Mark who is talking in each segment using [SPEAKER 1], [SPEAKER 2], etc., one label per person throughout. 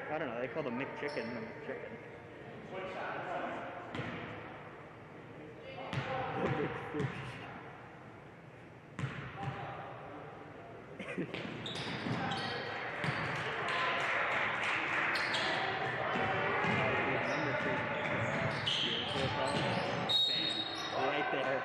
[SPEAKER 1] I don't know, they call them McChicken the McChicken. The McFish. Right there.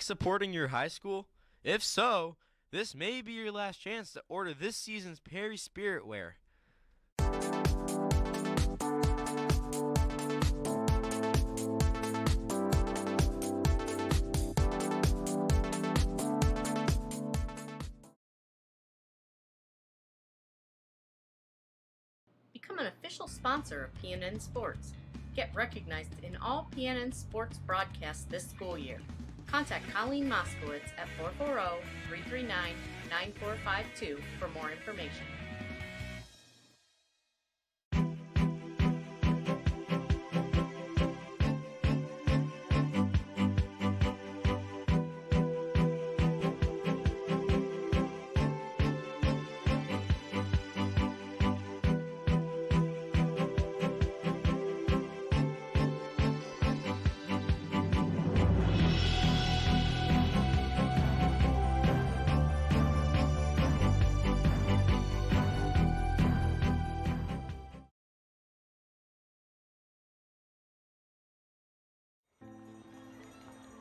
[SPEAKER 2] like supporting your high school? If so, this may be your last chance to order this season's Perry Spirit Wear.
[SPEAKER 3] Become an official sponsor of PNN Sports. Get recognized in all PNN Sports broadcasts this school year. Contact Colleen Moskowitz at 440-339-9452 for more information.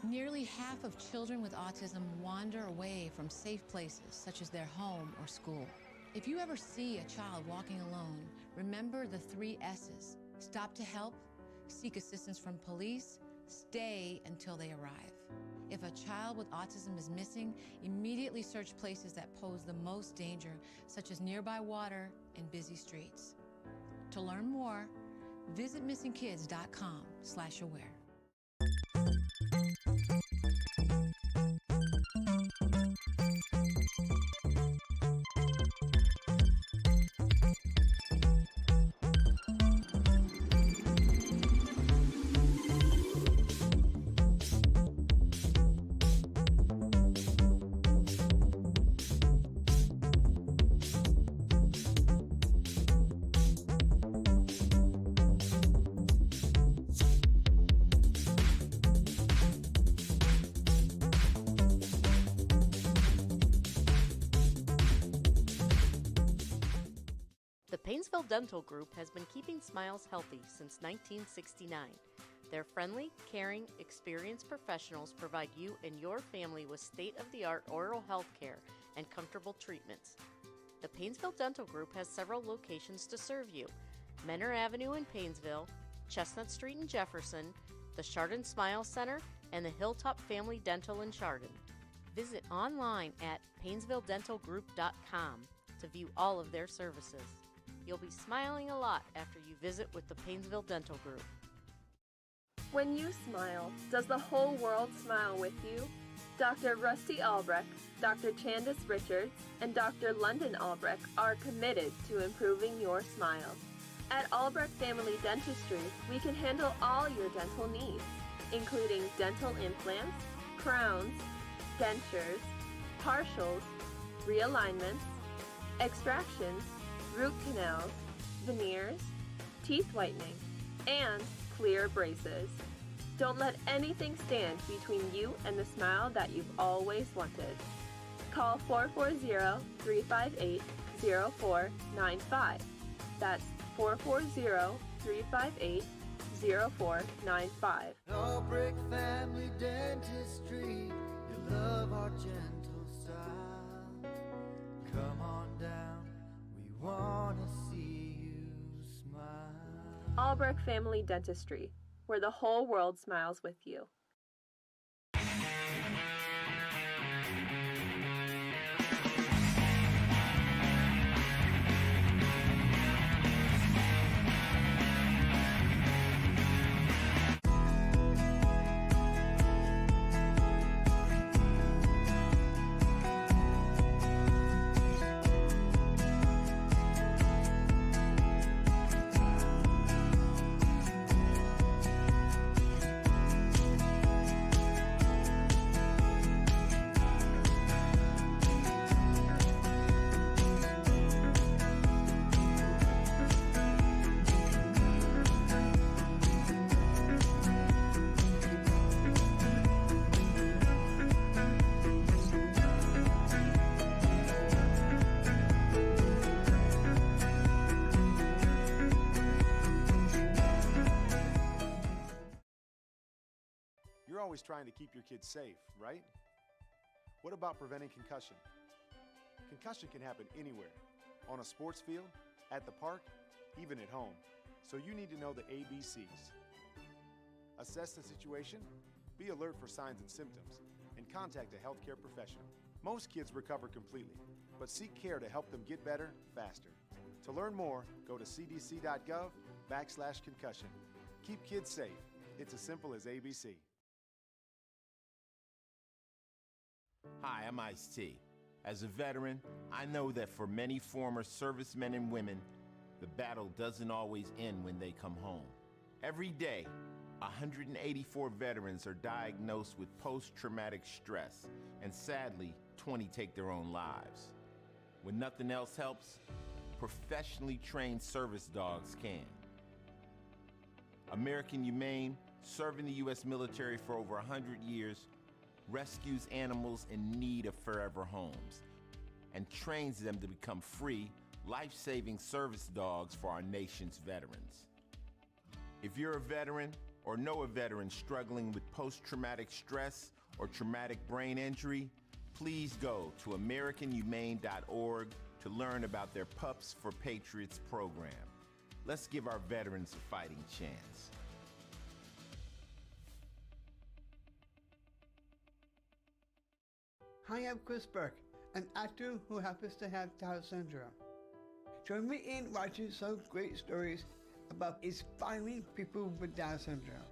[SPEAKER 4] Nearly half of children with autism wander away from safe places, such as their home or school. If you ever see a child walking alone, remember the 3 S's. Stop to help, seek assistance from police, stay until they arrive. If a child with autism is missing, immediately search places that pose the most danger, such as nearby water and busy streets. To learn more, visit missingkids.com/aware.
[SPEAKER 3] The Painesville Dental Group has been keeping smiles healthy since 1969. Their friendly, caring, experienced professionals provide you and your family with state-of-the-art oral health care and comfortable treatments. The Painesville Dental Group has several locations to serve you: Menor Avenue in Painesville, Chestnut Street in Jefferson, the Chardon Smile Center, and the Hilltop Family Dental in Chardon. Visit online at painesvilledentalgroup.com to view all of their services. You'll be smiling a lot after you visit with the Painesville Dental Group.
[SPEAKER 5] When you smile, does the whole world smile with you? Dr. Rusty Albrecht, Dr. Chandis Richards, and Dr. London Albrecht are committed to improving your smile. At Albrecht Family Dentistry, we can handle all your dental needs, including dental implants, crowns, dentures, partials, realignments, extractions, root canals, veneers, teeth whitening, and clear braces. Don't let anything stand between you and the smile that you've always wanted. Call 440-358-0495. That's 440-358-0495.
[SPEAKER 6] Albrecht Family Dentistry, you love our gentle style. Come on down, we want to see you smile.
[SPEAKER 5] Albrecht Family Dentistry, where the whole world smiles with you.
[SPEAKER 7] You're always trying to keep your kids safe, right? What about preventing concussion? Concussion can happen anywhere, on a sports field, at the park, even at home. So you need to know the ABCs. Assess the situation, be alert for signs and symptoms, and contact a healthcare professional. Most kids recover completely, but seek care to help them get better faster. To learn more, go to cdc.gov/concussion. Keep kids safe. It's as simple as ABC.
[SPEAKER 8] Hi, I'm Ice-T. As a veteran, I know that for many former servicemen and women, the battle doesn't always end when they come home. Every day, 184 veterans are diagnosed with post-traumatic stress, and sadly, 20 take their own lives. When nothing else helps, professionally trained service dogs can. American Humane, serving the U.S. military for over 100 years, rescues animals in need of forever homes and trains them to become free, life-saving service dogs for our nation's veterans. If you're a veteran or know a veteran struggling with post-traumatic stress or traumatic brain injury, please go to AmericanHumane.org to learn about their Pups for Patriots program. Let's give our veterans a fighting chance.
[SPEAKER 9] Hi, I'm Chris Burke, an actor who happens to have Down syndrome. Join me in watching some great stories about inspiring people with Down syndrome.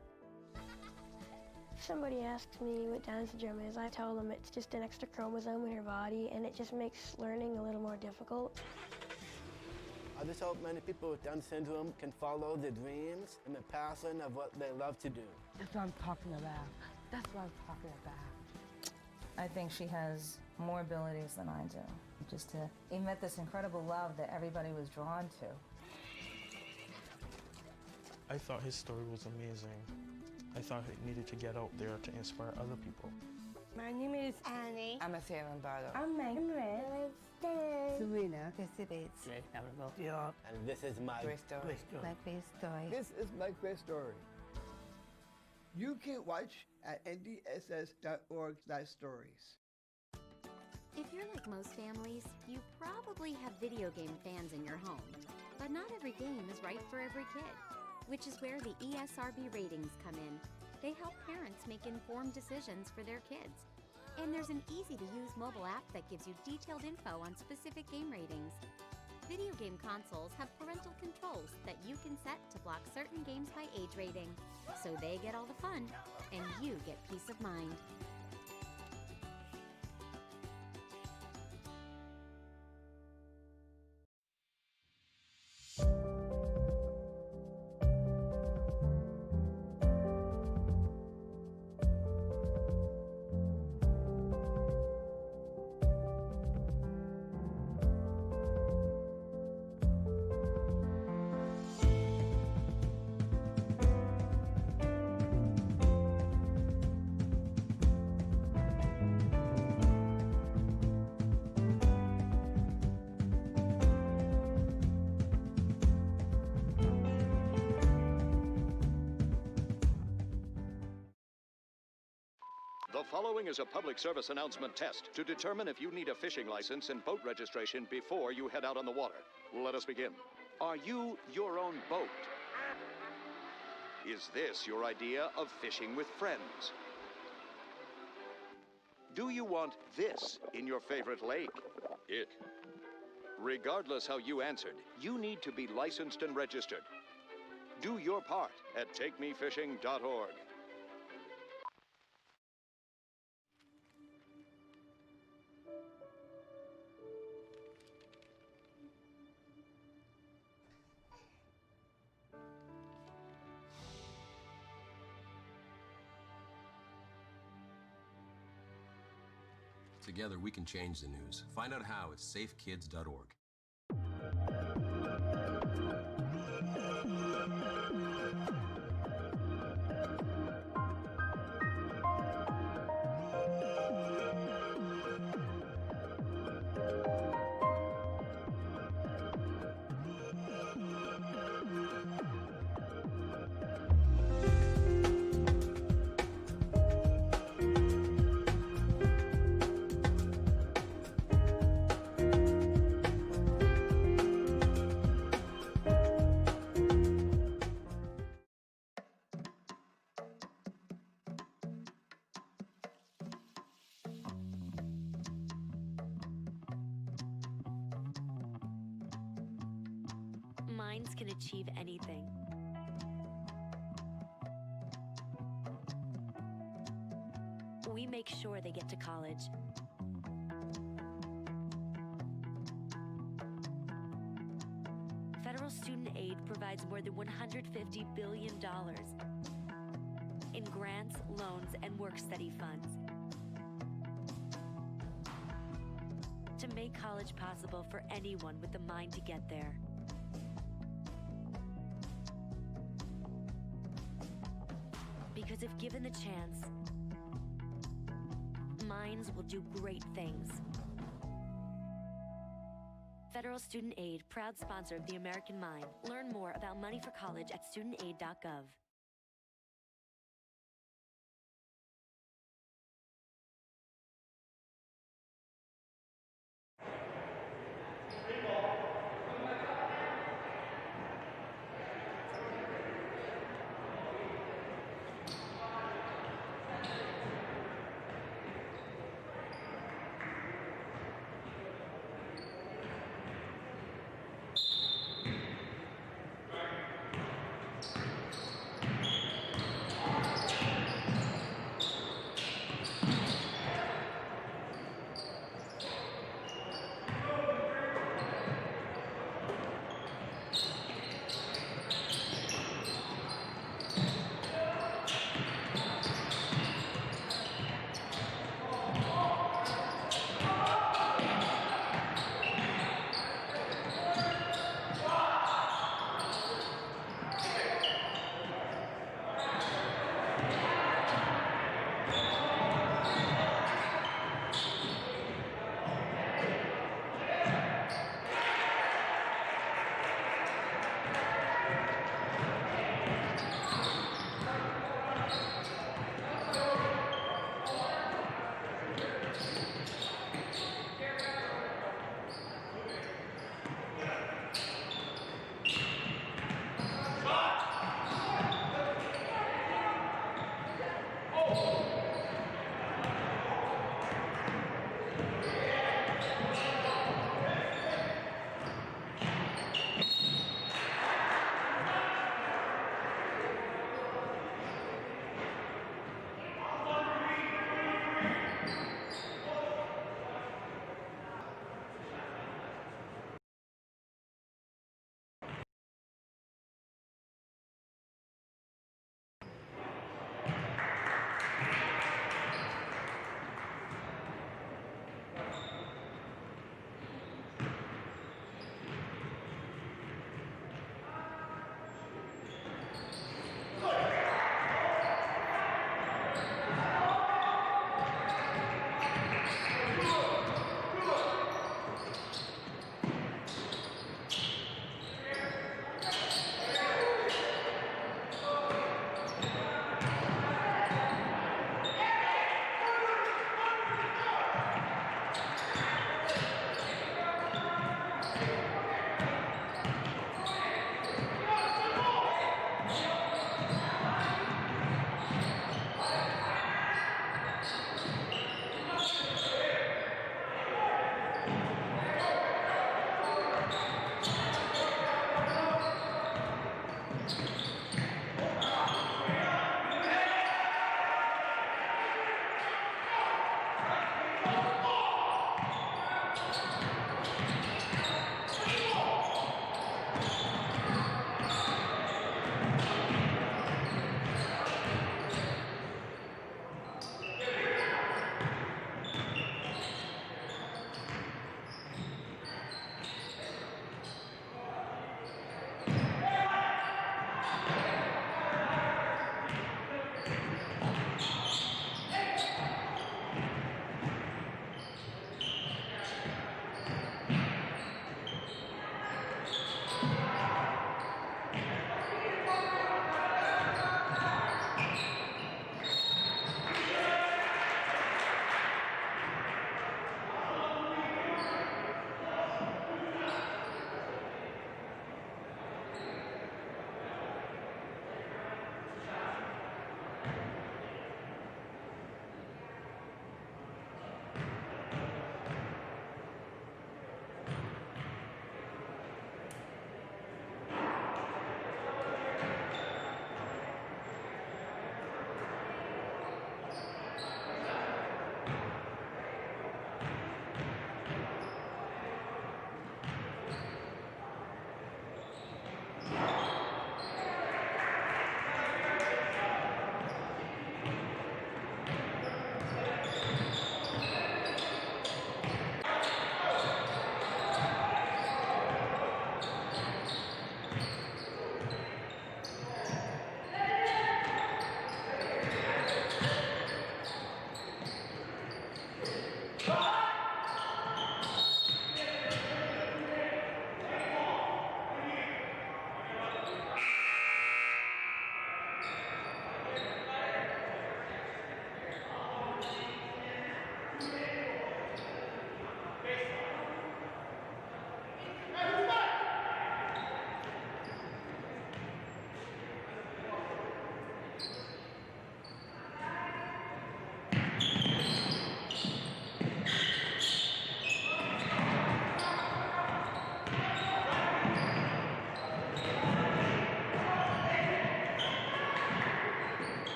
[SPEAKER 10] If somebody asks me what Down syndrome is, I tell them it's just an extra chromosome in your body and it just makes learning a little more difficult.
[SPEAKER 11] I just hope many people with Down syndrome can follow their dreams and the passion of what they love to do.
[SPEAKER 12] That's what I'm talking about. That's what I'm talking about. I think she has more abilities than I do. Just to emit this incredible love that everybody was drawn to.
[SPEAKER 13] I thought his story was amazing. I thought he needed to get out there to inspire other people.
[SPEAKER 10] My name is Annie.
[SPEAKER 12] I'm a Sarah Bardo.
[SPEAKER 10] I'm Megan.
[SPEAKER 9] Serena.
[SPEAKER 11] Yeah. And this is my
[SPEAKER 12] Great story.
[SPEAKER 10] My great story.
[SPEAKER 9] This is my great story. You can watch at ndss.org/stories.
[SPEAKER 14] If you're like most families, you probably have video game fans in your home. But not every game is right for every kid, which is where the ESRB ratings come in. They help parents make informed decisions for their kids. And there's an easy-to-use mobile app that gives you detailed info on specific game ratings. Video game consoles have parental controls that you can set to block certain games by age rating, so they get all the fun, and you get peace of mind.
[SPEAKER 15] The following is a public service announcement test to determine if you need a fishing license and boat registration before you head out on the water. Let us begin. Are you your own boat? Is this your idea of fishing with friends? Do you want this in your favorite lake? It. Regardless how you answered, you need to be licensed and registered. Do your part at takemefishing.org.
[SPEAKER 16] Together we can change the news. Find out how at safekids.org.
[SPEAKER 17] minds can achieve anything. We make sure they get to college. Federal student aid provides more than $150 billion in grants, loans, and work-study funds to make college possible for anyone with the mind to get there. Because if given the chance, minds will do great things. Federal Student Aid, proud sponsor of the American Mind. Learn more about money for college at studentaid.gov.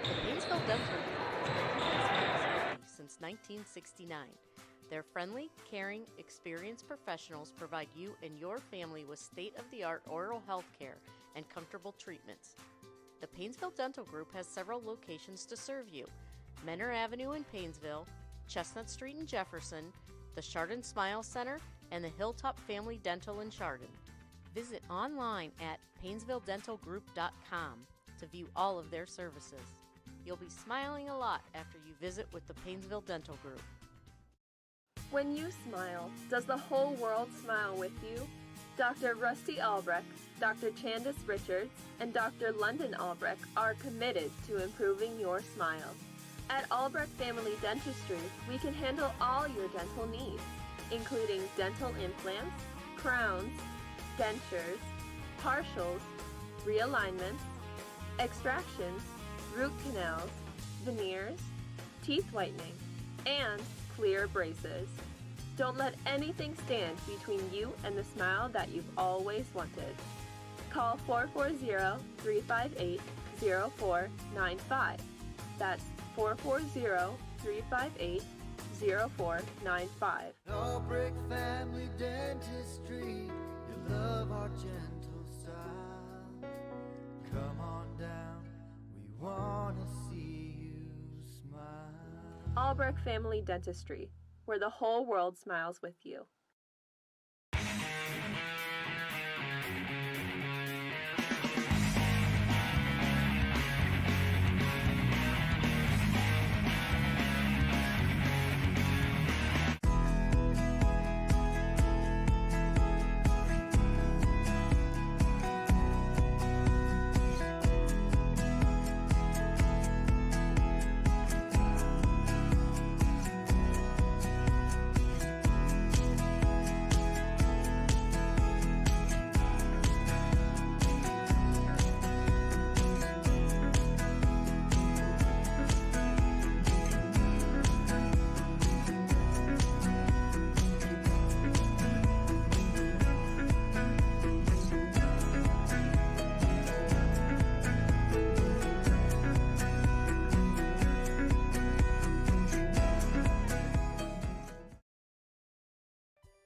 [SPEAKER 3] The Painesville Dental Group has been keeping smiles healthy since 1969. Their friendly, caring, experienced professionals provide you and your family with state-of-the-art oral health care and comfortable treatments. The Painesville Dental Group has several locations to serve you: Menor Avenue in Painesville, Chestnut Street in Jefferson, the Chardon Smile Center, and the Hilltop Family Dental in Chardon. Visit online at PainesvilleDentalGroup.com to view all of their services. You'll be smiling a lot after you visit with the Painesville Dental Group.
[SPEAKER 5] When you smile, does the whole world smile with you? Dr. Rusty Albrecht, Dr. Chandis Richards, and Dr. London Albrecht are committed to improving your smile. At Albrecht Family Dentistry, we can handle all your dental needs, including dental implants, crowns, dentures, partials, realignments, extractions, root canals, veneers, teeth whitening, and clear braces. Don't let anything stand between you and the smile that you've always wanted. Call 440-358-0495. That's 440-358-0495.
[SPEAKER 6] Albrecht Family Dentistry, you love our gentle style. Come on down, we want to see you smile.
[SPEAKER 5] Albrecht Family Dentistry, where the whole world smiles with you.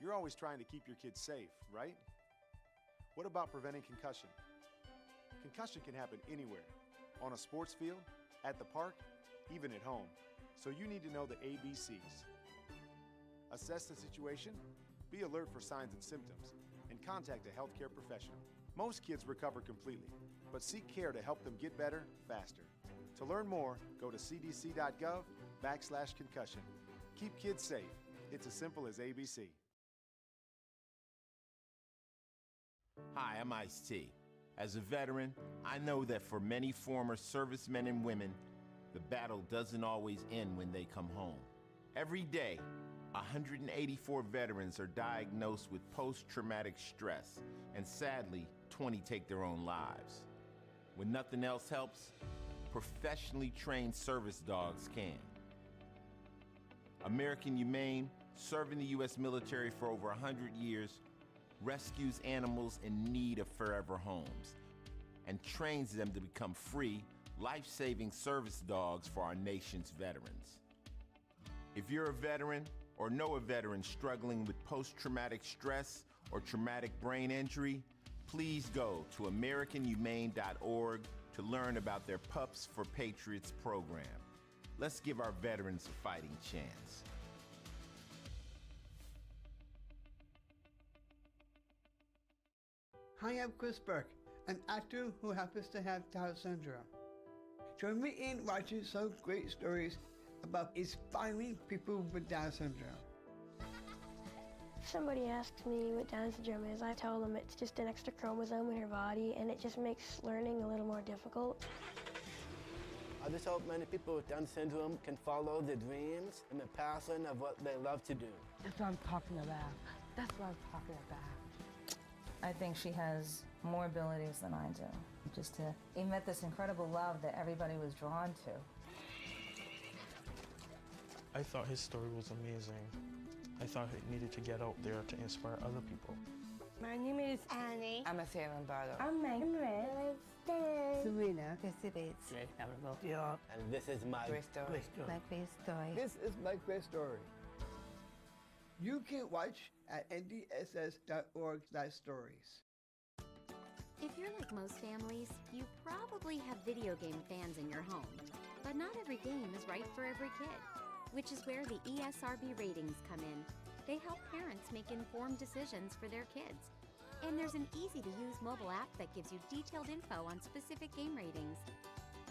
[SPEAKER 7] You're always trying to keep your kids safe, right? What about preventing concussion? Concussion can happen anywhere, on a sports field, at the park, even at home. So you need to know the ABCs. Assess the situation, be alert for signs and symptoms, and contact a healthcare professional. Most kids recover completely, but seek care to help them get better faster. To learn more, go to cdc.gov/concussion. Keep kids safe. It's as simple as ABC.
[SPEAKER 8] Hi, I'm Ice-T. As a veteran, I know that for many former servicemen and women, the battle doesn't always end when they come home. Every day, 184 veterans are diagnosed with post-traumatic stress, and sadly, 20 take their own lives. When nothing else helps, professionally trained service dogs can. American Humane, serving the U.S. military for over 100 years, rescues animals in need of forever homes and trains them to become free, life-saving service dogs for our nation's veterans. If you're a veteran or know a veteran struggling with post-traumatic stress or traumatic brain injury, please go to AmericanHumane.org to learn about their Pups for Patriots program. Let's give our veterans a fighting chance.
[SPEAKER 9] Hi, I'm Chris Burke, an actor who happens to have Down syndrome. Join me in watching some great stories about inspiring people with Down syndrome.
[SPEAKER 10] If somebody asks me what Down syndrome is, I tell them it's just an extra chromosome in her body, and it just makes learning a little more difficult.
[SPEAKER 11] I just hope many people with Down syndrome can follow their dreams and the passion of what they love to do.
[SPEAKER 12] That's what I'm talking about. That's what I'm talking about. I think she has more abilities than I do. Just to emit this incredible love that everybody was drawn to.
[SPEAKER 13] I thought his story was amazing. I thought he needed to get out there to inspire other people.
[SPEAKER 10] My name is Annie.
[SPEAKER 12] I'm a Sarah Barlow.
[SPEAKER 10] I'm Megan.
[SPEAKER 9] Serena.
[SPEAKER 11] And this is my
[SPEAKER 12] Great story.
[SPEAKER 10] My great story.
[SPEAKER 9] This is my great story. You can watch at ndss.org/stories.
[SPEAKER 14] If you're like most families, you probably have video game fans in your home. But not every game is right for every kid, which is where the ESRB ratings come in. They help parents make informed decisions for their kids. And there's an easy-to-use mobile app that gives you detailed info on specific game ratings.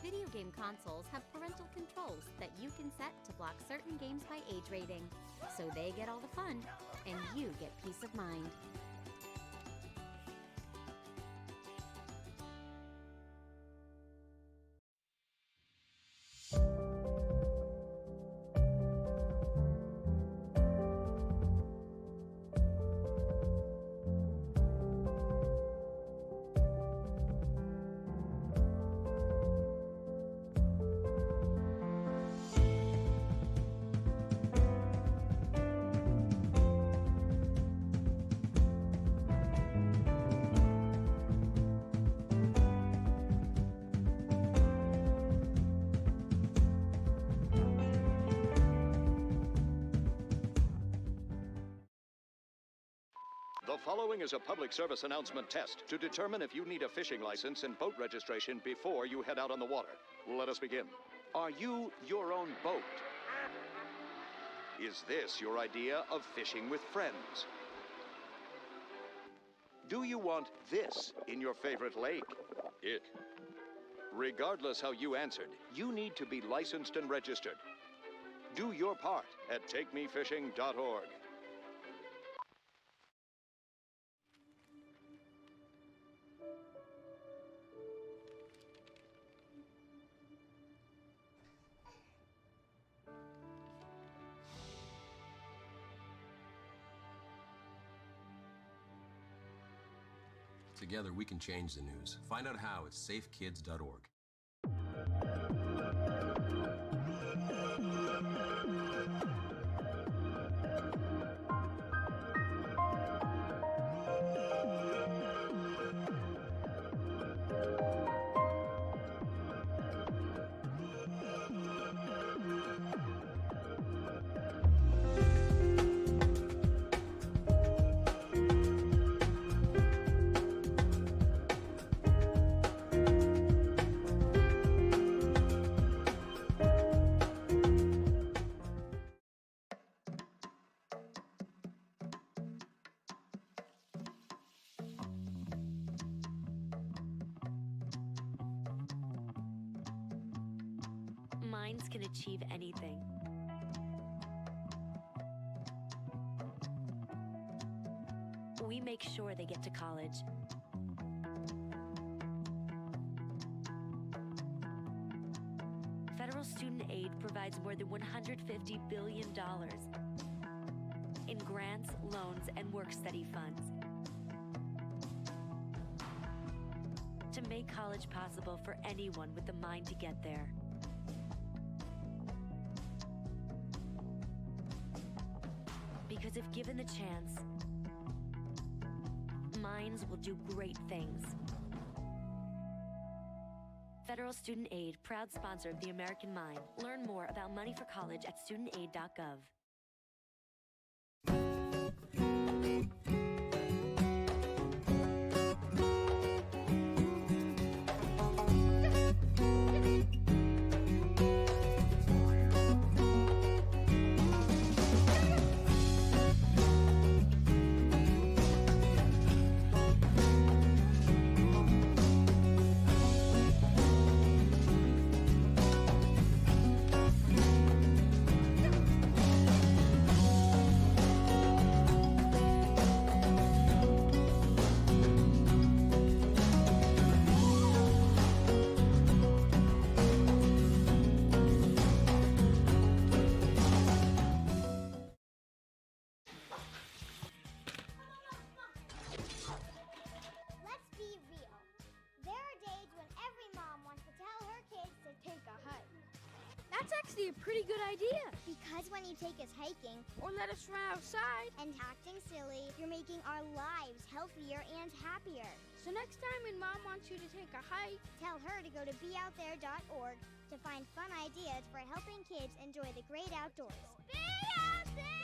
[SPEAKER 14] Video game consoles have parental controls that you can set to block certain games by age rating, so they get all the fun, and you get peace of mind.
[SPEAKER 15] The following is a public service announcement test to determine if you need a fishing license and boat registration before you head out on the water. Let us begin. Are you your own boat? Is this your idea of fishing with friends? Do you want this in your favorite lake? It. Regardless how you answered, you need to be licensed and registered. Do your part at takemefishing.org.
[SPEAKER 16] Together we can change the news. Find out how at safekids.org.
[SPEAKER 17] Minds can achieve anything. We make sure they get to college. Federal student aid provides more than $150 billion in grants, loans, and work-study funds to make college possible for anyone with the mind to get there. Because if given the chance, minds will do great things. Federal Student Aid, proud sponsor of the American Mind. Learn more about money for college at studentaid.gov.
[SPEAKER 18] a pretty good idea.
[SPEAKER 19] Because when you take us hiking,
[SPEAKER 18] Or let us run outside.
[SPEAKER 19] and acting silly, you're making our lives healthier and happier.
[SPEAKER 18] So next time when Mom wants you to take a hike,
[SPEAKER 19] Tell her to go to beoutthere.org to find fun ideas for helping kids enjoy the great outdoors. Be out there!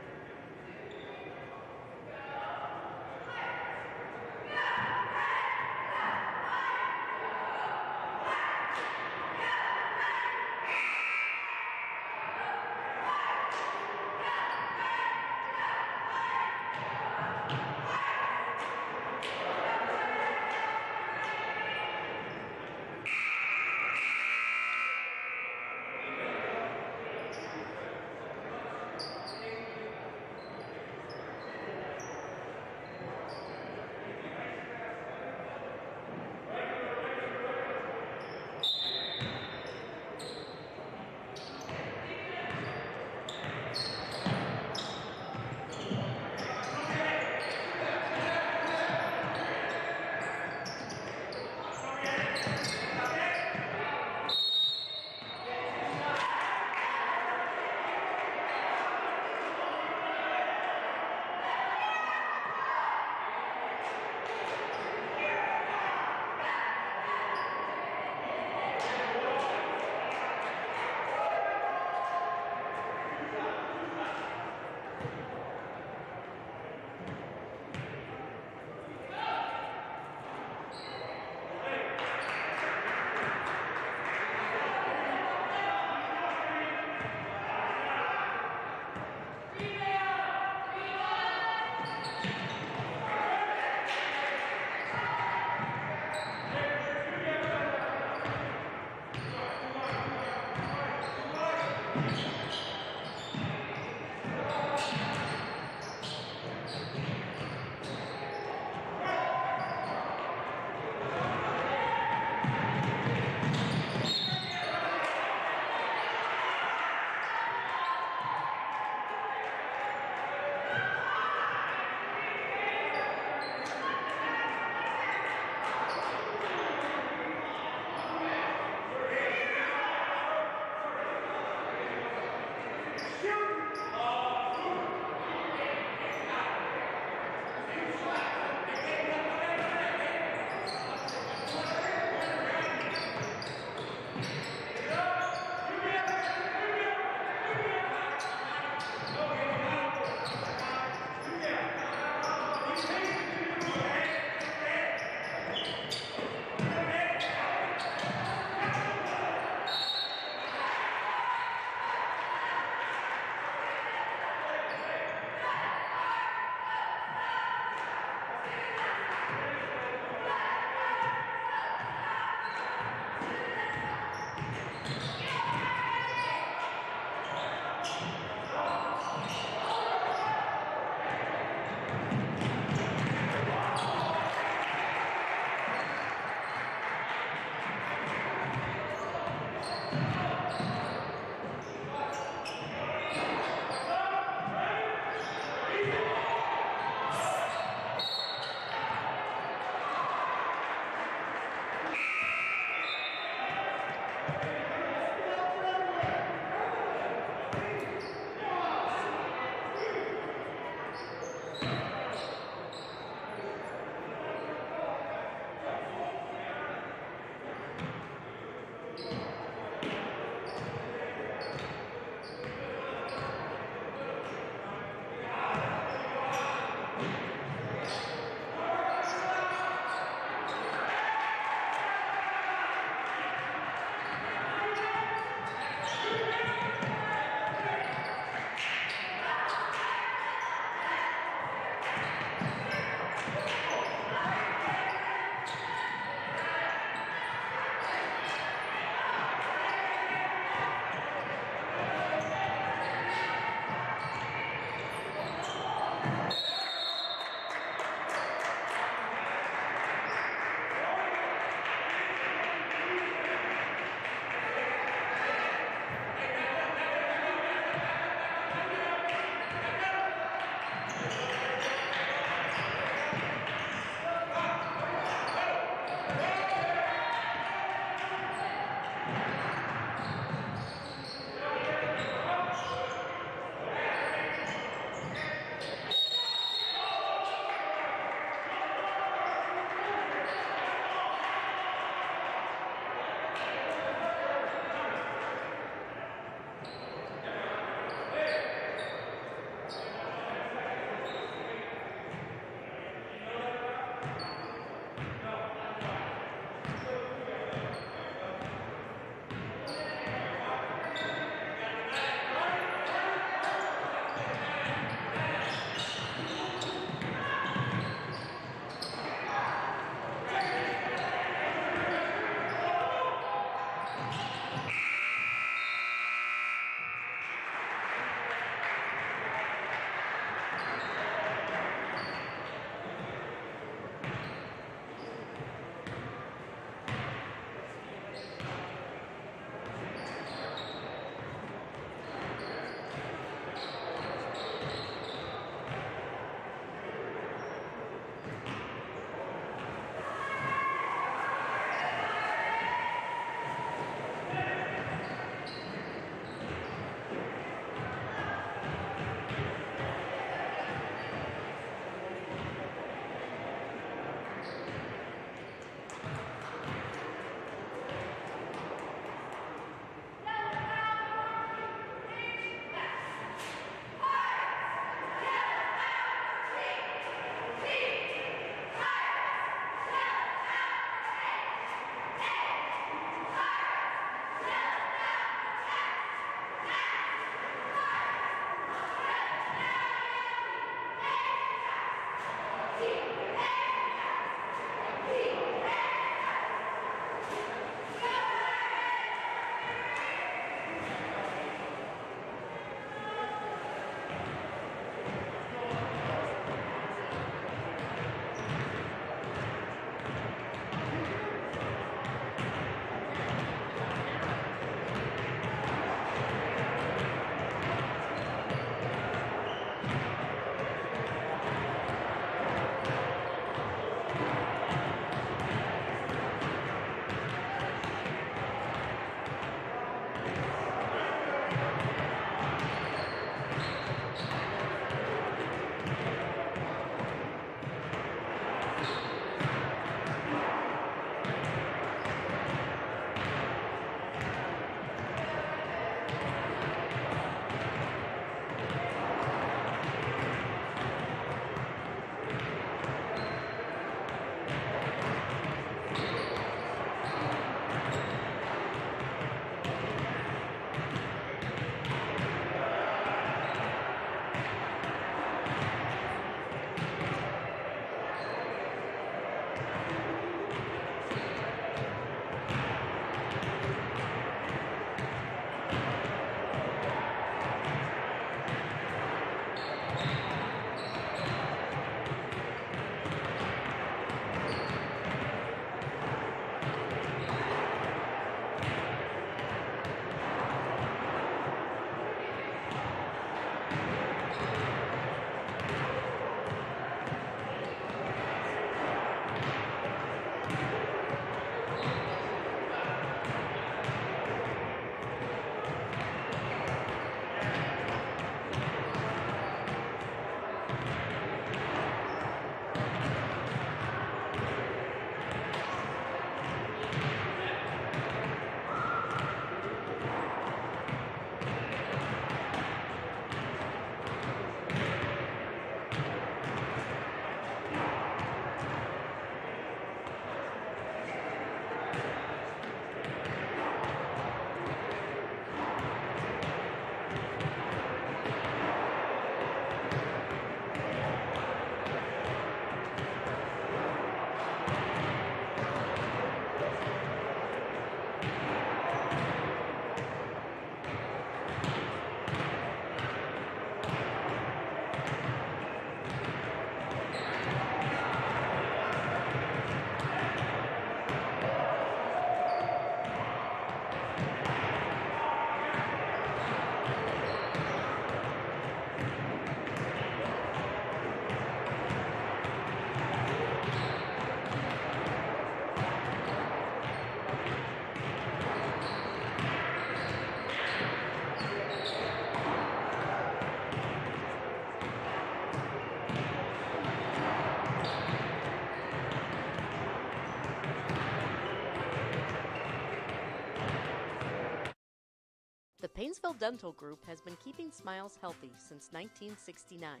[SPEAKER 3] Painesville Dental Group has been keeping smiles healthy since 1969.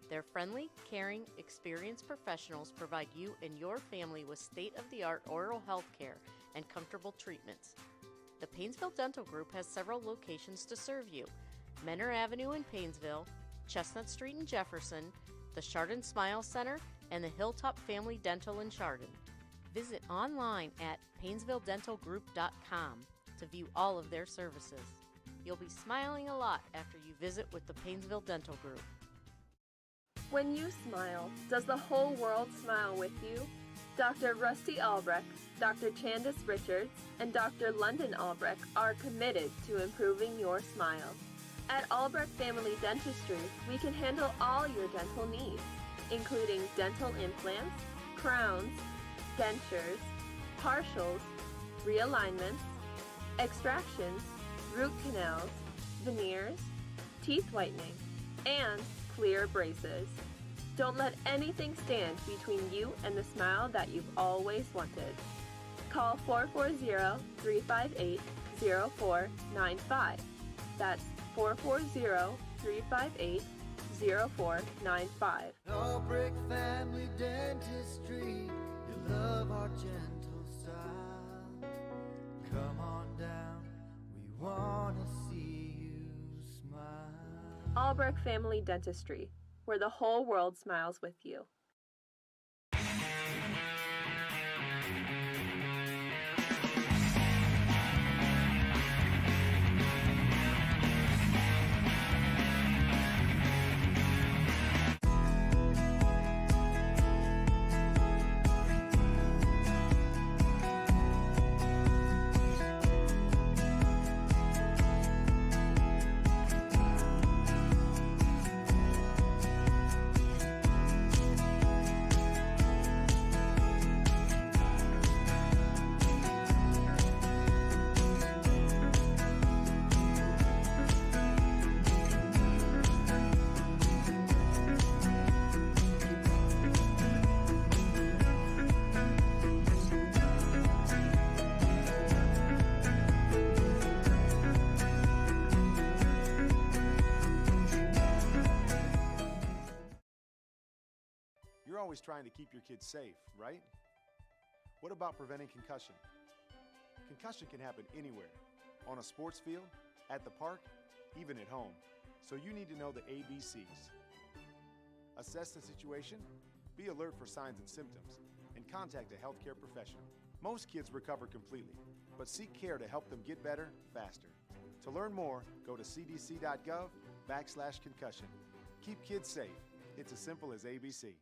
[SPEAKER 3] Their friendly, caring, experienced professionals provide you and your family with state-of-the-art oral health care and comfortable treatments. The Painesville Dental Group has several locations to serve you: Menor Avenue in Painesville, Chestnut Street in Jefferson, the Chardon Smile Center, and the Hilltop Family Dental in Chardon. Visit online at PainesvilleDentalGroup.com to view all of their services. You'll be smiling a lot after you visit with the Painesville Dental Group.
[SPEAKER 5] When you smile, does the whole world smile with you? Dr. Rusty Albrecht, Dr. Candace Richards, and Dr. London Albrecht are committed to improving your smile. At Albrecht Family Dentistry, we can handle all your dental needs, including dental implants, crowns, dentures, partials, realignments, extractions, root canals, veneers, teeth whitening, and clear braces. Don't let anything stand between you and the smile that you've always wanted. Call 440-358-0495. That's 440-358-0495.
[SPEAKER 6] Albrecht Family Dentistry, you love our gentle style. Come on down, we want to see you smile.
[SPEAKER 5] Albrecht Family Dentistry, where the whole world smiles with you.
[SPEAKER 7] You're always trying to keep your kids safe, right? What about preventing concussion? Concussion can happen anywhere, on a sports field, at the park, even at home. So you need to know the ABCs. Assess the situation, be alert for signs and symptoms, and contact a healthcare professional. Most kids recover completely, but seek care to help them get better faster. To learn more, go to cdc.gov/concussion. Keep kids safe. It's as simple as ABC.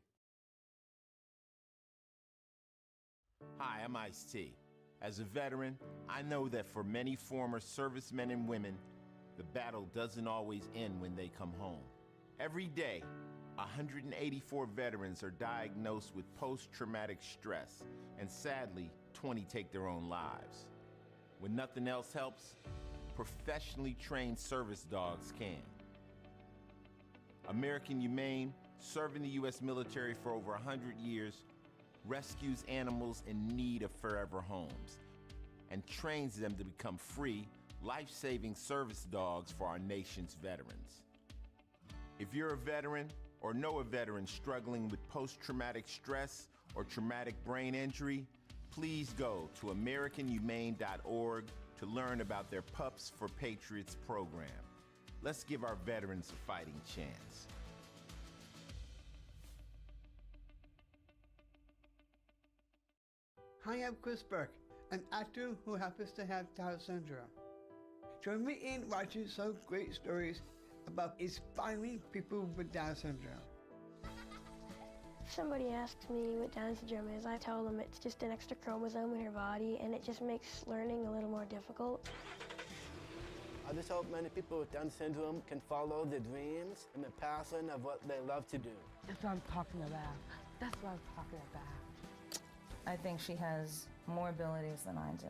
[SPEAKER 8] Hi, I'm Ice-T. As a veteran, I know that for many former servicemen and women, the battle doesn't always end when they come home. Every day, 184 veterans are diagnosed with post-traumatic stress, and sadly, 20 take their own lives. When nothing else helps, professionally trained service dogs can. American Humane, serving the U.S. military for over 100 years, rescues animals in need of forever homes and trains them to become free, life-saving service dogs for our nation's veterans. If you're a veteran or know a veteran struggling with post-traumatic stress or traumatic brain injury, please go to AmericanHumane.org to learn about their Pups for Patriots program. Let's give our veterans a fighting chance.
[SPEAKER 9] Hi, I'm Chris Burke, an actor who happens to have Down syndrome. Join me in watching some great stories about inspiring people with Down syndrome.
[SPEAKER 10] If somebody asks me what Down syndrome is, I tell them it's just an extra chromosome in your body and it just makes learning a little more difficult.
[SPEAKER 11] I just hope many people with Down syndrome can follow their dreams and the passion of what they love to do.
[SPEAKER 12] That's what I'm talking about. That's what I'm talking about. I think she has more abilities than I do.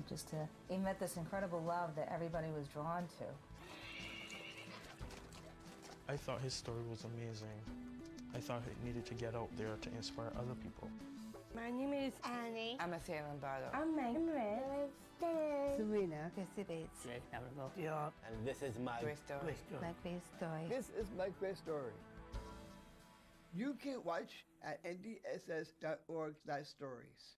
[SPEAKER 12] Just to emit this incredible love that everybody was drawn to.
[SPEAKER 13] I thought his story was amazing. I thought it needed to get out there to inspire other people.
[SPEAKER 18] My name is Annie.
[SPEAKER 12] I'm a Lombardo.
[SPEAKER 18] I'm Meg.
[SPEAKER 9] Serena.
[SPEAKER 12] Chrissy Bates.
[SPEAKER 11] And this is my
[SPEAKER 12] Great story. My great story.
[SPEAKER 9] This is my great story. You can watch at ndss.org/stories.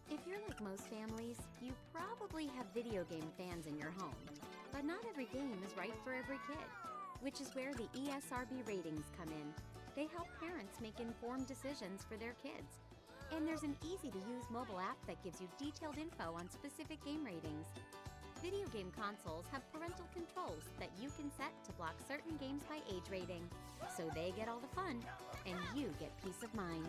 [SPEAKER 14] If you're like most families, you probably have video game fans in your home. But not every game is right for every kid, which is where the ESRB ratings come in. They help parents make informed decisions for their kids. And there's an easy-to-use mobile app that gives you detailed info on specific game ratings. Video game consoles have parental controls that you can set to block certain games by age rating, so they get all the fun, and you get peace of mind.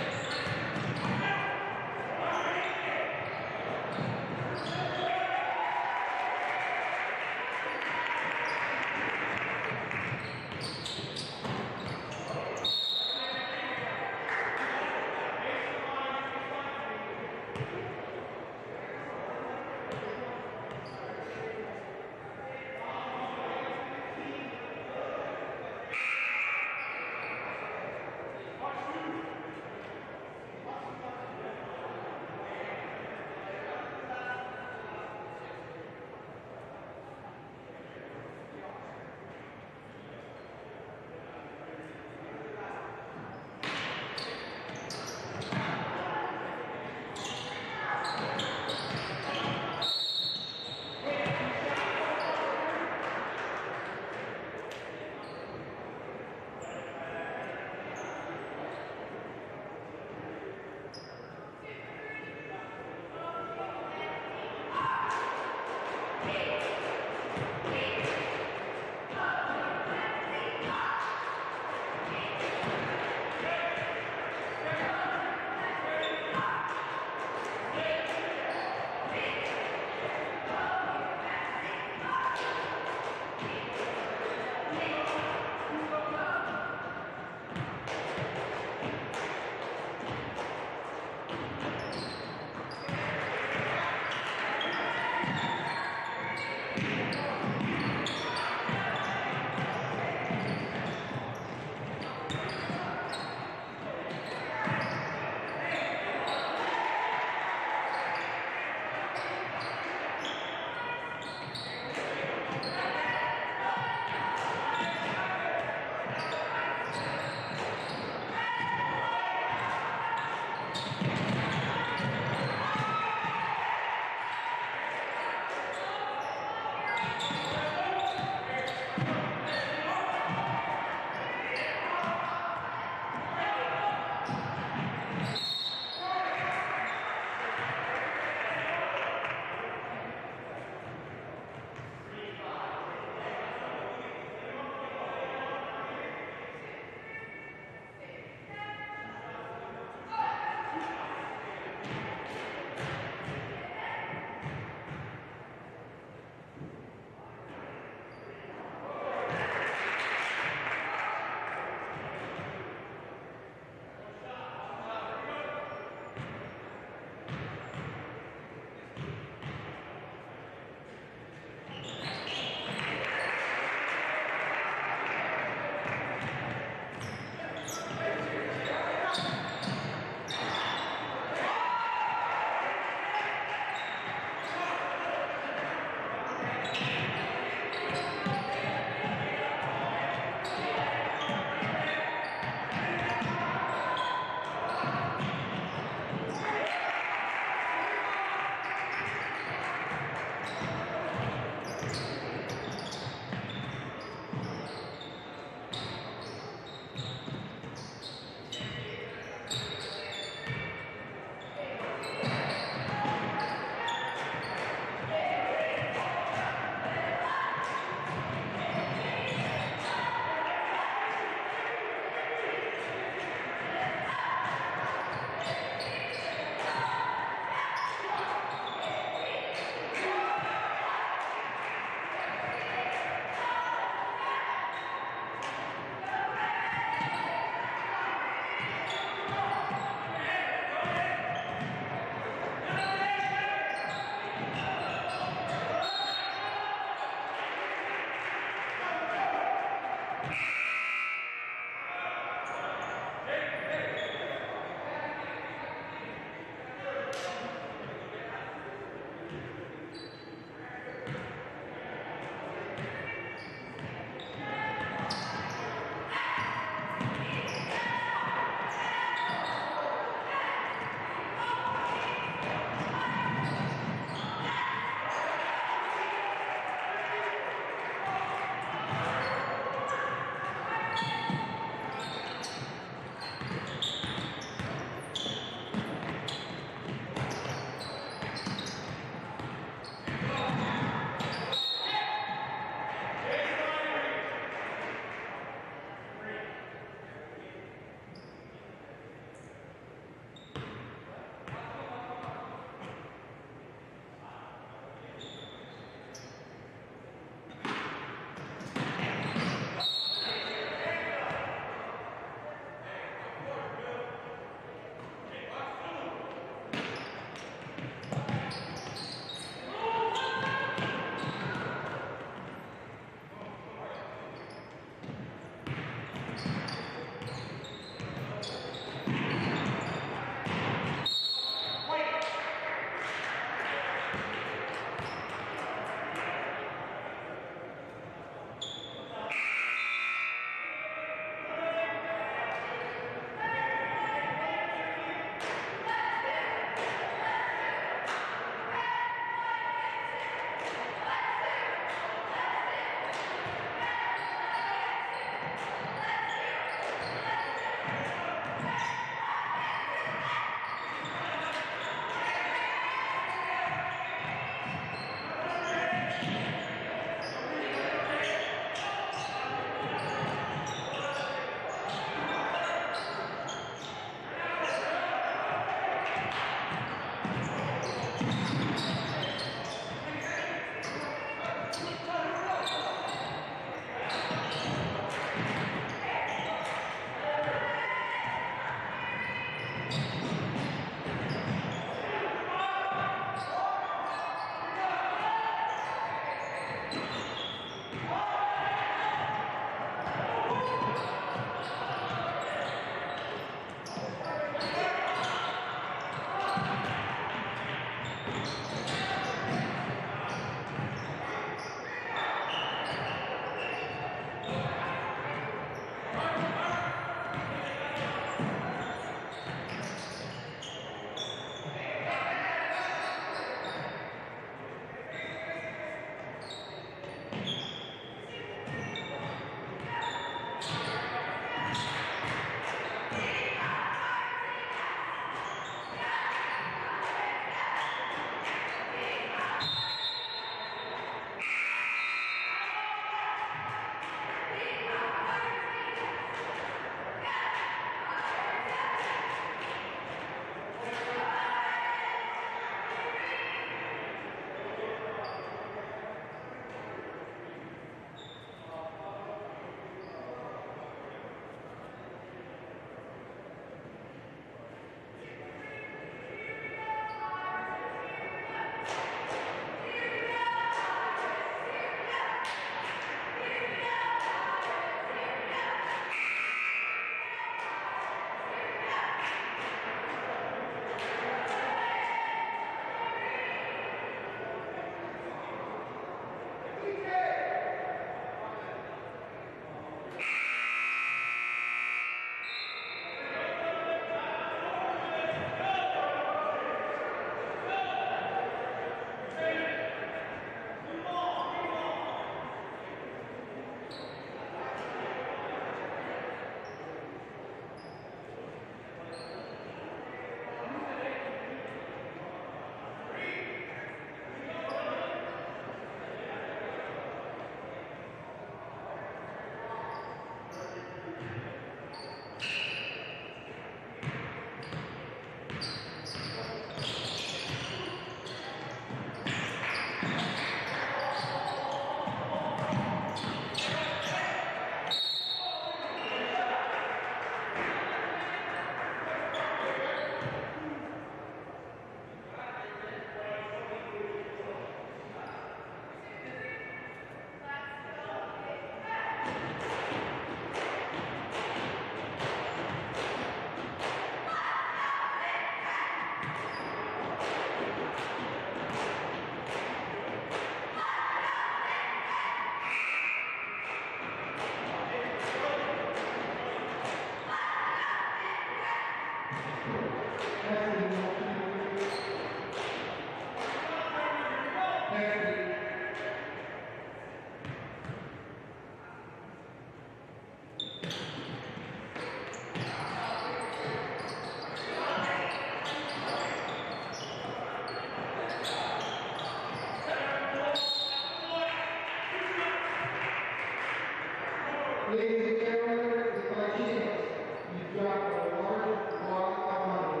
[SPEAKER 20] ladies and gentlemen, it's by chance you dropped a large block of money.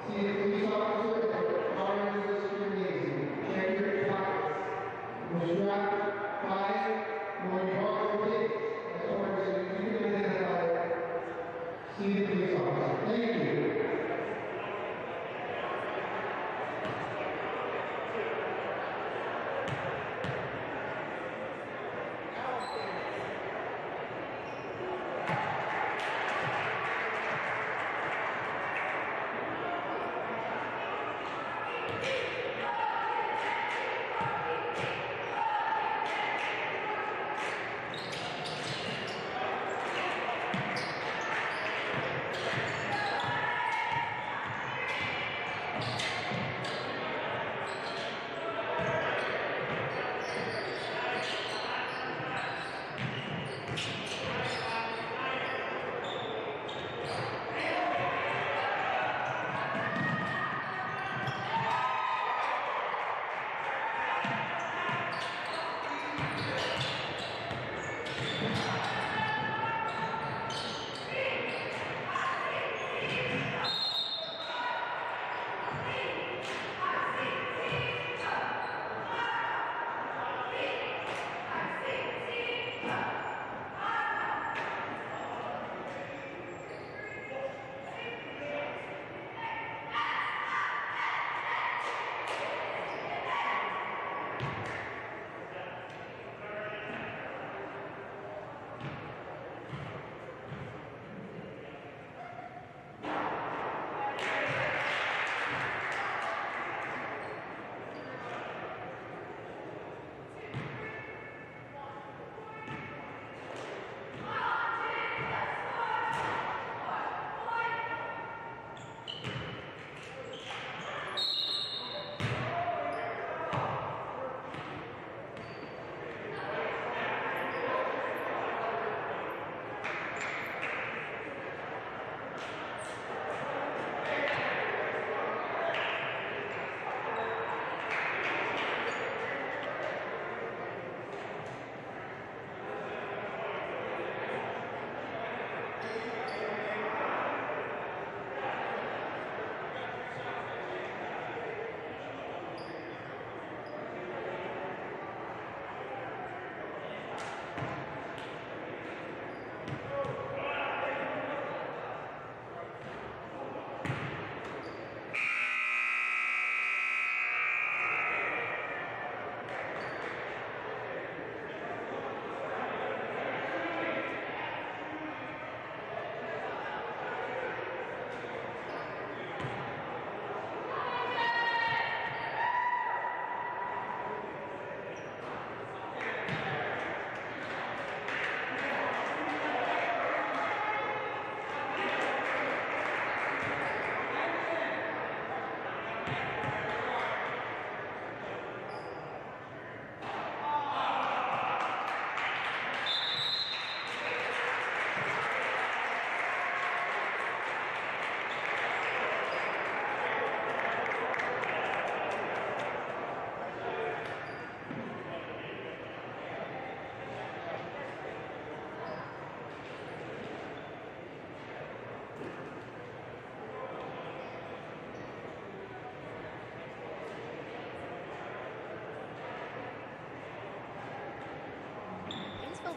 [SPEAKER 20] See the police officer at the car in this gymnasium. Check your pockets. It was dropped by when you bought the tickets. That's orders so you can identify it. See the police officer. Thank you.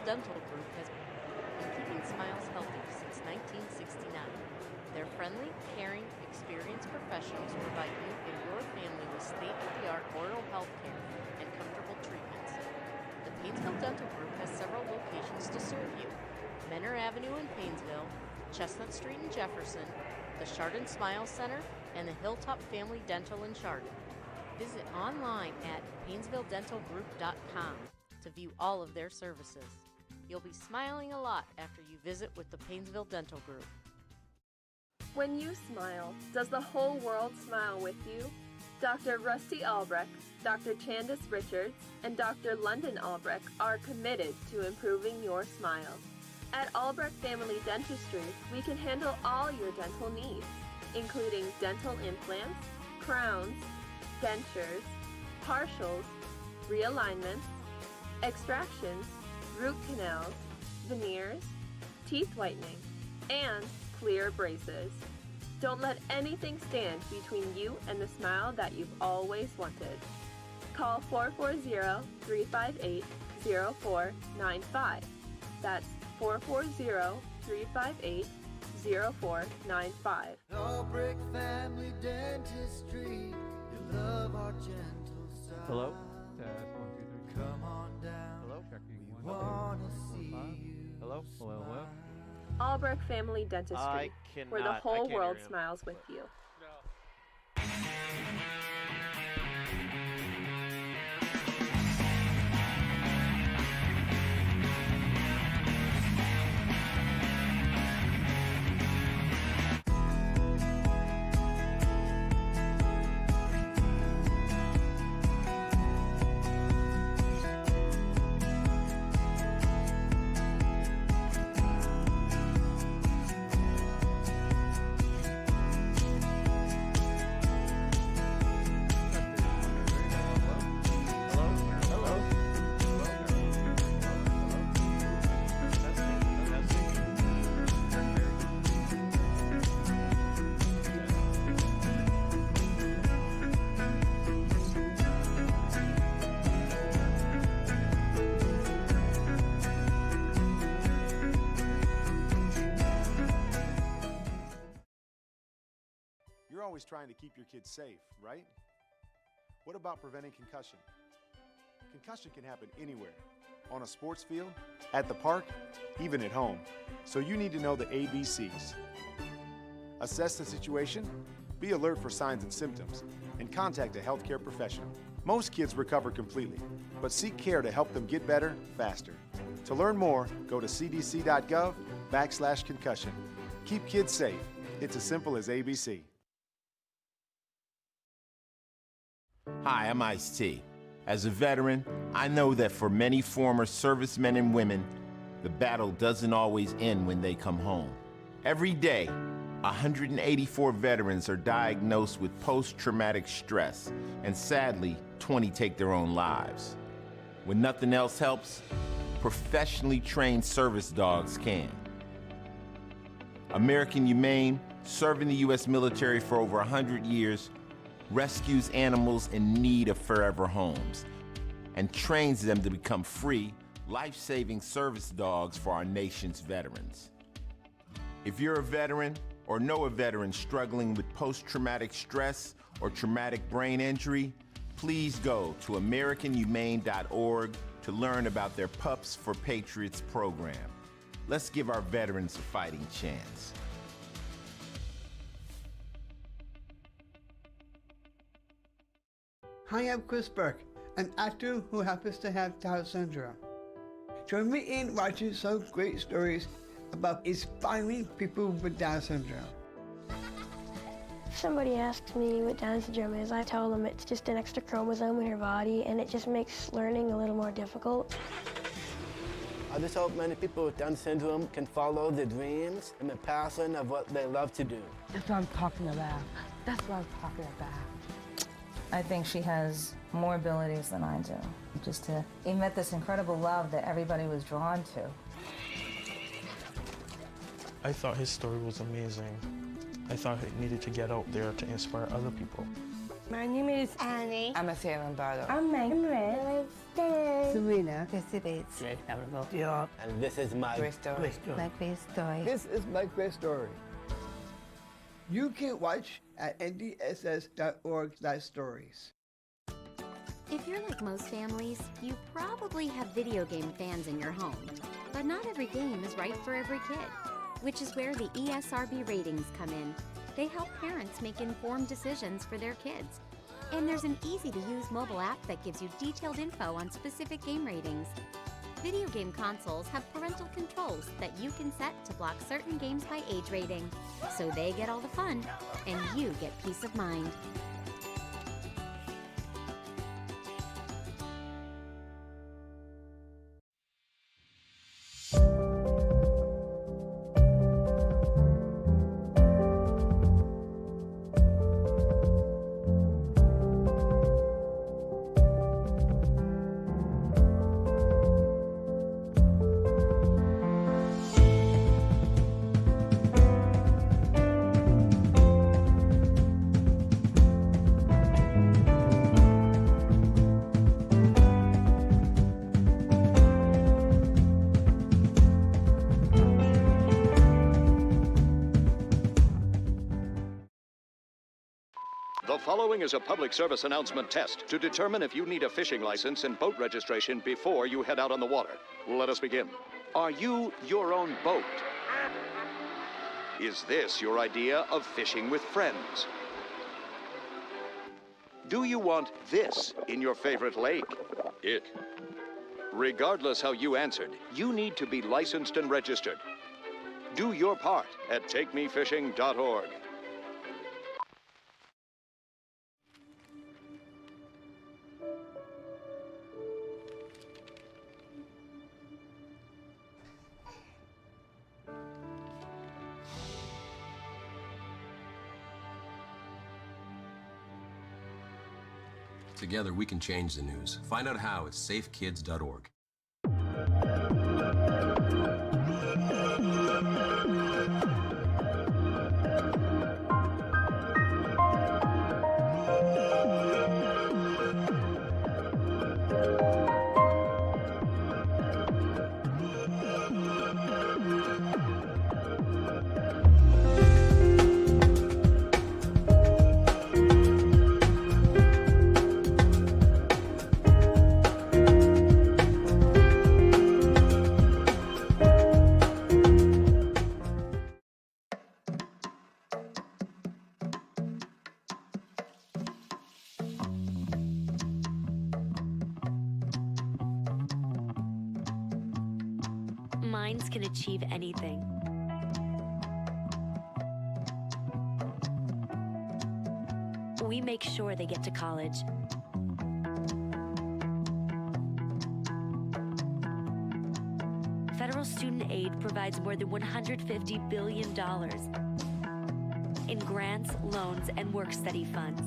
[SPEAKER 3] Dental Group has been keeping smiles healthy since 1969. Their friendly, caring, experienced professionals provide you and your family with state-of-the-art oral health care and comfortable treatments. The Painesville Dental Group has several locations to serve you: Menor Avenue in Painesville, Chestnut Street in Jefferson, the Chardon Smile Center, and the Hilltop Family Dental in Chardon. Visit online at PainesvilleDentalGroup.com to view all of their services. You'll be smiling a lot after you visit with the Painesville Dental Group.
[SPEAKER 5] When you smile, does the whole world smile with you? Dr. Rusty Albrecht, Dr. Chandice Richards, and Dr. London Albrecht are committed to improving your smile. At Albrecht Family Dentistry, we can handle all your dental needs, including dental implants, crowns, dentures, partials, realignments, extractions, root canals, veneers, teeth whitening, and clear braces. Don't let anything stand between you and the smile that you've always wanted. Call 440-358-0495. That's 440-358-0495.
[SPEAKER 6] Albrecht Family Dentistry, you love our gentle style.
[SPEAKER 1] Hello?
[SPEAKER 6] Come on down.
[SPEAKER 1] Hello?
[SPEAKER 6] We wanna see you.
[SPEAKER 1] Hello? Hello, hello?
[SPEAKER 5] Albrecht Family Dentistry, where the whole world
[SPEAKER 2] hear him.
[SPEAKER 5] smiles with you.
[SPEAKER 7] You're always trying to keep your kids safe, right? What about preventing concussion? Concussion can happen anywhere, on a sports field, at the park, even at home. So you need to know the ABCs. Assess the situation, be alert for signs and symptoms, and contact a healthcare professional. Most kids recover completely, but seek care to help them get better faster. To learn more, go to cdc.gov/concussion. Keep kids safe. It's as simple as ABC.
[SPEAKER 8] Hi, I'm Ice-T. As a veteran, I know that for many former servicemen and women, the battle doesn't always end when they come home. Every day, 184 veterans are diagnosed with post-traumatic stress, and sadly, 20 take their own lives. When nothing else helps, professionally trained service dogs can. American Humane, serving the U.S. military for over 100 years, rescues animals in need of forever homes and trains them to become free, life-saving service dogs for our nation's veterans. If you're a veteran or know a veteran struggling with post-traumatic stress or traumatic brain injury, please go to AmericanHumane.org to learn about their Pups for Patriots program. Let's give our veterans a fighting chance.
[SPEAKER 9] Hi, I'm Chris Burke, an actor who happens to have Down syndrome. Join me in watching some great stories about inspiring people with Down syndrome.
[SPEAKER 10] If somebody asks me what Down syndrome is, I tell them it's just an extra chromosome in your body, and it just makes learning a little more difficult.
[SPEAKER 11] I just hope many people with Down syndrome can follow their dreams and the passion of what they love to do.
[SPEAKER 12] That's what I'm talking about. That's what I'm talking about. I think she has more abilities than I do. Just to emit this incredible love that everybody was drawn to.
[SPEAKER 13] I thought his story was amazing. I thought it needed to get out there to inspire other people.
[SPEAKER 18] My name is Annie.
[SPEAKER 12] I'm a Sarah Bardo.
[SPEAKER 18] I'm Meg.
[SPEAKER 12] Serena.
[SPEAKER 11] And this is my
[SPEAKER 12] Great story. My great story.
[SPEAKER 9] This is my great story. You can watch at ndss.org/stories.
[SPEAKER 14] If you're like most families, you probably have video game fans in your home. But not every game is right for every kid, which is where the ESRB ratings come in. They help parents make informed decisions for their kids. And there's an easy-to-use mobile app that gives you detailed info on specific game ratings. Video game consoles have parental controls that you can set to block certain games by age rating, so they get all the fun, and you get peace of mind.
[SPEAKER 15] following is a public service announcement test to determine if you need a fishing license and boat registration before you head out on the water. Let us begin. Are you your own boat? Is this your idea of fishing with friends? Do you want this in your favorite lake? It. Regardless how you answered, you need to be licensed and registered. Do your part at takemefishing.org.
[SPEAKER 16] Together, we can change the news. Find out how at safekids.org.
[SPEAKER 17] Minds can achieve anything. We make sure they get to college. Federal student aid provides more than $150 billion in grants, loans, and work-study funds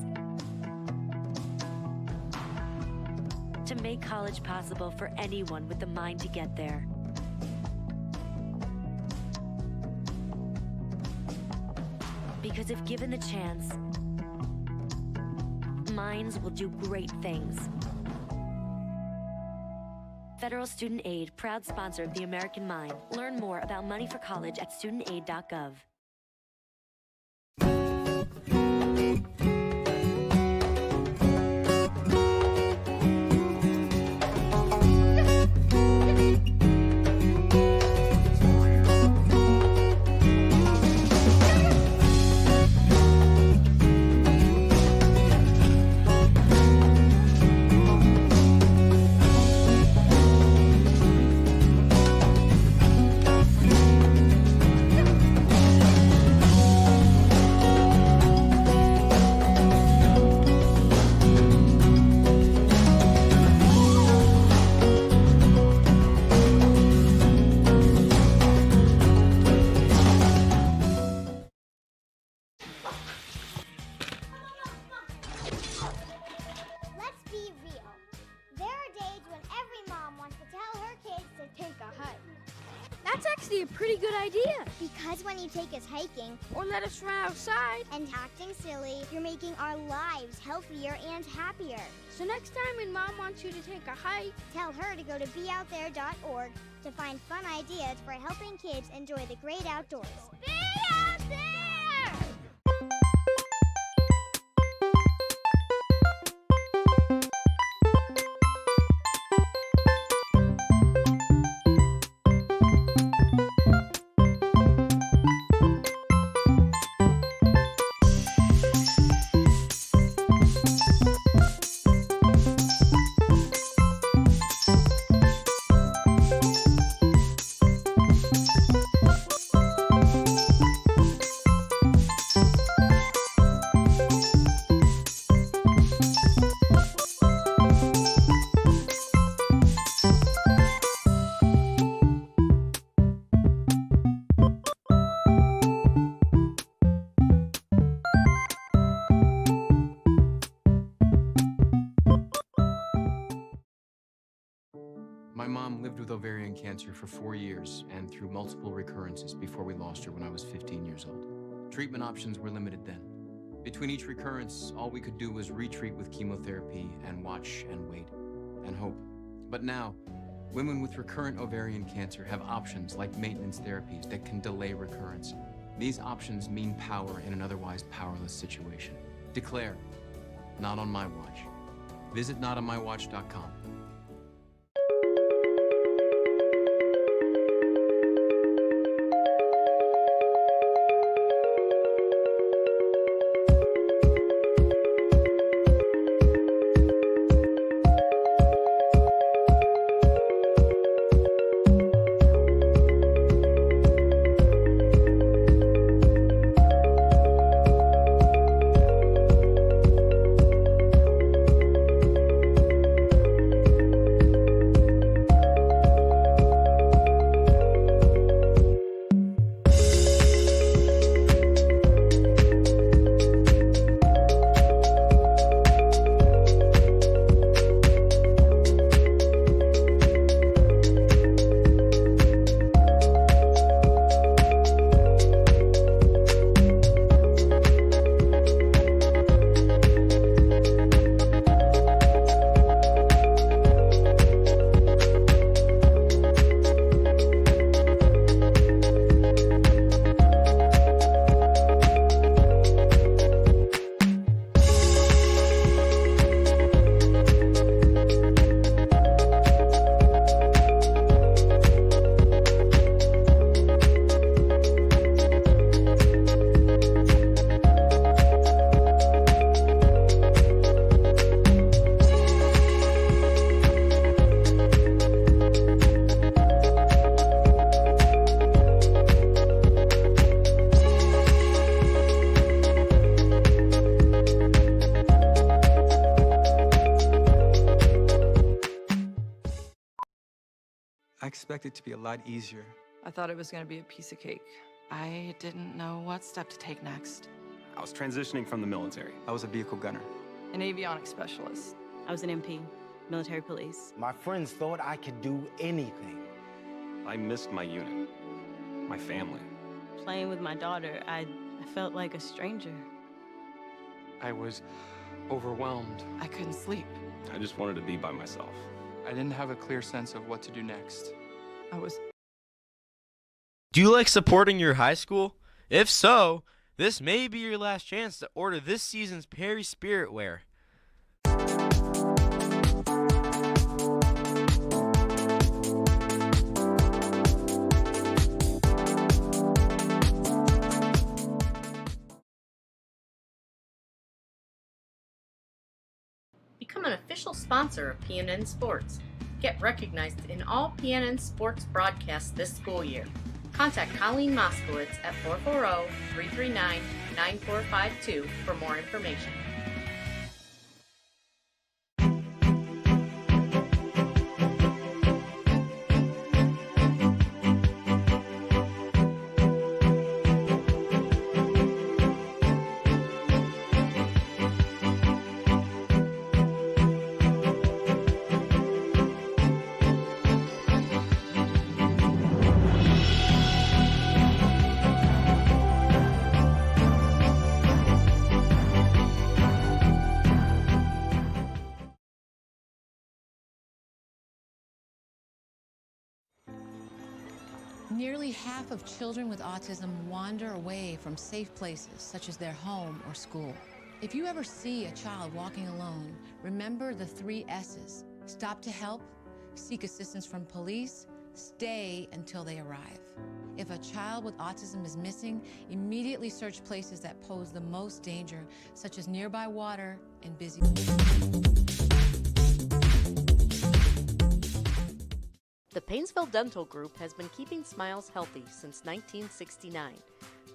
[SPEAKER 17] to make college possible for anyone with the mind to get there. Because if given the chance, minds will do great things. Federal Student Aid, proud sponsor of the American Mind. Learn more about money for college at studentaid.gov.
[SPEAKER 19] That's actually a pretty good idea. Because when you take us hiking, or let us run outside, and acting silly, you're making our lives healthier and happier. So next time when Mom wants you to take a hike, tell her to go to beoutthere.org to find fun ideas for helping kids enjoy the great outdoors. Be out there!
[SPEAKER 21] My mom lived with ovarian cancer for 4 years and through multiple recurrences before we lost her when I was 15 years old. Treatment options were limited then. Between each recurrence, all we could do was retreat with chemotherapy and watch and wait and hope. But now, women with recurrent ovarian cancer have options like maintenance therapies that can delay recurrence. These options mean power in an otherwise powerless situation. Declare, not on my watch. Visit notonmywatch.com.
[SPEAKER 4] I expected it to be a lot easier.
[SPEAKER 22] I thought it was going to be a piece of cake. I didn't know what step to take next.
[SPEAKER 23] I was transitioning from the military.
[SPEAKER 4] I was a vehicle gunner.
[SPEAKER 22] An avionics specialist.
[SPEAKER 24] I was an MP, military police.
[SPEAKER 25] My friends thought I could do anything.
[SPEAKER 23] I missed my unit, my family.
[SPEAKER 24] Playing with my daughter, I felt like a stranger.
[SPEAKER 21] I was overwhelmed.
[SPEAKER 22] I couldn't sleep.
[SPEAKER 23] I just wanted to be by myself.
[SPEAKER 21] I didn't have a clear sense of what to do next.
[SPEAKER 2] Do you like supporting your high school? If so, this may be your last chance to order this season's Perry Spirit Wear.
[SPEAKER 3] Become an official sponsor of PNN Sports. Get recognized in all PNN Sports broadcasts this school year. Contact Colleen Moskowitz at 440-339-9452 for more information.
[SPEAKER 26] Nearly half of children with autism wander away from safe places, such as their home or school. If you ever see a child walking alone, remember the 3 S's. Stop to help, seek assistance from police, stay until they arrive. If a child with autism is missing, immediately search places that pose the most danger, such as nearby water and busy.
[SPEAKER 3] The Painesville Dental Group has been keeping smiles healthy since 1969.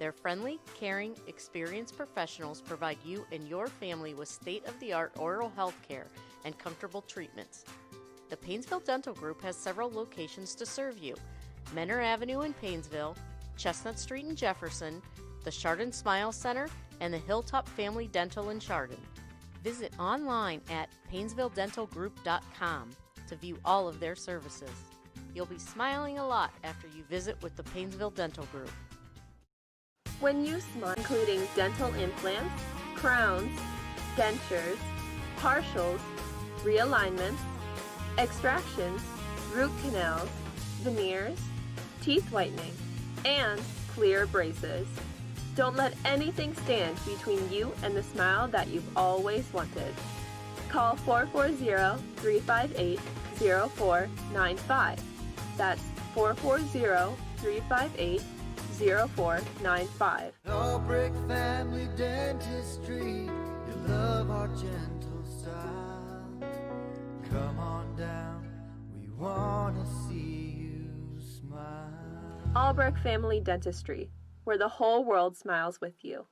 [SPEAKER 3] Their friendly, caring, experienced professionals provide you and your family with state-of-the-art oral health care and comfortable treatments. The Painesville Dental Group has several locations to serve you: Menor Avenue in Painesville, Chestnut Street in Jefferson, the Chardon Smile Center, and the Hilltop Family Dental in Chardon. Visit online at PainesvilleDentalGroup.com to view all of their services. You'll be smiling a lot after you visit with the Painesville Dental Group.
[SPEAKER 5] When you smile, including dental implants, crowns, dentures, partials, realignments, extractions, root canals, veneers, teeth whitening, and clear braces. Don't let anything stand between you and the smile that you've always wanted. Call 440-358-0495. That's 440-358-0495.
[SPEAKER 1] Albrecht Family Dentistry, you love our gentle style. Come on down, we want to see you smile.
[SPEAKER 5] Albrecht Family Dentistry, where the whole world smiles with you.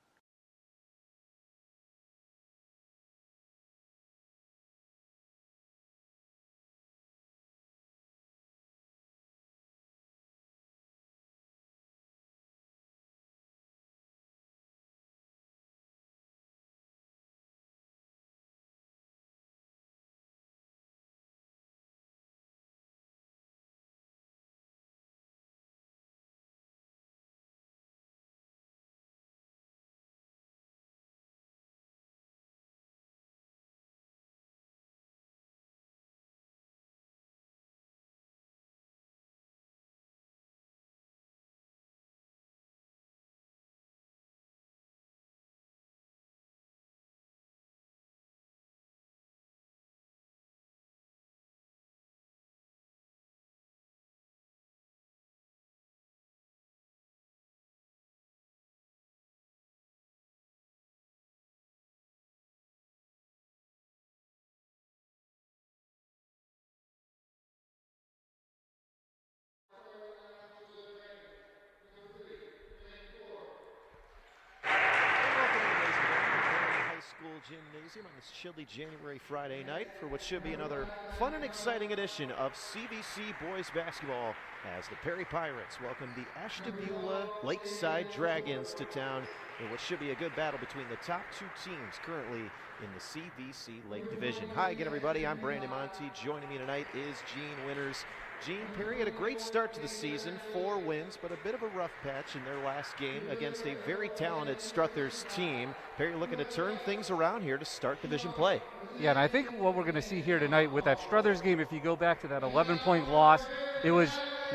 [SPEAKER 6] Gymnasium on this chilly January Friday night for what should be another fun and exciting edition of CVC Boys Basketball as the Perry Pirates welcome the Ashtabula Lakeside Dragons to town in what should be a good battle between the top two teams currently in the CVC Lake Division. Hi again, everybody. I'm Brandon Monty. Joining me tonight is Gene Winters. Gene, Perry had a great start to the season, 4 wins, but a bit of a rough patch in their last game against a very talented Struthers team. Perry looking to turn things around here to start division play.
[SPEAKER 7] Yeah, and I think what we're going to see here tonight with that Struthers game, if you go back to that 11-point loss, it was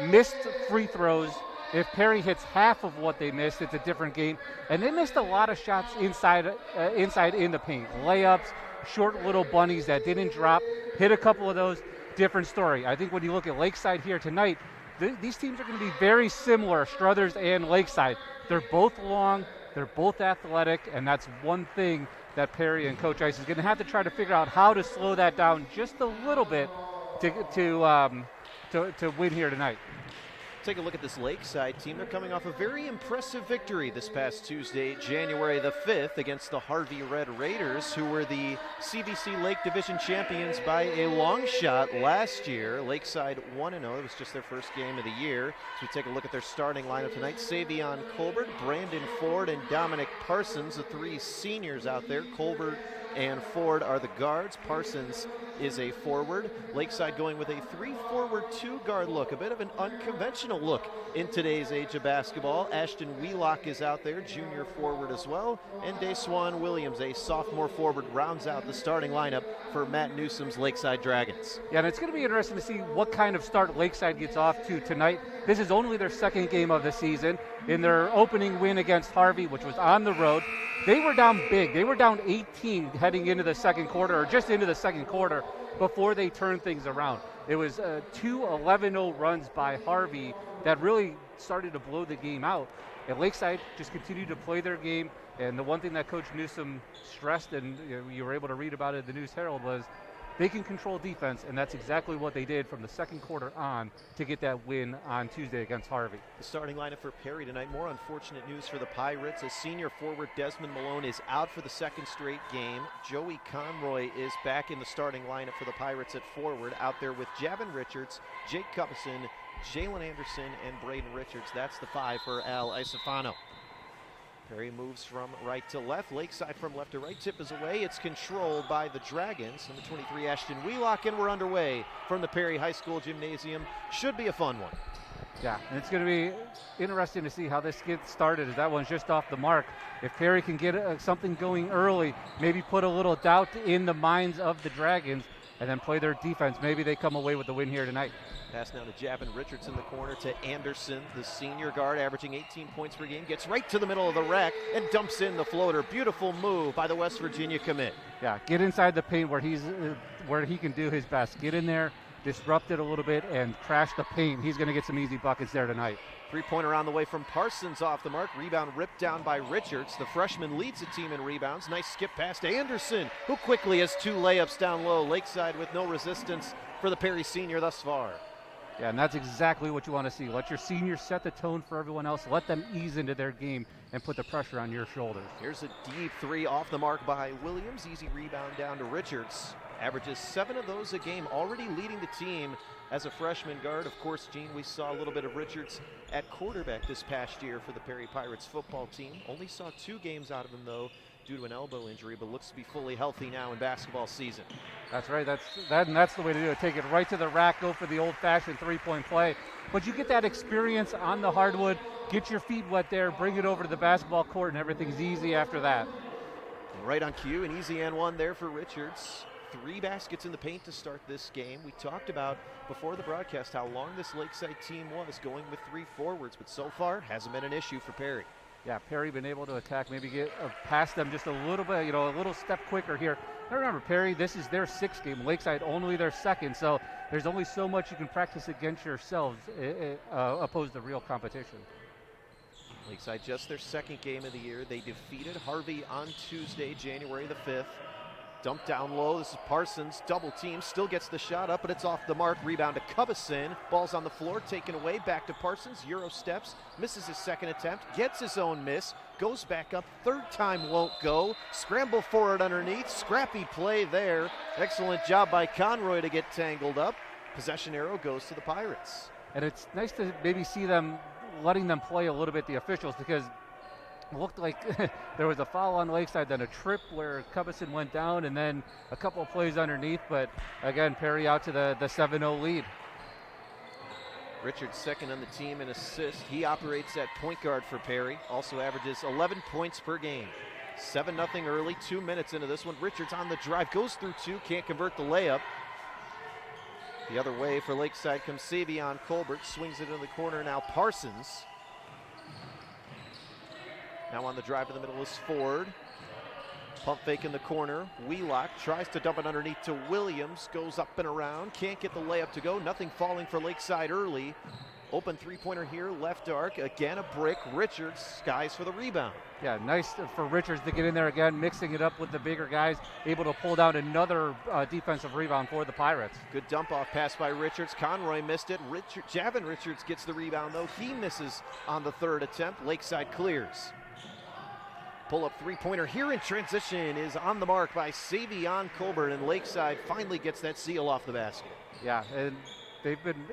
[SPEAKER 7] missed free throws. If Perry hits half of what they missed, it's a different game. And they missed a lot of shots inside in the paint. Layups, short little bunnies that didn't drop, hit a couple of those. Different story. I think when you look at Lakeside here tonight, these teams are going to be very similar, Struthers and Lakeside. They're both long, they're both athletic, and that's one thing that Perry and Coach Ice is going to have to try to figure out how to slow that down just a little bit to win here tonight.
[SPEAKER 6] Take a look at this Lakeside team. They're coming off a very impressive victory this past Tuesday, January the 5th, against the Harvey Red Raiders, who were the CVC Lake Division champions by a long shot last year. Lakeside 1-0. It was just their first game of the year. So we take a look at their starting lineup tonight. Savion Colbert, Brandon Ford, and Dominic Parsons, the 3 seniors out there. Colbert and Ford are the guards. Parsons is a forward. Lakeside going with a 3-forward, 2-guard look, a bit of an unconventional look in today's age of basketball. Ashton Wheelock is out there, junior forward as well, and Deswan Williams, a sophomore forward, rounds out the starting lineup for Matt Newsom's Lakeside Dragons.
[SPEAKER 7] Yeah, and it's going to be interesting to see what kind of start Lakeside gets off to tonight. This is only their second game of the season. In their opening win against Harvey, which was on the road, they were down big. They were down 18 heading into the second quarter, or just into the second quarter, before they turned things around. It was 2 11-0 runs by Harvey that really started to blow the game out. And Lakeside just continued to play their game. And the one thing that Coach Newsom stressed, and you were able to read about it in the News Herald, was they can control defense, and that's exactly what they did from the second quarter on to get that win on Tuesday against Harvey.
[SPEAKER 6] The starting lineup for Perry tonight, more unfortunate news for the Pirates. As senior forward Desmond Malone is out for the second straight game. Joey Conroy is back in the starting lineup for the Pirates at forward, out there with Javin Richards, Jake Cuppison, Jalen Anderson, and Braden Richards. That's the 5 for Al Isofano. Perry moves from right to left. Lakeside from left to right. Tip is away. It's controlled by the Dragons. Number 23, Ashton Wheelock, and we're underway from the Perry High School Gymnasium. Should be a fun one.
[SPEAKER 7] Yeah, and it's going to be interesting to see how this gets started, as that one's just off the mark. If Perry can get something going early, maybe put a little doubt in the minds of the Dragons, and then play their defense. Maybe they come away with the win here tonight.
[SPEAKER 6] Pass now to Javin Richards in the corner to Anderson, the senior guard, averaging 18 points per game. Gets right to the middle of the rack and dumps in the floater. Beautiful move by the West Virginia commit.
[SPEAKER 7] Yeah, get inside the paint where he can do his best. Get in there, disrupt it a little bit, and crash the paint. He's going to get some easy buckets there tonight.
[SPEAKER 6] Three-pointer on the way from Parsons off the mark. Rebound ripped down by Richards. The freshman leads the team in rebounds. Nice skip pass to Anderson, who quickly has 2 layups down low. Lakeside with no resistance for the Perry senior thus far.
[SPEAKER 7] Yeah, and that's exactly what you want to see. Let your seniors set the tone for everyone else. Let them ease into their game and put the pressure on your shoulders.
[SPEAKER 6] Here's a deep 3 off the mark by Williams. Easy rebound down to Richards. Averages 7 of those a game, already leading the team as a freshman guard. Of course, Gene, we saw a little bit of Richards at quarterback this past year for the Perry Pirates football team. Only saw 2 games out of him, though, due to an elbow injury, but looks to be fully healthy now in basketball season.
[SPEAKER 7] That's right. That's the way to do it. Take it right to the rack, go for the old-fashioned three-point play. But you get that experience on the hardwood, get your feet wet there, bring it over to the basketball court, and everything's easy after that.
[SPEAKER 6] Right on cue, an easy and one there for Richards. 3 baskets in the paint to start this game. We talked about before the broadcast how long this Lakeside team was going with 3 forwards, but so far hasn't been an issue for Perry.
[SPEAKER 7] Yeah, Perry been able to attack, maybe get past them just a little bit, a little step quicker here. Now remember, Perry, this is their 6th game. Lakeside only their 2nd, so there's only so much you can practice against yourselves opposed to real competition.
[SPEAKER 6] Lakeside just their 2nd game of the year. They defeated Harvey on Tuesday, January the 5th. Dump down low. This is Parsons. Double team. Still gets the shot up, but it's off the mark. Rebound to Covison. Ball's on the floor. Taken away. Back to Parsons. Euro steps. Misses his 2nd attempt. Gets his own miss. Goes back up. 3rd time won't go. Scramble for it underneath. Scrappy play there. Excellent job by Conroy to get tangled up. Possession arrow goes to the Pirates.
[SPEAKER 7] And it's nice to maybe see them letting them play a little bit, the officials, because it looked like there was a foul on Lakeside, then a trip where Covison went down, and then a couple of plays underneath. But again, Perry out to the 7-0 lead.
[SPEAKER 6] Richards 2nd on the team in assists. He operates at point guard for Perry. Also averages 11 points per game. 7-0 early, 2 minutes into this one. Richards on the drive, goes through 2, can't convert the layup. The other way for Lakeside comes Savion Colbert, swings it in the corner. Now Parsons. Now on the drive to the middle is Ford. Pump fake in the corner. Wheelock tries to dump it underneath to Williams. Goes up and around. Can't get the layup to go. Nothing falling for Lakeside early. Open 3-pointer here. Left arc. Again a brick. Richards skies for the rebound.
[SPEAKER 7] Yeah, nice for Richards to get in there again, mixing it up with the bigger guys. Able to pull down another defensive rebound for the Pirates.
[SPEAKER 6] Good dump off pass by Richards. Conroy missed it. Javin Richards gets the rebound though. He misses on the 3rd attempt. Lakeside clears. Pull-up 3-pointer here in transition is on the mark by Savion Colbert, and Lakeside finally gets that seal off the basket.
[SPEAKER 7] Yeah, and they've been,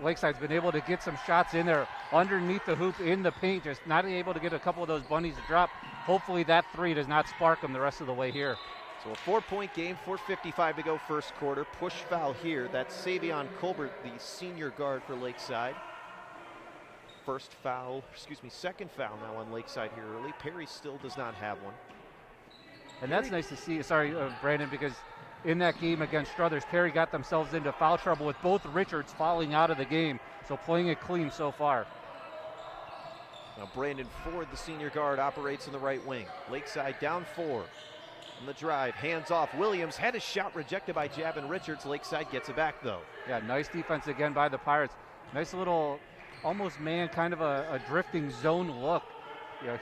[SPEAKER 7] Lakeside's been able to get some shots in there underneath the hoop in the paint, just not able to get a couple of those bunnies to drop. Hopefully that 3 does not spark them the rest of the way here.
[SPEAKER 6] So a 4-point game, 4:55 to go first quarter. Push foul here. That's Savion Colbert, the senior guard for Lakeside. Second foul now on Lakeside here early. Perry still does not have one.
[SPEAKER 7] And that's nice to see, Brandon, because in that game against Struthers, Perry got themselves into foul trouble with both Richards falling out of the game. So playing it clean so far.
[SPEAKER 6] Now Brandon Ford, the senior guard, operates in the right wing. Lakeside down 4. On the drive, hands off. Williams had his shot rejected by Javin Richards. Lakeside gets it back though.
[SPEAKER 7] Yeah, nice defense again by the Pirates. Nice little almost man kind of a drifting zone look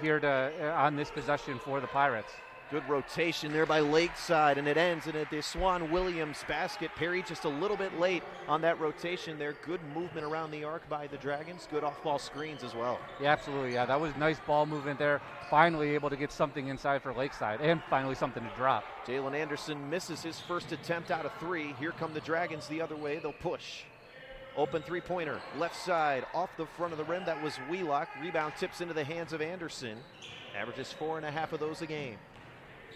[SPEAKER 7] here on this possession for the Pirates.
[SPEAKER 6] Good rotation there by Lakeside, and it ends in a Deshaun Williams basket. Perry just a little bit late on that rotation there. Good movement around the arc by the Dragons. Good off-ball screens as well.
[SPEAKER 7] Yeah, absolutely. Yeah, that was nice ball movement there. Finally able to get something inside for Lakeside, and finally something to drop.
[SPEAKER 6] Jalen Anderson misses his first attempt out of 3. Here come the Dragons the other way. They'll push. Open 3-pointer, left side, off the front of the rim. That was Wheelock. Rebound tips into the hands of Anderson. Averages 4.5 of those a game.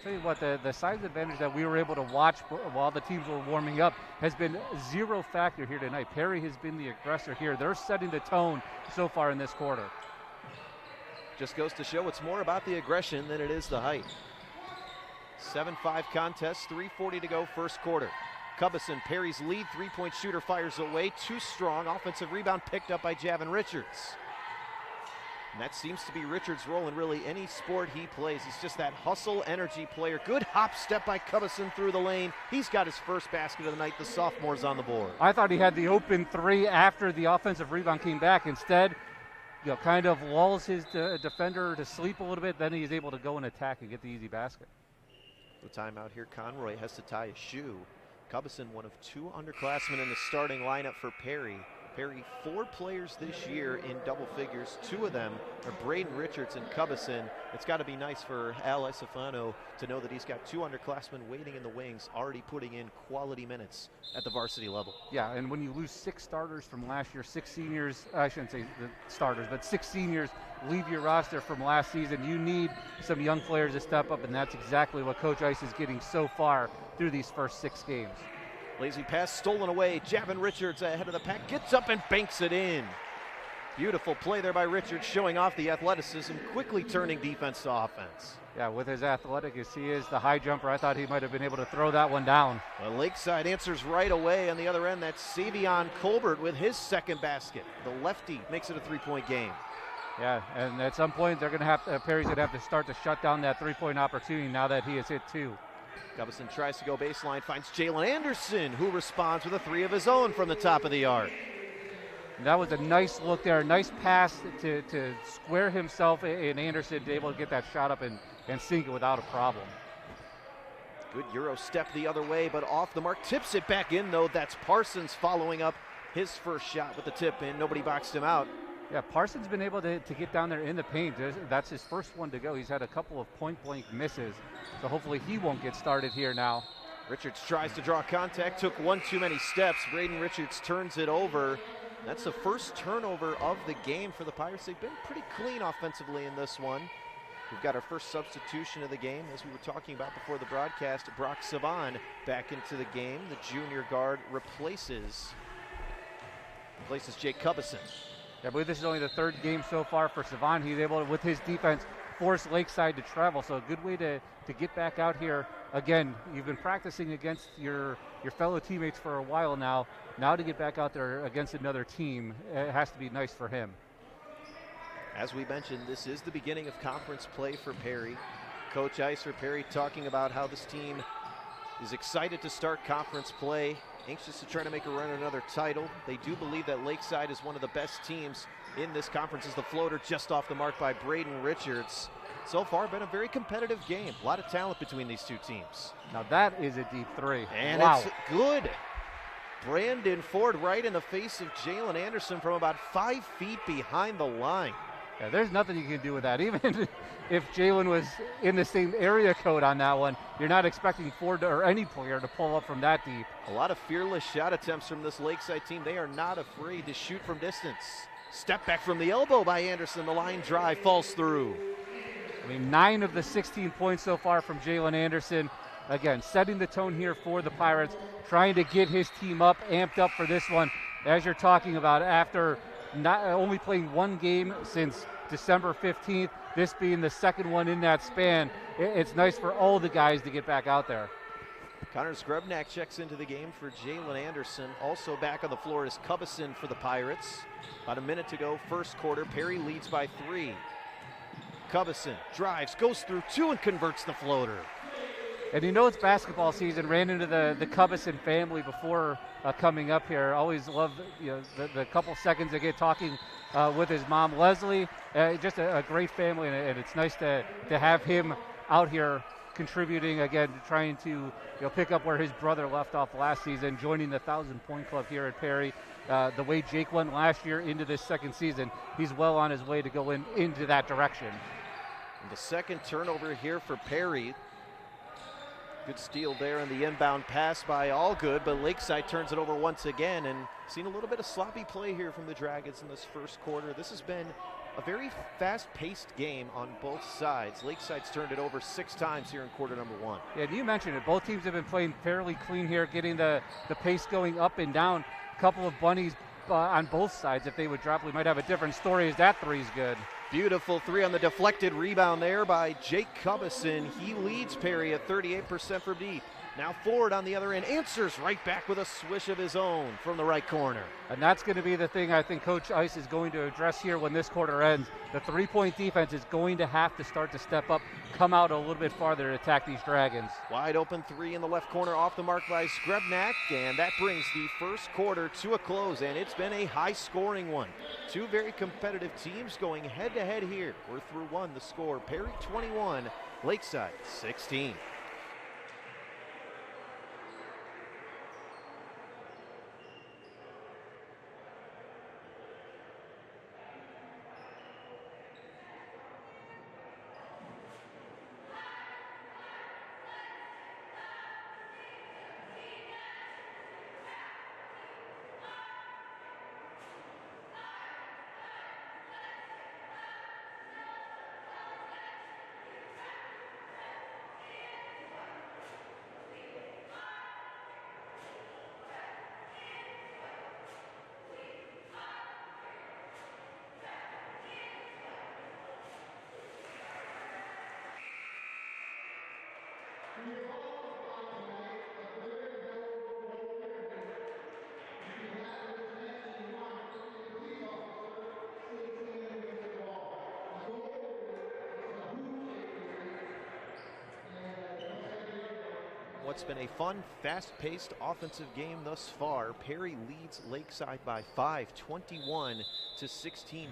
[SPEAKER 7] Tell you what, the size advantage that we were able to watch while the teams were warming up has been zero factor here tonight. Perry has been the aggressor here. They're setting the tone so far in this quarter.
[SPEAKER 6] Just goes to show it's more about the aggression than it is the height. 7-5 contest, 3:40 to go first quarter. Cubison, Perry's lead three-point shooter, fires away. Too strong. Offensive rebound picked up by Javin Richards. And that seems to be Richards' role in really any sport he plays. He's just that hustle, energy player. Good hop step by Cubison through the lane. He's got his first basket of the night. The sophomore's on the board.
[SPEAKER 7] I thought he had the open three after the offensive rebound came back. Instead, kind of lulls his defender to sleep a little bit. Then he's able to go and attack and get the easy basket.
[SPEAKER 6] The timeout here. Conroy has to tie a shoe. Cubison, one of 2 underclassmen in the starting lineup for Perry. Perry, 4 players this year in double figures. 2 of them are Braden Richards and Cubison. It's got to be nice for Al Isofano to know that he's got 2 underclassmen waiting in the wings, already putting in quality minutes at the varsity level.
[SPEAKER 7] Yeah, and when you lose 6 starters from last year, 6 seniors, I shouldn't say the starters, but 6 seniors leave your roster from last season, you need some young players to step up, and that's exactly what Coach Ice is getting so far through these first 6 games.
[SPEAKER 6] Lazy pass stolen away. Javin Richards ahead of the pack, gets up and banks it in. Beautiful play there by Richards, showing off the athleticism, quickly turning defense to offense.
[SPEAKER 7] Yeah, with as athletic as he is, the high jumper, I thought he might have been able to throw that one down.
[SPEAKER 6] Well, Lakeside answers right away. On the other end, that's Savion Colbert with his second basket. The lefty makes it a 3-point game.
[SPEAKER 7] Yeah, and at some point, they're going to have Perry's going to have to start to shut down that 3-point opportunity now that he has hit 2.
[SPEAKER 6] Cubison tries to go baseline, finds Jalen Anderson, who responds with a 3 of his own from the top of the arc.
[SPEAKER 7] And that was a nice look there, nice pass to square himself in Anderson, to able to get that shot up and sink it without a problem.
[SPEAKER 6] Good Euro step the other way, but off the mark. Tips it back in, though. That's Parsons following up his first shot with the tip in. Nobody boxed him out.
[SPEAKER 7] Yeah, Parsons been able to get down there in the paint. That's his first one to go. He's had a couple of point-blank misses, so hopefully he won't get started here now.
[SPEAKER 6] Richards tries to draw contact, took one too many steps. Braden Richards turns it over. That's the first turnover of the game for the Pirates. They've been pretty clean offensively in this one. We've got our first substitution of the game, as we were talking about before the broadcast. Brock Savan back into the game. The junior guard replaces Jake Cubison.
[SPEAKER 7] I believe this is only the 3rd game so far for Savan. He's able to, with his defense, force Lakeside to travel. So a good way to get back out here. Again, you've been practicing against your fellow teammates for a while now. Now to get back out there against another team, it has to be nice for him.
[SPEAKER 6] As we mentioned, this is the beginning of conference play for Perry. Coach Ice for Perry talking about how this team is excited to start conference play, anxious to try to make a run at another title. They do believe that Lakeside is one of the best teams in this conference. As the floater just off the mark by Braden Richards. So far, been a very competitive game. A lot of talent between these two teams.
[SPEAKER 7] Now that is a deep 3.
[SPEAKER 6] And
[SPEAKER 7] wow.
[SPEAKER 6] It's good. Brandon Ford right in the face of Jalen Anderson from about 5 feet behind the line.
[SPEAKER 7] Yeah, there's nothing you can do with that. Even if Jalen was in the same area code on that one, you're not expecting Ford or any player to pull up from that deep.
[SPEAKER 6] A lot of fearless shot attempts from this Lakeside team. They are not afraid to shoot from distance. Step back from the elbow by Anderson. The line drive falls through.
[SPEAKER 7] I mean, 9 of the 16 points so far from Jalen Anderson. Again, setting the tone here for the Pirates, trying to get his team up, amped up for this one. As you're talking about, after not only playing 1 game since December 15th, this being the 2nd one in that span, it's nice for all the guys to get back out there.
[SPEAKER 6] Connor Skrebnak checks into the game for Jalen Anderson. Also back on the floor is Cubison for the Pirates. About a minute to go, first quarter. Perry leads by 3. Cubison drives, goes through 2 and converts the floater.
[SPEAKER 7] And you know it's basketball season. Ran into the Cubison family before coming up here. Always love the couple seconds they get talking with his mom, Leslie. Just a great family, and it's nice to have him out here contributing again, trying to pick up where his brother left off last season, joining the 1,000-point club here at Perry. The way Jake went last year into this 2nd season, he's well on his way to go into that direction.
[SPEAKER 6] And the 2nd turnover here for Perry. Good steal there and the inbound pass by Allgood, but Lakeside turns it over once again, and seen a little bit of sloppy play here from the Dragons in this first quarter. This has been a very fast-paced game on both sides. Lakeside's turned it over 6 times here in quarter number 1.
[SPEAKER 7] Yeah, and you mentioned it. Both teams have been playing fairly clean here, getting the pace going up and down. A couple of bunnies on both sides. If they would drop, we might have a different story as that three's good.
[SPEAKER 6] Beautiful three on the deflected rebound there by Jake Cubison. He leads Perry at 38% from deep. Now Ford on the other end answers right back with a swish of his own from the right corner.
[SPEAKER 7] And that's going to be the thing I think Coach Ice is going to address here when this quarter ends. The three-point defense is going to have to start to step up, come out a little bit farther to attack these Dragons.
[SPEAKER 6] Wide open three in the left corner off the mark by Skrebnak, and that brings the first quarter to a close, and it's been a high-scoring one. Two very competitive teams going head-to-head here. We're through one. The score, Perry 21, Lakeside 16. What's been a fun, fast-paced offensive game thus far. Perry leads Lakeside by 5, 21-16.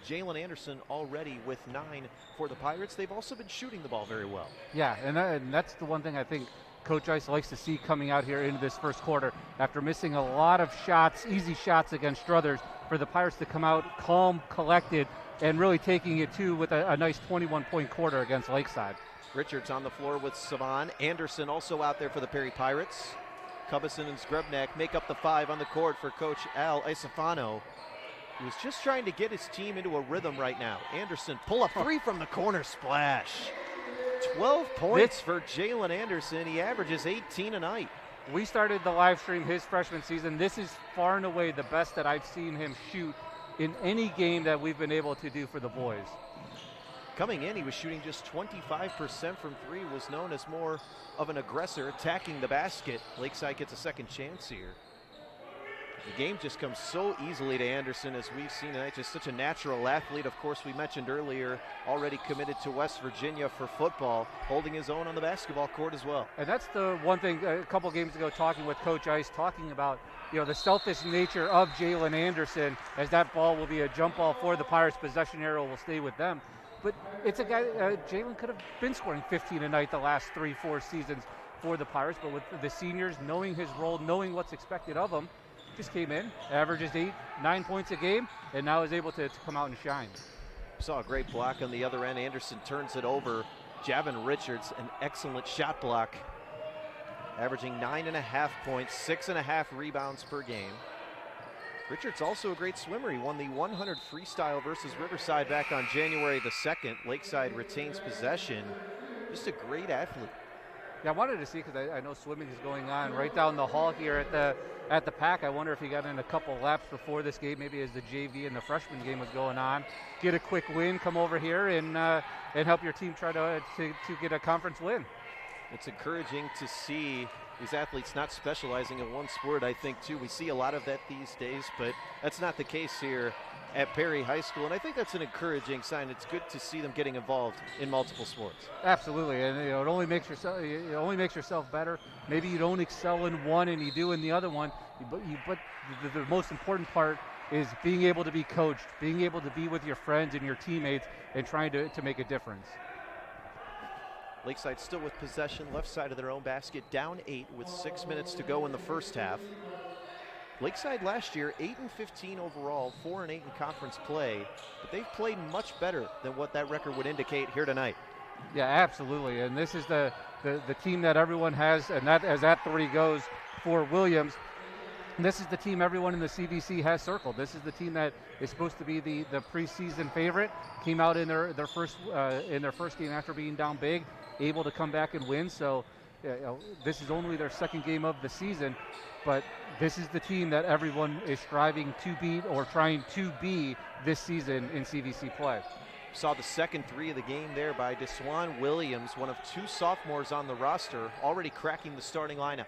[SPEAKER 6] Jalen Anderson already with 9 for the Pirates. They've also been shooting the ball very well.
[SPEAKER 7] Yeah, and that's the one thing I think Coach Ice likes to see coming out here into this first quarter. After missing a lot of shots, easy shots against Struthers, for the Pirates to come out calm, collected, and really taking it to with a nice 21-point quarter against Lakeside.
[SPEAKER 6] Richards on the floor with Savan. Anderson also out there for the Perry Pirates. Cubison and Skrebnak make up the 5 on the court for Coach Al Isafano, who is just trying to get his team into a rhythm right now. Anderson pull up 3 from the corner, splash. 12 points for Jalen Anderson. He averages 18 a night.
[SPEAKER 7] We started the live stream his freshman season. This is far and away the best that I've seen him shoot in any game that we've been able to do for the boys.
[SPEAKER 6] Coming in, he was shooting just 25% from 3, was known as more of an aggressor, attacking the basket. Lakeside gets a second chance here. The game just comes so easily to Anderson, as we've seen tonight. Just such a natural athlete. Of course, we mentioned earlier, already committed to West Virginia for football, holding his own on the basketball court as well.
[SPEAKER 7] And that's the one thing, a couple games ago, talking with Coach Ice, talking about the selfish nature of Jalen Anderson, as that ball will be a jump ball for the Pirates. Possession arrow will stay with them. But it's a guy, Jalen could have been scoring 15 a night the last 3-4 seasons for the Pirates, but with the seniors knowing his role, knowing what's expected of him, just came in, averages 8-9 points a game, and now is able to come out and shine.
[SPEAKER 6] Saw a great block on the other end. Anderson turns it over. Javin Richards, an excellent shot block, averaging 9.5 points, 6.5 rebounds per game. Richards also a great swimmer. He won the 100 freestyle versus Riverside back on January the 2nd. Lakeside retains possession. Just a great athlete.
[SPEAKER 7] Yeah, I wanted to see, because I know swimming is going on right down the hall here at the Pack. I wonder if he got in a couple laps before this game, maybe as the JV and the freshman game was going on. Get a quick win, come over here and help your team try to get a conference win.
[SPEAKER 6] It's encouraging to see these athletes not specializing in one sport, I think, too. We see a lot of that these days, but that's not the case here at Perry High School, and I think that's an encouraging sign. It's good to see them getting involved in multiple sports.
[SPEAKER 7] Absolutely, and it only makes yourself better. Maybe you don't excel in one and you do in the other one, but the most important part is being able to be coached, being able to be with your friends and your teammates and trying to make a difference.
[SPEAKER 6] Lakeside still with possession, left side of their own basket, down 8 with 6 minutes to go in the first half. Lakeside last year, 8-15 overall, 4-8 in conference play, but they've played much better than what that record would indicate here tonight.
[SPEAKER 7] Yeah, absolutely, and this is the team that everyone has, and that as that 3 goes for Williams, this is the team everyone in the CVC has circled. This is the team that is supposed to be the preseason favorite. Came out in their first game after being down big, able to come back and win. So this is only their second game of the season, but this is the team that everyone is striving to beat or trying to be this season in CVC play.
[SPEAKER 6] Saw the second three of the game there by Deswan Williams, one of two sophomores on the roster, already cracking the starting lineup.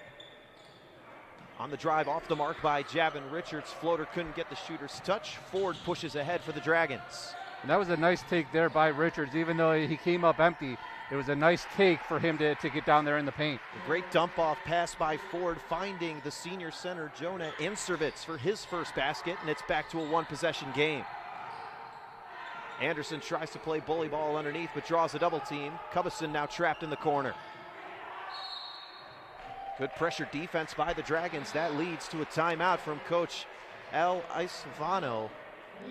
[SPEAKER 6] On the drive, off the mark by Javin Richards. Floater couldn't get the shooter's touch. Ford pushes ahead for the Dragons.
[SPEAKER 7] And that was a nice take there by Richards. Even though he came up empty, it was a nice take for him to get down there in the paint.
[SPEAKER 6] A great dump-off pass by Ford, finding the senior center, Jonah Anservitz, for his first basket, and it's back to a one-possession game. Anderson tries to play bully ball underneath, but draws a double team. Cubison now trapped in the corner. Good pressure defense by the Dragons. That leads to a timeout from Coach Al Isvano.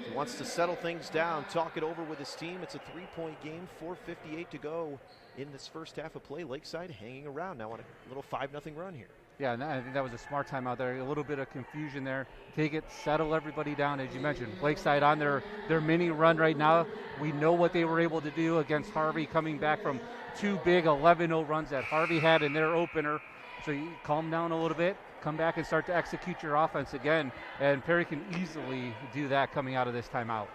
[SPEAKER 6] He wants to settle things down, talk it over with his team. It's a 3-point game, 4:58 to go in this first half of play. Lakeside hanging around now on a little 5-0 run here.
[SPEAKER 7] Yeah, and I think that was a smart time out there. A little bit of confusion there. Take it, settle everybody down, as you mentioned. Lakeside on their mini run right now. We know what they were able to do against Harvey, coming back from two big 11-0 runs that Harvey had in their opener. So you calm down a little bit, come back and start to execute your offense again. And Perry can easily do that coming out of this timeout.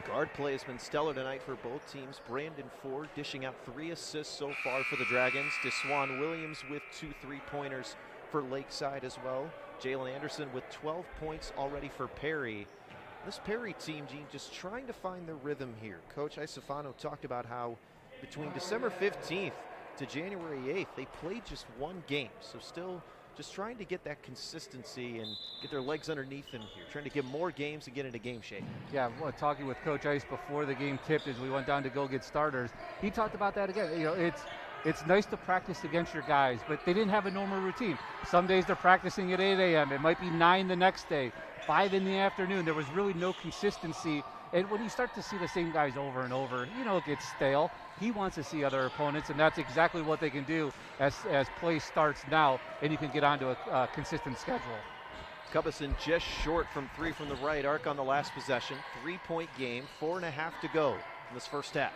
[SPEAKER 6] Guard play has been stellar tonight for both teams. Brandon Ford dishing out 3 assists so far for the Dragons. Deswan Williams with 2 3-pointers for Lakeside as well. Jalen Anderson with 12 points already for Perry. This Perry team, Gene, just trying to find their rhythm here. Coach Isofano talked about how between December 15th to January 8th, they played just one game. So still just trying to get that consistency and get their legs underneath them here, trying to get more games and get into game shape.
[SPEAKER 7] Yeah, well, talking with Coach Ice before the game tipped as we went down to go get starters, he talked about that again. You know, it's nice to practice against your guys, but they didn't have a normal routine. Some days they're practicing at 8 a.m. It might be 9 the next day, 5 in the afternoon. There was really no consistency. And when you start to see the same guys over and over, you know, it gets stale. He wants to see other opponents, and that's exactly what they can do as play starts now, and you can get onto a consistent schedule.
[SPEAKER 6] Cubison just short from 3 from the right arc on the last possession. 3-point game, 4.5 to go in this first half.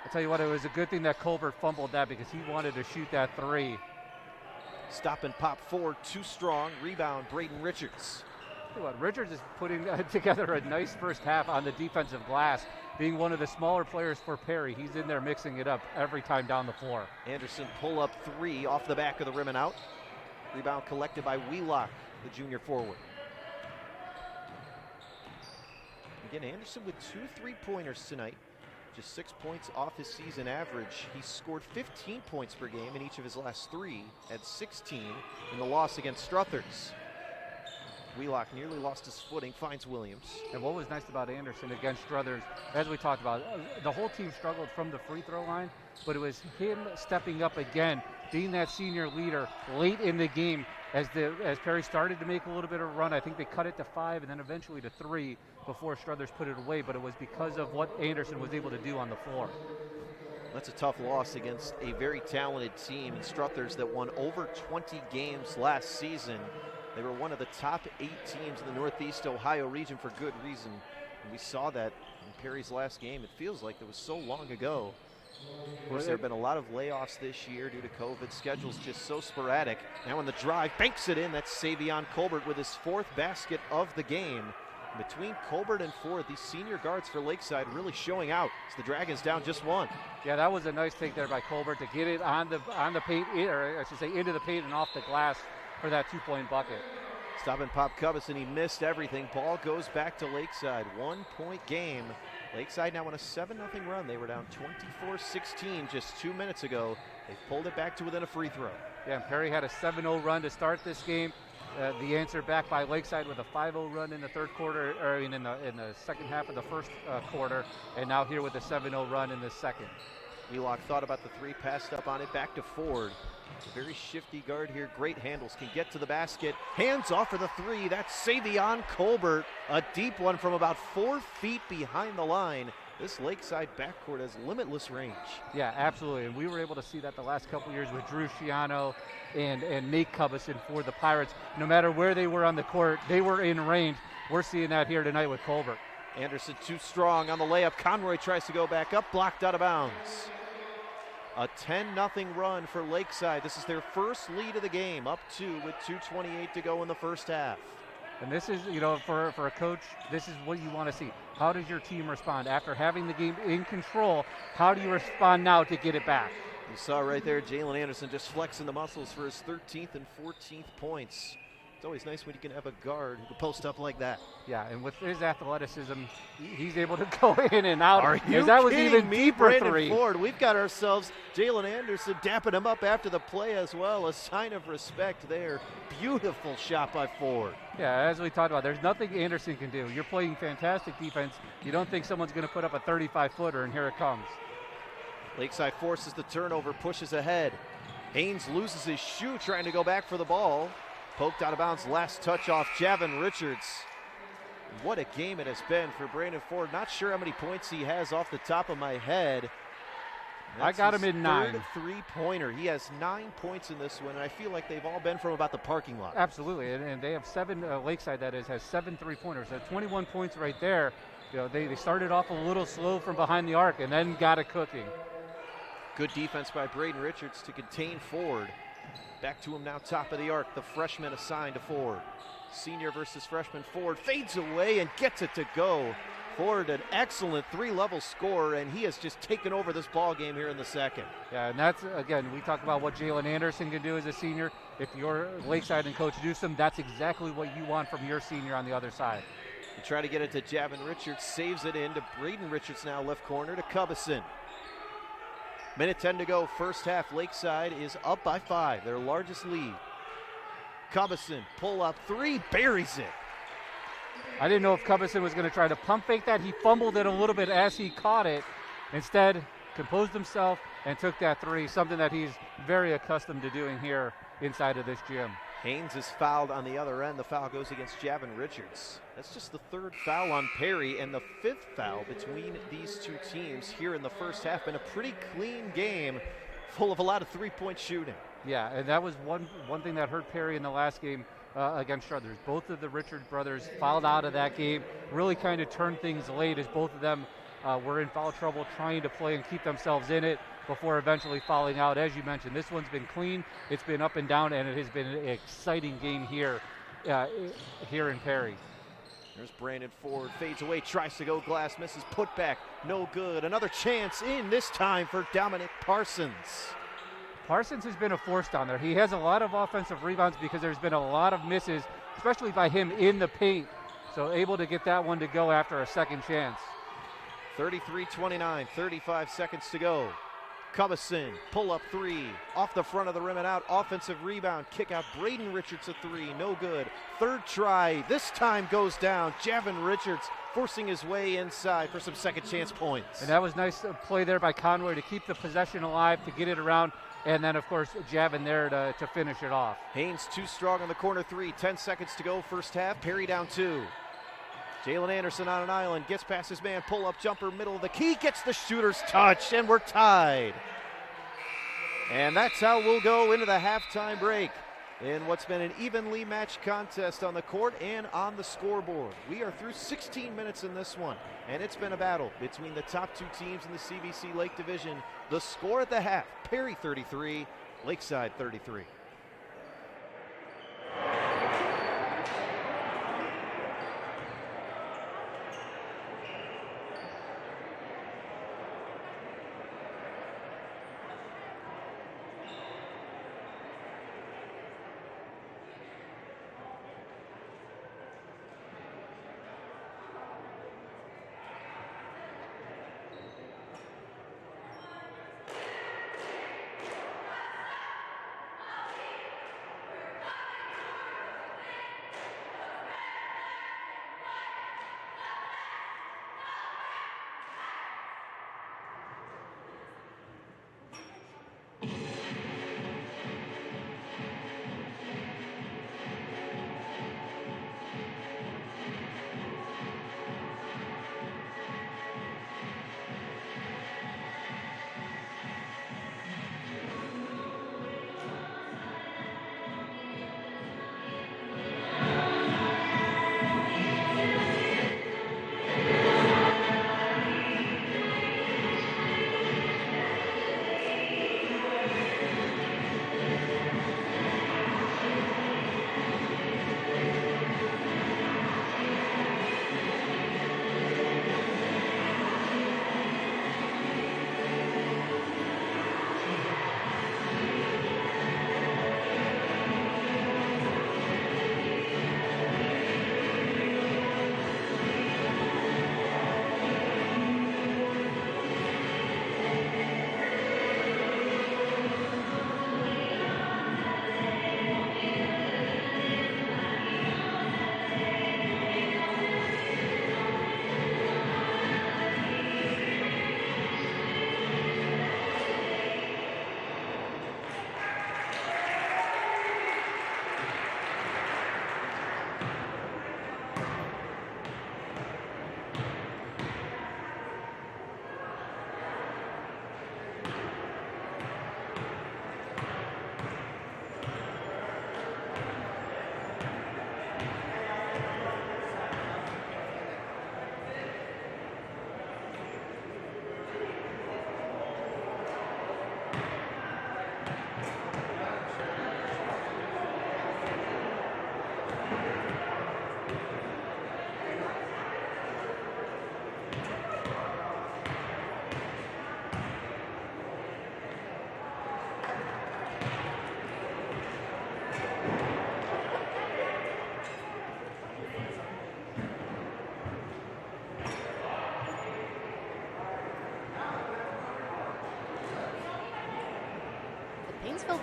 [SPEAKER 7] I'll tell you what, it was a good thing that Colbert fumbled that because he wanted to shoot that 3.
[SPEAKER 6] Stop and pop Ford, too strong. Rebound, Braden Richards.
[SPEAKER 7] What, Richards is putting together a nice first half on the defensive glass, being one of the smaller players for Perry. He's in there mixing it up every time down the floor.
[SPEAKER 6] Anderson pull up 3 off the back of the rim and out. Rebound collected by Wheelock, the junior forward. Again, Anderson with 2 3-pointers tonight. Just 6 points off his season average. He scored 15 points per game in each of his last 3, at 16 in the loss against Struthers. Wheelock nearly lost his footing, finds Williams.
[SPEAKER 7] And what was nice about Anderson against Struthers, as we talked about, the whole team struggled from the free throw line, but it was him stepping up again, being that senior leader late in the game as Perry started to make a little bit of a run. I think they cut it to 5 and then eventually to 3 before Struthers put it away, but it was because of what Anderson was able to do on the floor.
[SPEAKER 6] That's a tough loss against a very talented team in Struthers that won over 20 games last season. They were one of the top 8 teams in the Northeast Ohio region for good reason. And we saw that in Perry's last game. It feels like it was so long ago. Of course, there have been a lot of layoffs this year due to COVID. Schedule's just so sporadic. Now on the drive, banks it in. That's Savion Colbert with his 4th basket of the game. Between Colbert and Ford, these senior guards for Lakeside really showing out as the Dragons down just 1.
[SPEAKER 7] Yeah, that was a nice take there by Colbert to get it on the paint, or I should say into the paint and off the glass for that 2-point bucket.
[SPEAKER 6] Stop and pop Cubison, he missed everything. Ball goes back to Lakeside, 1-point game. Lakeside now on a 7-0 run. They were down 24-16 just 2 minutes ago. They've pulled it back to within a free throw.
[SPEAKER 7] Yeah, and Perry had a 7-0 run to start this game. The answer back by Lakeside with a 5-0 run in the third quarter, or in the second half of the first quarter, and now here with a 7-0 run in the second.
[SPEAKER 6] Wheelock thought about the 3, passed up on it, back to Ford. A very shifty guard here, great handles, can get to the basket. Hands off for the 3, that's Savion Colbert. A deep one from about 4 feet behind the line. This Lakeside backcourt has limitless range.
[SPEAKER 7] Yeah, absolutely, and we were able to see that the last couple years with Drew Schiano and Nate Cubison for the Pirates. No matter where they were on the court, they were in range. We're seeing that here tonight with Colbert.
[SPEAKER 6] Anderson too strong on the layup. Conroy tries to go back up, blocked out of bounds. A 10-0 run for Lakeside. This is their first lead of the game, up 2 with 2:28 to go in the first half.
[SPEAKER 7] And this is, for a coach, this is what you want to see. How does your team respond? After having the game in control, how do you respond now to get it back?
[SPEAKER 6] You saw right there Jalen Anderson just flexing the muscles for his 13th and 14th points. It's always nice when you can have a guard who can post up like that.
[SPEAKER 7] Yeah, and with his athleticism, he's able to go in and out.
[SPEAKER 6] Are you
[SPEAKER 7] that was
[SPEAKER 6] kidding
[SPEAKER 7] even
[SPEAKER 6] me,
[SPEAKER 7] deeper
[SPEAKER 6] Brandon
[SPEAKER 7] three.
[SPEAKER 6] Ford? We've got ourselves Jalen Anderson dapping him up after the play as well. A sign of respect there. Beautiful shot by Ford.
[SPEAKER 7] Yeah, as we talked about, there's nothing Anderson can do. You're playing fantastic defense. You don't think someone's going to put up a 35-footer, and here it comes.
[SPEAKER 6] Lakeside forces the turnover, pushes ahead. Haynes loses his shoe trying to go back for the ball. Poked out of bounds, last touch off Javin Richards. What a game it has been for Brandon Ford. Not sure how many points he has off the top of my head.
[SPEAKER 7] I got him in 9.
[SPEAKER 6] Third three-pointer. He has 9 points in this one, and I feel like they've all been from about the parking lot.
[SPEAKER 7] Absolutely, and they have 7, Lakeside that is, has 7 3-pointers. So 21 points right there. They started off a little slow from behind the arc and then got it cooking.
[SPEAKER 6] Good defense by Braden Richards to contain Ford. Back to him now, top of the arc. The freshman assigned to Ford. Senior versus freshman. Ford fades away and gets it to go. Ford, an excellent 3-level scorer, and he has just taken over this ball game here in the second.
[SPEAKER 7] Yeah, and that's, again, we talk about what Jalen Anderson can do as a senior. If you're Lakeside and Coach Newsom, that's exactly what you want from your senior on the other side.
[SPEAKER 6] You try to get it to Javin Richards, saves it in to Braden Richards now, left corner to Cubison. Minute 10 to go, first half. Lakeside is up by 5, their largest lead. Cubison, pull up 3, buries it.
[SPEAKER 7] I didn't know if Cubison was going to try to pump fake that. He fumbled it a little bit as he caught it. Instead, composed himself and took that 3, something that he's very accustomed to doing here inside of this gym.
[SPEAKER 6] Haynes is fouled on the other end. The foul goes against Javin Richards. That's just the 3rd foul on Perry and the 5th foul between these two teams here in the first half. Been a pretty clean game, full of a lot of 3-point shooting.
[SPEAKER 7] Yeah, and that was one thing that hurt Perry in the last game against Struthers. Both of the Richards brothers fouled out of that game, really kind of turned things late as both of them were in foul trouble trying to play and keep themselves in it before eventually fouling out. As you mentioned, this one's been clean, it's been up and down, and it has been an exciting game here in Perry.
[SPEAKER 6] There's Brandon Ford, fades away, tries to go glass, misses, put back, no good. Another chance in, this time for Dominic Parsons.
[SPEAKER 7] Parsons has been a force down there. He has a lot of offensive rebounds because there's been a lot of misses, especially by him in the paint. So able to get that one to go after a second chance.
[SPEAKER 6] 33-29, 35 seconds to go. Cubison, pull up 3, off the front of the rim and out, offensive rebound, kick out, Braden Richards a 3, no good. 3rd try, this time goes down. Javin Richards forcing his way inside for some second chance points.
[SPEAKER 7] And that was nice play there by Conroy to keep the possession alive, to get it around, and then of course Javin there to finish it off.
[SPEAKER 6] Haynes too strong on the corner 3, 10 seconds to go, first half, Perry down 2. Jalen Anderson on an island, gets past his man, pull-up jumper, middle of the key, gets the shooter's touch, and we're tied. And that's how we'll go into the halftime break in what's been an evenly matched contest on the court and on the scoreboard. We are through 16 minutes in this one, and it's been a battle between the top 2 teams in the CVC Lake Division. The score at the half, Perry 33, Lakeside 33.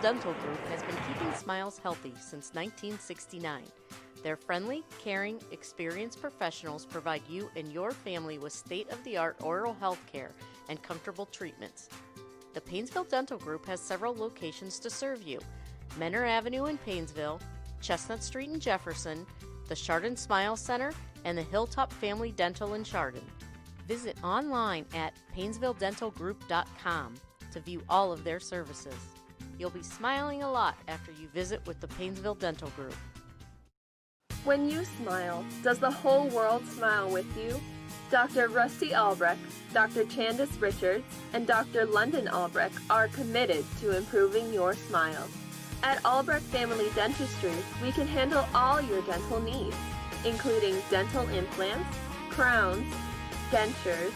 [SPEAKER 3] Dental Group has been keeping smiles healthy since 1969. Their friendly, caring, experienced professionals provide you and your family with state-of-the-art oral health care and comfortable treatments. The Painesville Dental Group has several locations to serve you: Menor Avenue in Painesville, Chestnut Street in Jefferson, the Chardon Smile Center, and the Hilltop Family Dental in Chardon. Visit online at PainesvilleDentalGroup.com to view all of their services. You'll be smiling a lot after you visit with the Painesville Dental Group.
[SPEAKER 5] When you smile, does the whole world smile with you? Dr. Rusty Albrecht, Dr. Candace Richards, and Dr. London Albrecht are committed to improving your smile. At Albrecht Family Dentistry, we can handle all your dental needs, including dental implants, crowns, dentures,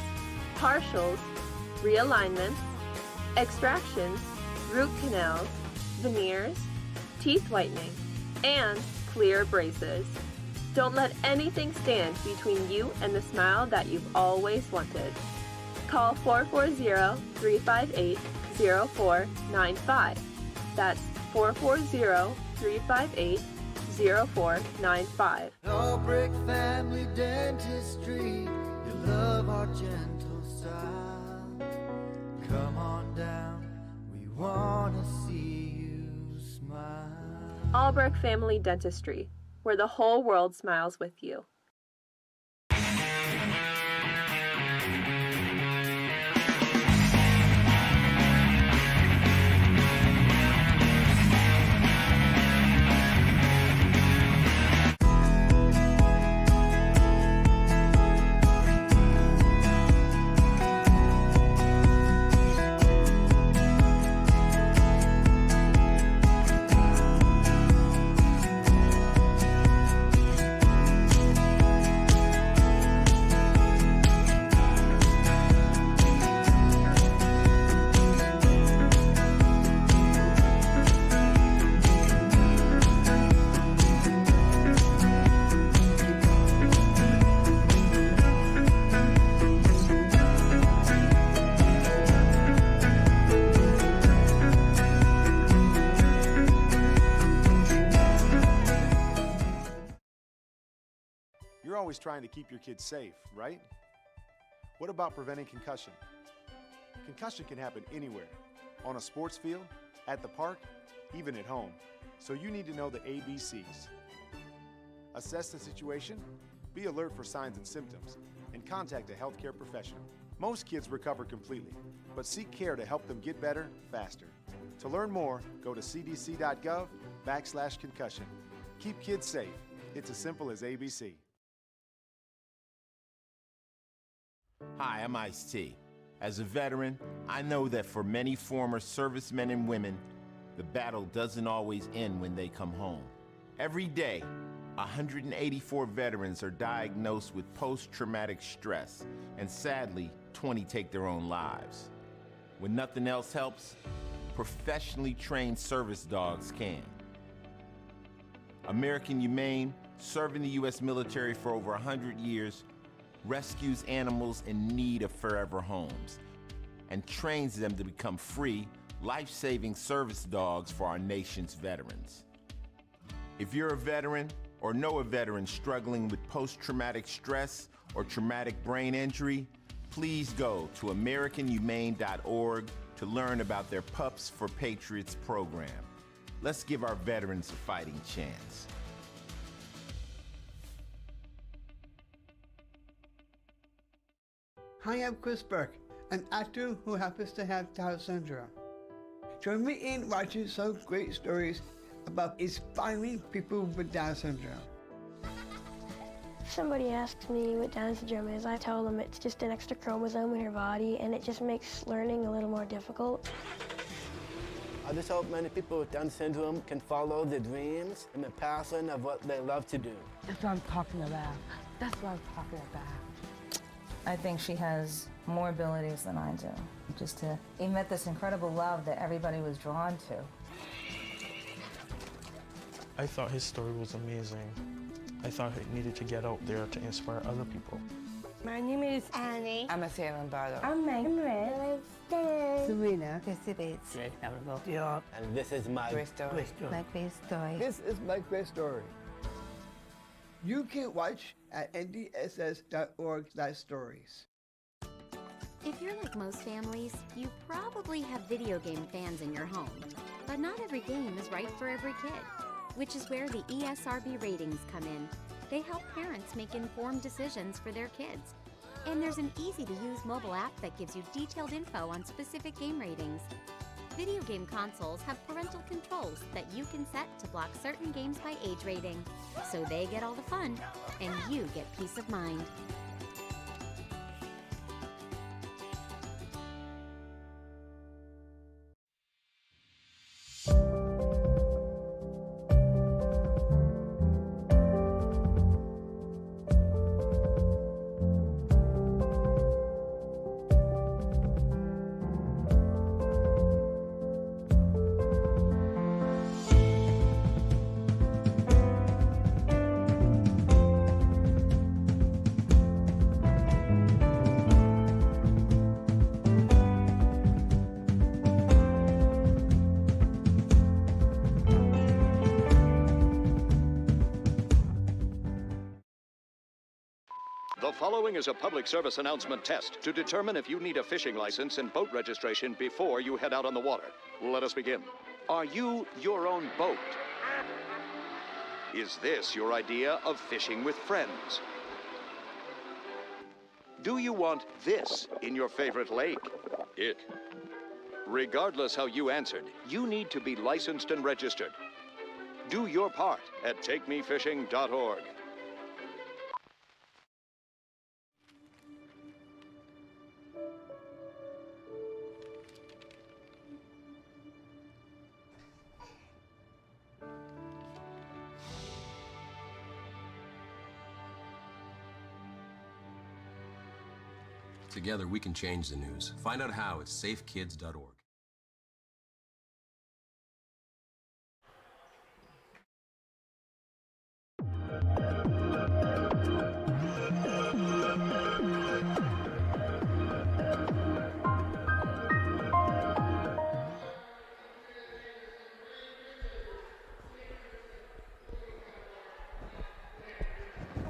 [SPEAKER 5] partials, realignments, extractions, root canals, veneers, teeth whitening, and clear braces. Don't let anything stand between you and the smile that you've always wanted. Call 440-358-0495. That's 440-358-0495.
[SPEAKER 1] Albrecht Family Dentistry, you love our gentle style. Come on down, we want to see you smile.
[SPEAKER 5] Albrecht Family Dentistry, where the whole world smiles with you.
[SPEAKER 8] You're always trying to keep your kids safe, right? What about preventing concussion? Concussion can happen anywhere, on a sports field, at the park, even at home. So you need to know the ABCs. Assess the situation, be alert for signs and symptoms, and contact a healthcare professional. Most kids recover completely, but seek care to help them get better faster. To learn more, go to cdc.gov/concussion. Keep kids safe. It's as simple as ABC.
[SPEAKER 10] Hi, I'm Ice-T. As a veteran, I know that for many former servicemen and women, the battle doesn't always end when they come home. Every day, 184 veterans are diagnosed with post-traumatic stress, and sadly, 20 take their own lives. When nothing else helps, professionally trained service dogs can. American Humane, serving the U.S. military for over 100 years, rescues animals in need of forever homes and trains them to become free, life-saving service dogs for our nation's veterans. If you're a veteran or know a veteran struggling with post-traumatic stress or traumatic brain injury, please go to AmericanHumane.org to learn about their Pups for Patriots program. Let's give our veterans a fighting chance.
[SPEAKER 9] Hi, I'm Chris Burke, an actor who happens to have Down syndrome. Join me in watching some great stories about inspiring people with Down syndrome.
[SPEAKER 11] If somebody asks me what Down syndrome is, I tell them it's just an extra chromosome in your body and it just makes learning a little more difficult.
[SPEAKER 13] I just hope many people with Down syndrome can follow their dreams and the passion of what they love to do.
[SPEAKER 12] That's what I'm talking about. That's what I'm talking about. I think she has more abilities than I do. Just to emit this incredible love that everybody was drawn to.
[SPEAKER 18] I thought his story was amazing. I thought he needed to get out there to inspire other people.
[SPEAKER 11] My name is Annie.
[SPEAKER 12] I'm a Salem Bardo.
[SPEAKER 11] I'm Megan.
[SPEAKER 14] Serena. Elizabeth.
[SPEAKER 13] And this is my
[SPEAKER 14] Great story. My great story.
[SPEAKER 9] This is my great story. You can watch at ndss.org/stories.
[SPEAKER 15] If you're like most families, you probably have video game fans in your home. But not every game is right for every kid, which is where the ESRB ratings come in. They help parents make informed decisions for their kids. And there's an easy-to-use mobile app that gives you detailed info on specific game ratings. Video game consoles have parental controls that you can set to block certain games by age rating, so they get all the fun, and you get peace of mind.
[SPEAKER 16] The following is a public service announcement test to determine if you need a fishing license and boat registration before you head out on the water. Let us begin. Are you your own boat? Is this your idea of fishing with friends? Do you want this in your favorite lake? It. Regardless how you answered, you need to be licensed and registered. Do your part at takemefishing.org.
[SPEAKER 17] Together, we can change the news. Find out how at safekids.org.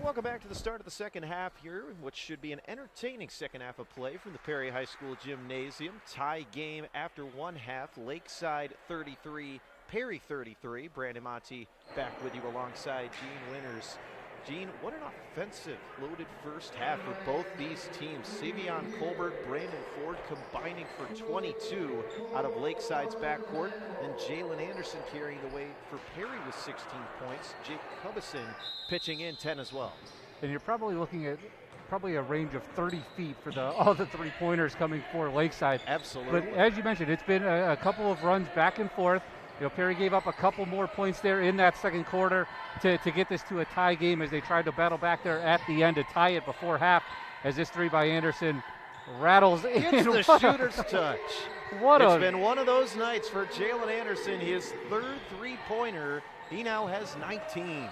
[SPEAKER 6] Welcome back to the start of the second half here, which should be an entertaining second half of play from the Perry High School Gymnasium. Tie game after one half. Lakeside 33, Perry 33. Brandon Monty back with you alongside Gene Winters. Gene, what an offensive loaded first half for both these teams. Savion Colbert, Brandon Ford combining for 22 out of Lakeside's backcourt. And Jalen Anderson carrying the way for Perry with 16 points. Jake Cubison pitching in 10 as well.
[SPEAKER 7] And you're probably looking at a range of 30 feet for all the three-pointers coming for Lakeside.
[SPEAKER 6] Absolutely.
[SPEAKER 7] But as you mentioned, it's been a couple of runs back and forth. You know, Perry gave up a couple more points there in that second quarter to get this to a tie game as they tried to battle back there at the end to tie it before half, as this three by Anderson rattles in.
[SPEAKER 6] Gets the shooter's touch. It's been one of those nights for Jalen Anderson. His third three-pointer. He now has 19.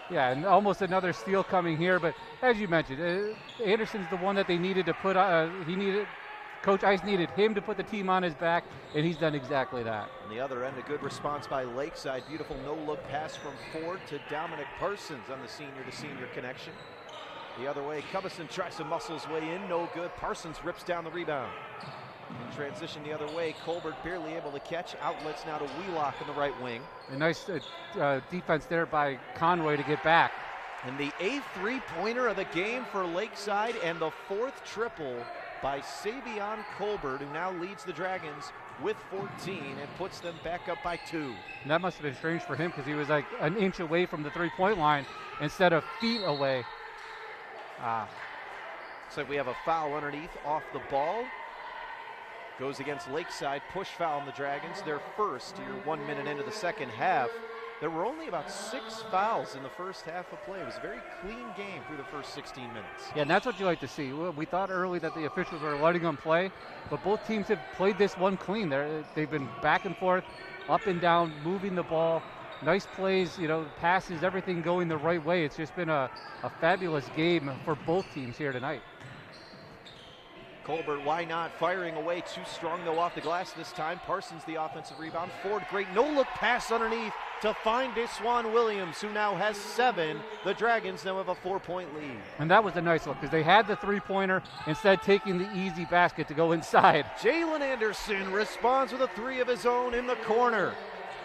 [SPEAKER 7] Yeah, and almost another steal coming here. But as you mentioned, Anderson's the one that they needed to put. Coach Ice needed him to put the team on his back, and he's done exactly that.
[SPEAKER 6] On the other end, a good response by Lakeside. Beautiful no-look pass from Ford to Dominic Parsons on the senior-to-senior connection. The other way, Cubison tries to muscle his way in. No good. Parsons rips down the rebound. In transition the other way, Colbert barely able to catch. Outlets now to Wheelock in the right wing.
[SPEAKER 7] A nice defense there by Conroy to get back.
[SPEAKER 6] And the 8th three-pointer of the game for Lakeside, and the 4th triple by Savion Colbert, who now leads the Dragons with 14 and puts them back up by 2.
[SPEAKER 7] And that must have been strange for him because he was like an inch away from the three-point line instead of feet away.
[SPEAKER 6] Looks like we have a foul underneath off the ball. Goes against Lakeside, push foul on the Dragons. Their first here 1 minute into the second half. There were only about 6 fouls in the first half of play. It was a very clean game through the first 16 minutes.
[SPEAKER 7] Yeah, and that's what you like to see. We thought early that the officials were letting them play, but both teams have played this one clean. They've been back and forth, up and down, moving the ball. Nice plays, passes, everything going the right way. It's just been a fabulous game for both teams here tonight.
[SPEAKER 6] Colbert, why not? Firing away, too strong though off the glass this time. Parsons the offensive rebound. Ford, great no-look pass underneath to find Deswan Williams, who now has 7. The Dragons now have a 4-point lead.
[SPEAKER 7] And that was a nice look because they had the three-pointer, instead taking the easy basket to go inside.
[SPEAKER 6] Jalen Anderson responds with a 3 of his own in the corner.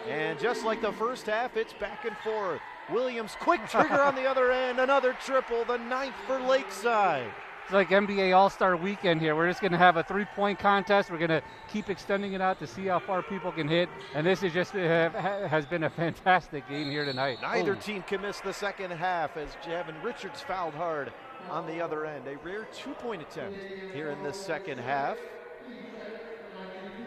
[SPEAKER 6] And just like the first half, it's back and forth. Williams, quick trigger on the other end, another triple, the 9th for Lakeside.
[SPEAKER 7] It's like NBA All-Star Weekend here. We're just going to have a three-point contest. We're going to keep extending it out to see how far people can hit. And this is just has been a fantastic game here tonight.
[SPEAKER 6] Neither team can miss the second half as Javin Richards fouled hard on the other end. A rare 2-point attempt here in the second half.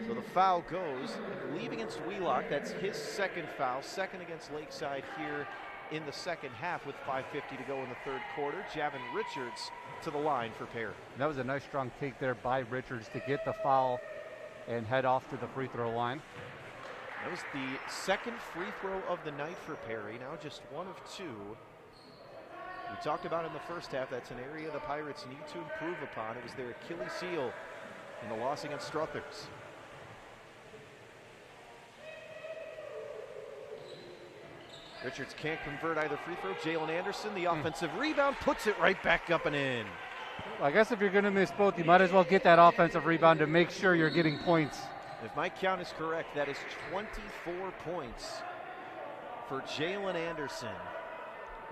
[SPEAKER 6] So the foul goes, I believe, against Wheelock. That's his second foul, second against Lakeside here in the second half with 5:50 to go in the third quarter. Javin Richards to the line for Perry.
[SPEAKER 7] That was a nice strong take there by Richards to get the foul and head off to the free throw line.
[SPEAKER 6] That was the second free throw of the night for Perry, now just 1 of 2. We talked about in the first half, that's an area the Pirates need to improve upon. It was their Achilles heel in the loss against Struthers. Richards can't convert either free throw. Jalen Anderson, the offensive rebound, puts it right back up and in.
[SPEAKER 7] I guess if you're going to miss both, you might as well get that offensive rebound to make sure you're getting points.
[SPEAKER 6] If my count is correct, that is 24 points for Jalen Anderson,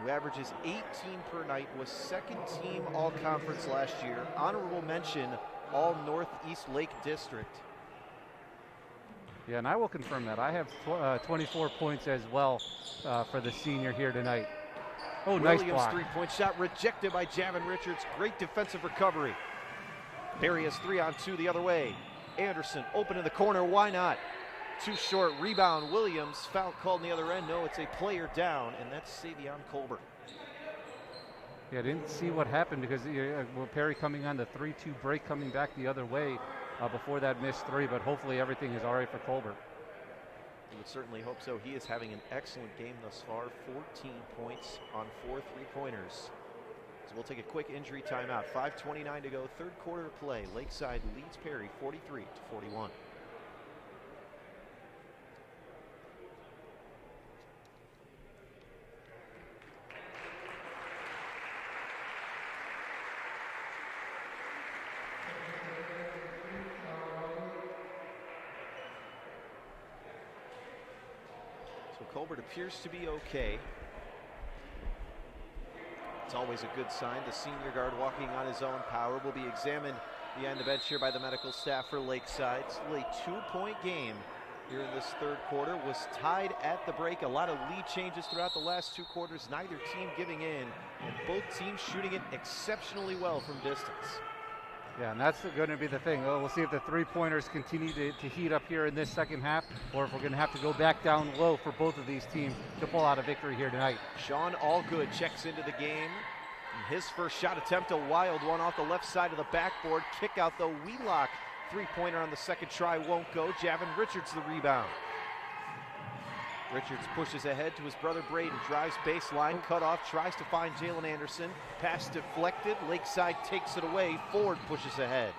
[SPEAKER 6] who averages 18 per night, was second team all-conference last year. Honorable mention, all Northeast Lake District.
[SPEAKER 7] Yeah, and I will confirm that. I have 24 points as well for the senior here tonight. Oh,
[SPEAKER 6] Williams,
[SPEAKER 7] nice block.
[SPEAKER 6] Three-point shot rejected by Javin Richards. Great defensive recovery. Perry has 3 on 2 the other way. Anderson open in the corner. Why not? Too short. Rebound. Williams. Foul called on the other end. No, it's a player down, and that's Savion Colbert.
[SPEAKER 7] Yeah, I didn't see what happened because Perry coming on the 3-2 break, coming back the other way before that missed 3, but hopefully everything is all right for Colbert.
[SPEAKER 6] We would certainly hope so. He is having an excellent game thus far. 14 points on 4 3-pointers. So we'll take a quick injury timeout. 5:29 to go, third quarter of play. Lakeside leads Perry 43-41. Colbert appears to be okay. It's always a good sign. The senior guard walking on his own power will be examined behind the bench here by the medical staff for Lakeside. Still a 2-point game here in this third quarter. Was tied at the break. A lot of lead changes throughout the last 2 quarters. Neither team giving in, and both teams shooting it exceptionally well from distance.
[SPEAKER 7] Yeah, and that's going to be the thing. We'll see if the three-pointers continue to heat up here in this second half, or if we're going to have to go back down low for both of these teams to pull out a victory here tonight.
[SPEAKER 6] Sean Allgood checks into the game. And his first shot attempt, a wild one off the left side of the backboard. Kick out though, Wheelock. Three-pointer on the second try won't go. Javin Richards the rebound. Richards pushes ahead to his brother Braden, drives baseline, cut off, tries to find Jalen Anderson. Pass deflected, Lakeside takes it away. Ford pushes ahead.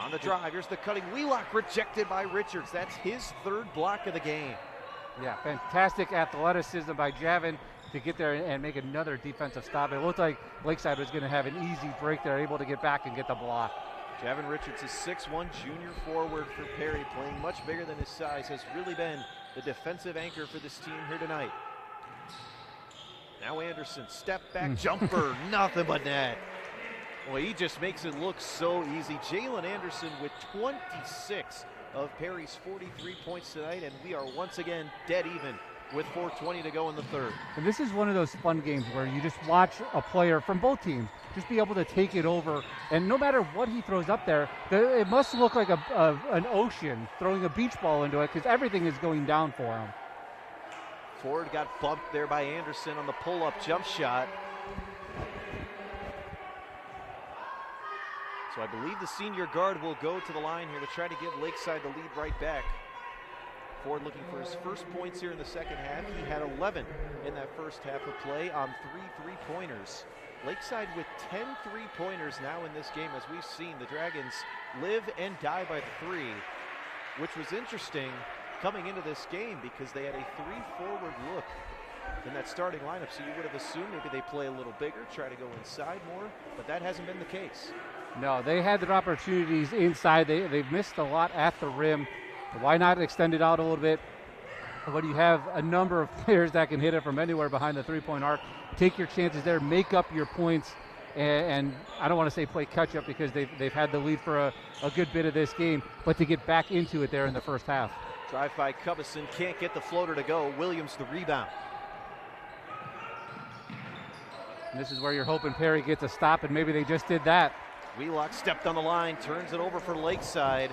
[SPEAKER 6] On the drive, here's the cutting. Wheelock rejected by Richards. That's his 3rd block of the game.
[SPEAKER 7] Yeah, fantastic athleticism by Javin to get there and make another defensive stop. It looked like Lakeside was going to have an easy break. They're able to get back and get the block.
[SPEAKER 6] Javin Richards is 6'1", junior forward for Perry, playing much bigger than his size, has really been the defensive anchor for this team here tonight. Now Anderson, step back jumper, nothing but net. Well, he just makes it look so easy. Jalen Anderson with 26 of Perry's 43 points tonight, and we are once again dead even with 4:20 to go in the third.
[SPEAKER 7] And this is one of those fun games where you just watch a player from both teams just be able to take it over, and no matter what he throws up there, it must look like an ocean throwing a beach ball into it because everything is going down for him.
[SPEAKER 6] Ford got bumped there by Anderson on the pull-up jump shot. So I believe the senior guard will go to the line here to try to give Lakeside the lead right back. Ford looking for his first points here in the second half. He had 11 in that first half of play on 3 3-pointers. Lakeside with 10 3-pointers now in this game. As we've seen, the Dragons live and die by the three, which was interesting coming into this game because they had a 3-forward look in that starting lineup. So you would have assumed maybe they play a little bigger, try to go inside more, but that hasn't been the case.
[SPEAKER 7] No, they had their opportunities inside. They've missed a lot at the rim. Why not extend it out a little bit? When you have a number of players that can hit it from anywhere behind the three-point arc, take your chances there, make up your points, and I don't want to say play catch-up because they've had the lead for a good bit of this game, but to get back into it there in the first half.
[SPEAKER 6] Drive by Covison, can't get the floater to go. Williams the rebound.
[SPEAKER 7] And this is where you're hoping Perry gets a stop, and maybe they just did that.
[SPEAKER 6] Wheelock stepped on the line, turns it over for Lakeside.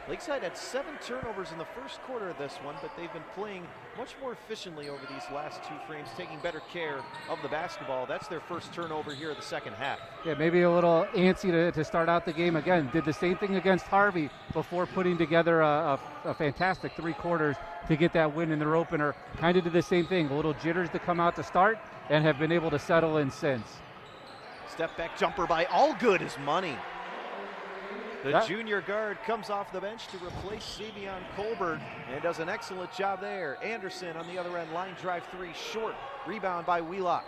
[SPEAKER 6] Lakeside had 7 turnovers in the first quarter of this one, but they've been playing much more efficiently over these last 2 frames, taking better care of the basketball. That's their first turnover here in the second half.
[SPEAKER 7] Yeah, maybe a little antsy to start out the game. Again, did the same thing against Harvey before putting together a fantastic 3 quarters to get that win in their opener. Kind of did the same thing, a little jitters to come out to start, and have been able to settle in since.
[SPEAKER 6] Step back jumper by Allgood is money. The junior guard comes off the bench to replace Savion Colbert and does an excellent job there. Anderson on the other end, line drive 3, short. Rebound by Wheelock.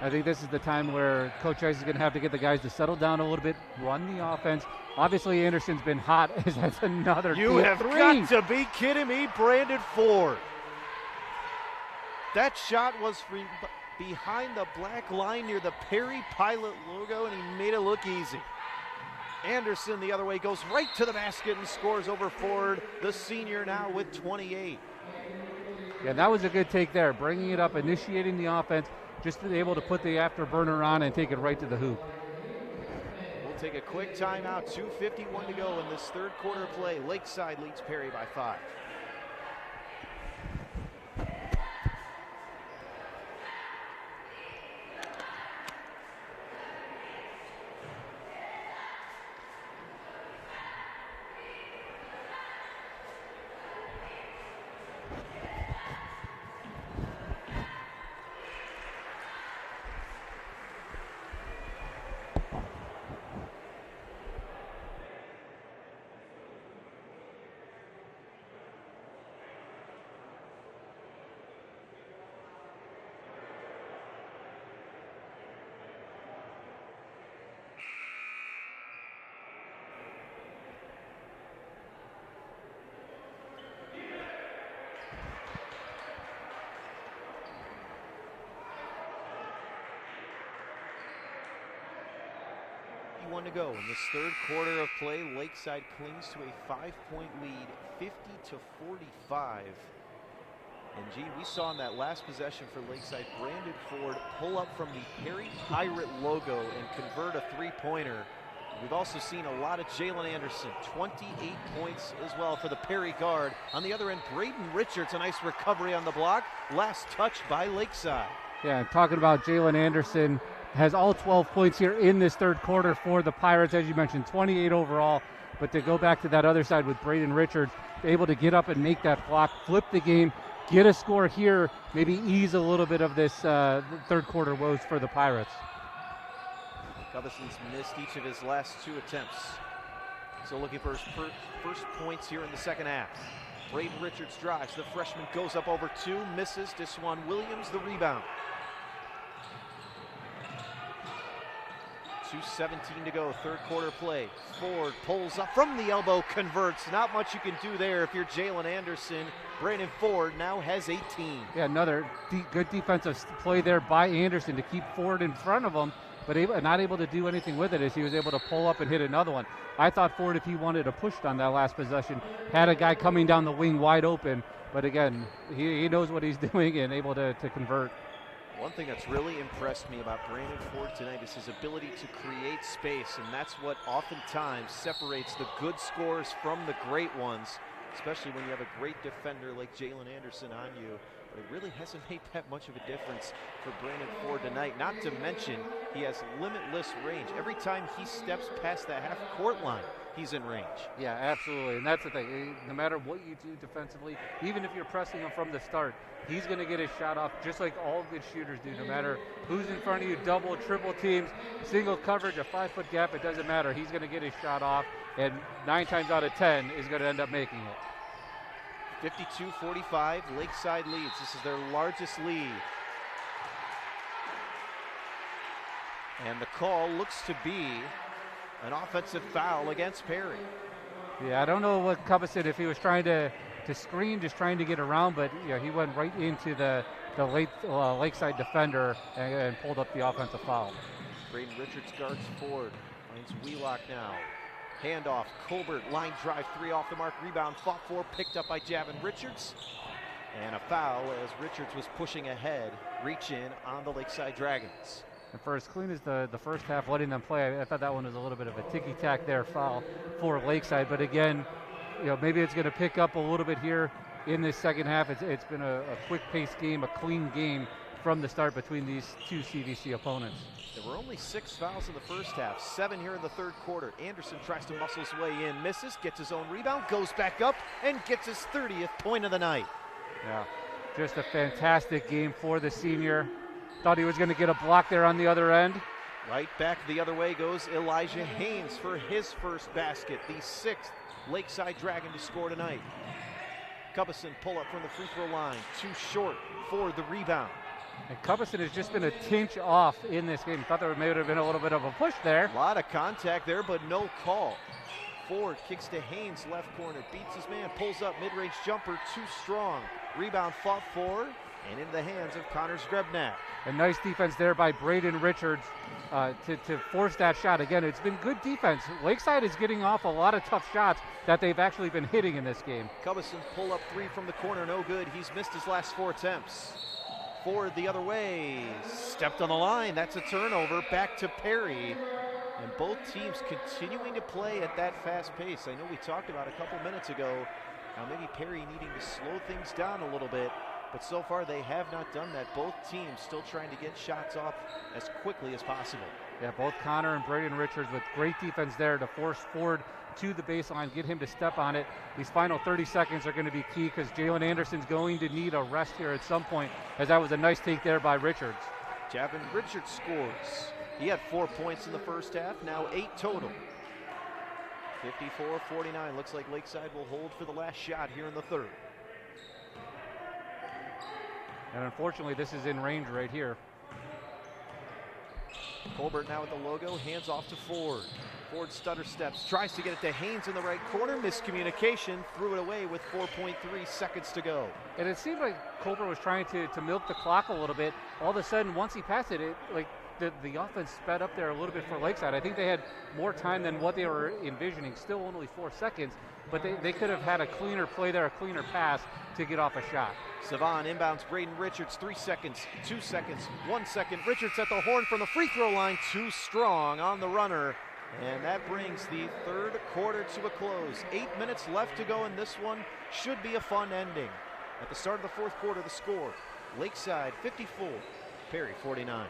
[SPEAKER 7] I think this is the time where Coach Ice is going to have to get the guys to settle down a little bit, run the offense. Obviously, Anderson's been hot. That's another
[SPEAKER 6] You have got to be kidding me, Brandon Ford. That shot was behind the black line near the Perry Pilot logo, and he made it look easy. Anderson the other way goes right to the basket and scores over Ford, the senior now with 28.
[SPEAKER 7] Yeah, that was a good take there, bringing it up, initiating the offense, just to be able to put the afterburner on and take it right to the hoop.
[SPEAKER 6] We'll take a quick timeout, 2:51 to go in this third quarter of play. Lakeside leads Perry by 5. One to go in this third quarter of play. Lakeside clings to a 5-point lead, 50-45. And gee, we saw in that last possession for Lakeside, Brandon Ford pull up from the Perry Pirate logo and convert a 3-pointer. We've also seen a lot of Jalen Anderson, 28 points as well for the Perry guard. On the other end, Braden Richards, a nice recovery on the block. Last touch by Lakeside.
[SPEAKER 7] Yeah, talking about Jalen Anderson, has all 12 points here in this third quarter for the Pirates, as you mentioned, 28 overall. But to go back to that other side with Braden Richards, able to get up and make that block, flip the game, get a score here, maybe ease a little bit of this third quarter woes for the Pirates.
[SPEAKER 6] Covison's missed each of his last 2 attempts. So looking for his first points here in the second half. Braden Richards drives. The freshman goes up over 2, misses. Deswan Williams the rebound. 2:17 to go, third quarter play. Ford pulls up from the elbow, converts. Not much you can do there if you're Jalen Anderson. Brandon Ford now has 18.
[SPEAKER 7] Yeah, another good defensive play there by Anderson to keep Ford in front of him, but not able to do anything with it as he was able to pull up and hit another one. I thought Ford, if he wanted to push on that last possession, had a guy coming down the wing wide open, but again, he knows what he's doing and able to convert.
[SPEAKER 6] One thing that's really impressed me about Brandon Ford tonight is his ability to create space, and that's what oftentimes separates the good scorers from the great ones, especially when you have a great defender like Jalen Anderson on you. But it really hasn't made that much of a difference for Brandon Ford tonight. Not to mention, he has limitless range. Every time he steps past that half-court line, he's in range.
[SPEAKER 7] Yeah, absolutely. And that's the thing. No matter what you do defensively, even if you're pressing him from the start, he's going to get his shot off just like all good shooters do. No matter who's in front of you, double, triple teams, single coverage, a 5-foot gap, it doesn't matter. He's going to get his shot off, and 9 times out of 10 is going to end up making it.
[SPEAKER 6] 52-45, Lakeside leads. This is their largest lead. And the call looks to be an offensive foul against Perry.
[SPEAKER 7] Yeah, I don't know what Cubison, if he was trying to screen, just trying to get around, but yeah, he went right into the Lakeside defender and pulled up the offensive foul.
[SPEAKER 6] Braden Richards guards Ford, finds Wheelock now. Handoff, Colbert, line drive, 3 off the mark, rebound, fought for, picked up by Javin Richards. And a foul as Richards was pushing ahead, reach in on the Lakeside Dragons.
[SPEAKER 7] And for as clean as the first half, letting them play, I thought that one was a little bit of a ticky-tack there foul for Lakeside. But again, maybe it's going to pick up a little bit here in this second half. It's been a quick-paced game, a clean game from the start between these two CVC opponents.
[SPEAKER 6] There were only 6 fouls in the first half, 7 here in the third quarter. Anderson tries to muscle his way in, misses, gets his own rebound, goes back up, and gets his 30th point of the night.
[SPEAKER 7] Yeah, just a fantastic game for the senior. Thought he was going to get a block there on the other end.
[SPEAKER 6] Right back the other way goes Elijah Haynes for his first basket, the 6th Lakeside Dragon to score tonight. Cubison pull up from the free throw line, too short for the rebound.
[SPEAKER 7] And Cubison has just been a tinge off in this game. Thought there may have been a little bit of a push there.
[SPEAKER 6] A lot of contact there, but no call. Ford kicks to Haynes, left corner, beats his man, pulls up, mid-range jumper, too strong. Rebound fought for, and into the hands of Connor Zgrebnak.
[SPEAKER 7] A nice defense there by Braden Richards to force that shot. Again, it's been good defense. Lakeside is getting off a lot of tough shots that they've actually been hitting in this game.
[SPEAKER 6] Cubison pull up 3 from the corner, no good. He's missed his last 4 attempts. Ford the other way, stepped on the line. That's a turnover, back to Perry. And both teams continuing to play at that fast pace. I know we talked about a couple minutes ago how maybe Perry needing to slow things down a little bit, but so far they have not done that. Both teams still trying to get shots off as quickly as possible.
[SPEAKER 7] Yeah, both Connor and Braden Richards with great defense there to force Ford to the baseline, get him to step on it. These final 30 seconds are going to be key because Jalen Anderson's going to need a rest here at some point, as that was a nice take there by Richards.
[SPEAKER 6] Javin Richards scores. He had 4 points in the first half, now 8 total. 54-49, looks like Lakeside will hold for the last shot here in the third.
[SPEAKER 7] And unfortunately, this is in range right here.
[SPEAKER 6] Colbert now with the logo, hands off to Ford. Ford stutter steps, tries to get it to Haynes in the right corner, miscommunication, threw it away with 4.3 seconds to go.
[SPEAKER 7] And it seemed like Colbert was trying to milk the clock a little bit. All of a sudden, once he passed it, the offense sped up there a little bit for Lakeside. I think they had more time than what they were envisioning, still only 4 seconds, but they could have had a cleaner play there, a cleaner pass to get off a shot.
[SPEAKER 6] Savon inbounds Braden Richards, 3 seconds, 2 seconds, 1 second. Richards at the horn from the free throw line, too strong on the runner. And that brings the third quarter to a close. 8 minutes left to go, and this one should be a fun ending. At the start of the fourth quarter, the score, Lakeside 54, Perry 49.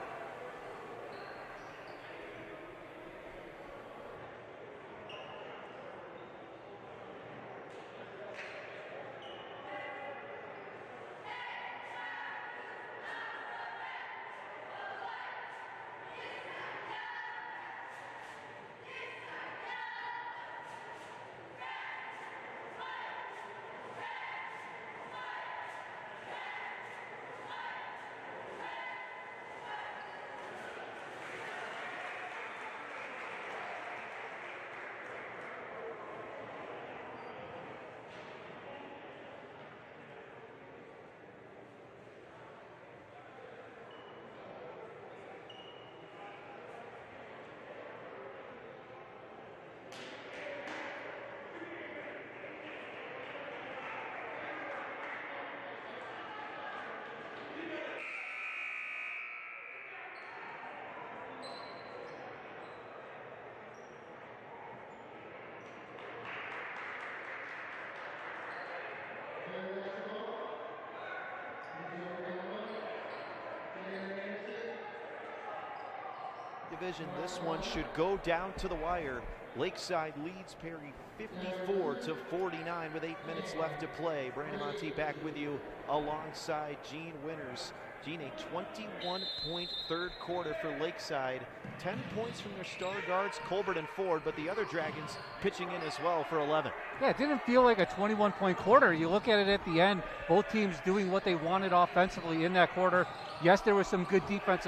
[SPEAKER 6] Division, this one should go down to the wire. Lakeside leads Perry 54-49 with 8 minutes left to play. Brandon Monty back with you alongside Gene Winters. Gene, a 21-point third quarter for Lakeside. 10 points from their star guards, Colbert and Ford, but the other Dragons pitching in as well for 11.
[SPEAKER 7] Yeah, it didn't feel like a 21-point quarter. You look at it at the end, both teams doing what they wanted offensively in that quarter. Yes, there was some good defense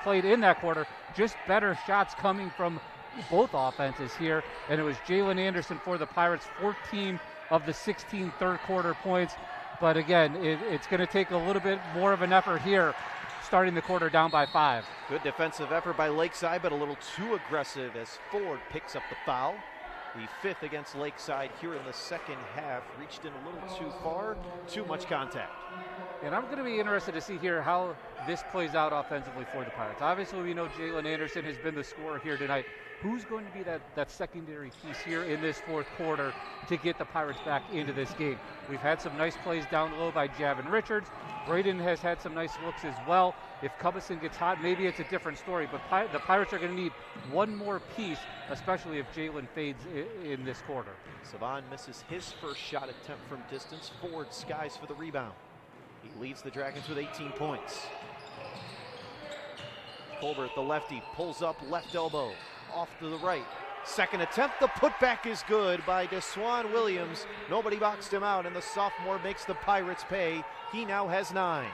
[SPEAKER 7] played in that quarter, just better shots coming from both offenses here, and it was Jalen Anderson for the Pirates, 14 of the 16 third quarter points. But again, it's going to take a little bit more of an effort here, starting the quarter down by 5.
[SPEAKER 6] Good defensive effort by Lakeside, but a little too aggressive as Ford picks up the foul. The 5th against Lakeside here in the second half. Reached in a little too far, too much contact.
[SPEAKER 7] And I'm going to be interested to see here how this plays out offensively for the Pirates. Obviously, we know Jalen Anderson has been the scorer here tonight. Who's going to be that secondary piece here in this fourth quarter to get the Pirates back into this game? We've had some nice plays down low by Javin Richards. Braden has had some nice looks as well. If Cubison gets hot, maybe it's a different story, but the Pirates are going to need one more piece, especially if Jalen fades in this quarter.
[SPEAKER 6] Savan misses his first shot attempt from distance. Ford skies for the rebound. He leads the Dragons with 18 points. Colbert, the lefty, pulls up left elbow. Off to the right. Second attempt, the putback is good by Deswan Williams. Nobody boxed him out, and the sophomore makes the Pirates pay. He now has 9.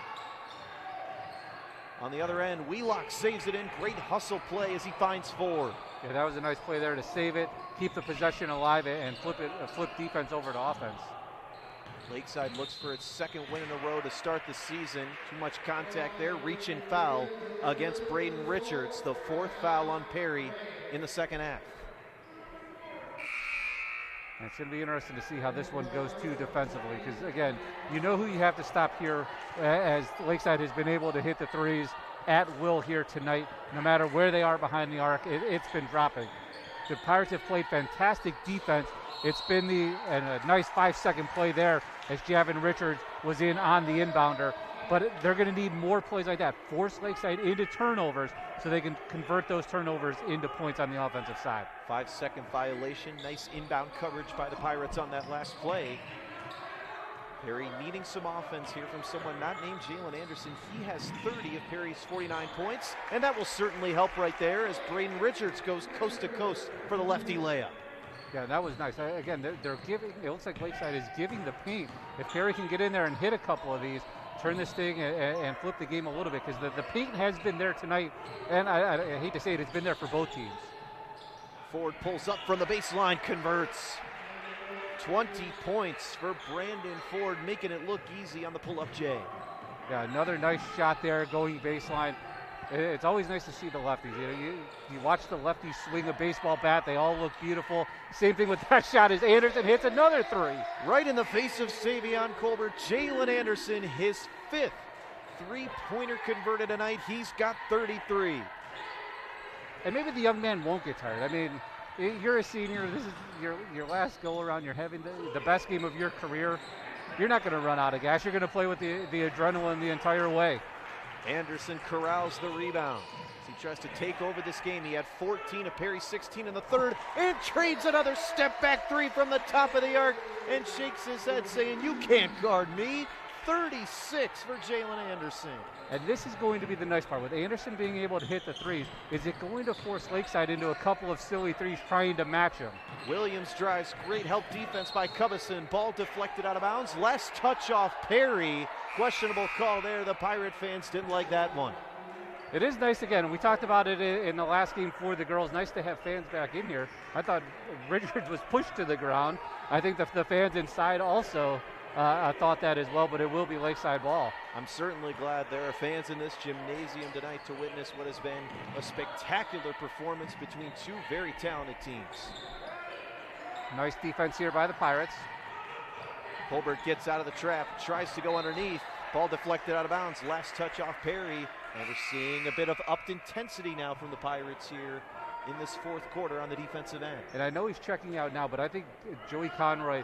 [SPEAKER 6] On the other end, Wheelock saves it in. Great hustle play as he finds Ford.
[SPEAKER 7] Yeah, that was a nice play there to save it, keep the possession alive, and flip defense over to offense.
[SPEAKER 6] Lakeside looks for its second win in a row to start the season. Too much contact there. Reach and foul against Braden Richards. The 4th foul on Perry in the second half.
[SPEAKER 7] And it's going to be interesting to see how this one goes too defensively, because again, you know who you have to stop here, as Lakeside has been able to hit the threes at will here tonight. No matter where they are behind the arc, it's been dropping. The Pirates have played fantastic defense. It's been a nice 5-second play there as Javin Richards was in on the inbounder. But they're going to need more plays like that. Force Lakeside into turnovers so they can convert those turnovers into points on the offensive side.
[SPEAKER 6] 5-second violation. Nice inbound coverage by the Pirates on that last play. Perry needing some offense here from someone not named Jalen Anderson. He has 30 of Perry's 49 points, and that will certainly help right there as Braden Richards goes coast to coast for the lefty layup.
[SPEAKER 7] Yeah, that was nice. Again, they're giving, it looks like Lakeside is giving the paint. If Perry can get in there and hit a couple of these, turn this thing and flip the game a little bit, because the paint has been there tonight, and I hate to say it, it's been there for both teams.
[SPEAKER 6] Ford pulls up from the baseline, converts. 20 points for Brandon Ford, making it look easy on the pull-up J.
[SPEAKER 7] Yeah, another nice shot there going baseline. It's always nice to see the lefties. You watch the lefties swing a baseball bat, they all look beautiful. Same thing with that shot as Anderson hits another 3.
[SPEAKER 6] Right in the face of Savion Colbert, Jalen Anderson, his 5th three-pointer converted tonight. He's got 33.
[SPEAKER 7] And maybe the young man won't get tired. I mean, you're a senior, this is your last go-around, you're having the best game of your career. You're not going to run out of gas, you're going to play with the adrenaline the entire way.
[SPEAKER 6] Anderson corrals the rebound. As he tries to take over this game, he had 14 of Perry's 16 in the third, and trades another step-back 3 from the top of the arc, and shakes his head saying, "You can't guard me." 36 for Jalen Anderson.
[SPEAKER 7] And this is going to be the nice part. With Anderson being able to hit the threes, is it going to force Lakeside into a couple of silly threes trying to match him?
[SPEAKER 6] Williams drives, great help defense by Cubison. Ball deflected out of bounds. Last touch off Perry. Questionable call there. The Pirate fans didn't like that one.
[SPEAKER 7] It is nice, again, we talked about it in the last game for the girls. Nice to have fans back in here. I thought Richards was pushed to the ground. I think the fans inside also thought that as well, but it will be Lakeside ball.
[SPEAKER 6] I'm certainly glad there are fans in this gymnasium tonight to witness what has been a spectacular performance between two very talented teams.
[SPEAKER 7] Nice defense here by the Pirates.
[SPEAKER 6] Colbert gets out of the trap, tries to go underneath. Ball deflected out of bounds. Last touch off Perry. And we're seeing a bit of upped intensity now from the Pirates here in this fourth quarter on the defensive end.
[SPEAKER 7] And I know he's checking out now, but I think Joey Conroy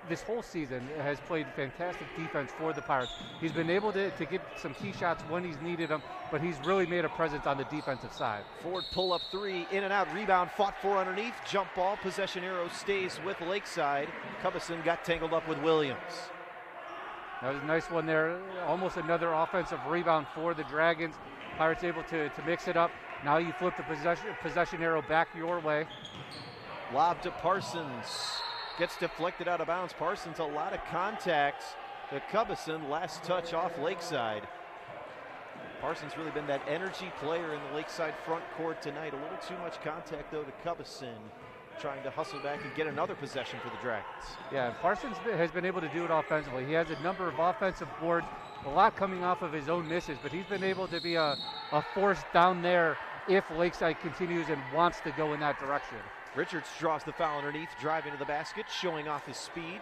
[SPEAKER 7] this whole season has played fantastic defense for the Pirates. He's been able to get some key shots when he's needed them, but he's really made a presence on the defensive side.
[SPEAKER 6] Ford pull-up three, in and out, rebound, fought for underneath, jump ball, possession arrow stays with Lakeside. Cubison got tangled up with Williams.
[SPEAKER 7] That was a nice one there. Almost another offensive rebound for the Dragons. Pirates able to mix it up. Now you flip the possession arrow back your way.
[SPEAKER 6] Lob to Parsons. Gets deflected out of bounds. Parsons, a lot of contacts to Cubison. Last touch off Lakeside. Parsons really been that energy player in the Lakeside front court tonight. A little too much contact, though, to Cubison. Trying to hustle back and get another possession for the Dragons.
[SPEAKER 7] Yeah, Parsons has been able to do it offensively. He has a number of offensive boards, a lot coming off of his own misses, but he's been able to be a force down there if Lakeside continues and wants to go in that direction.
[SPEAKER 6] Richards draws the foul underneath, driving to the basket, showing off his speed.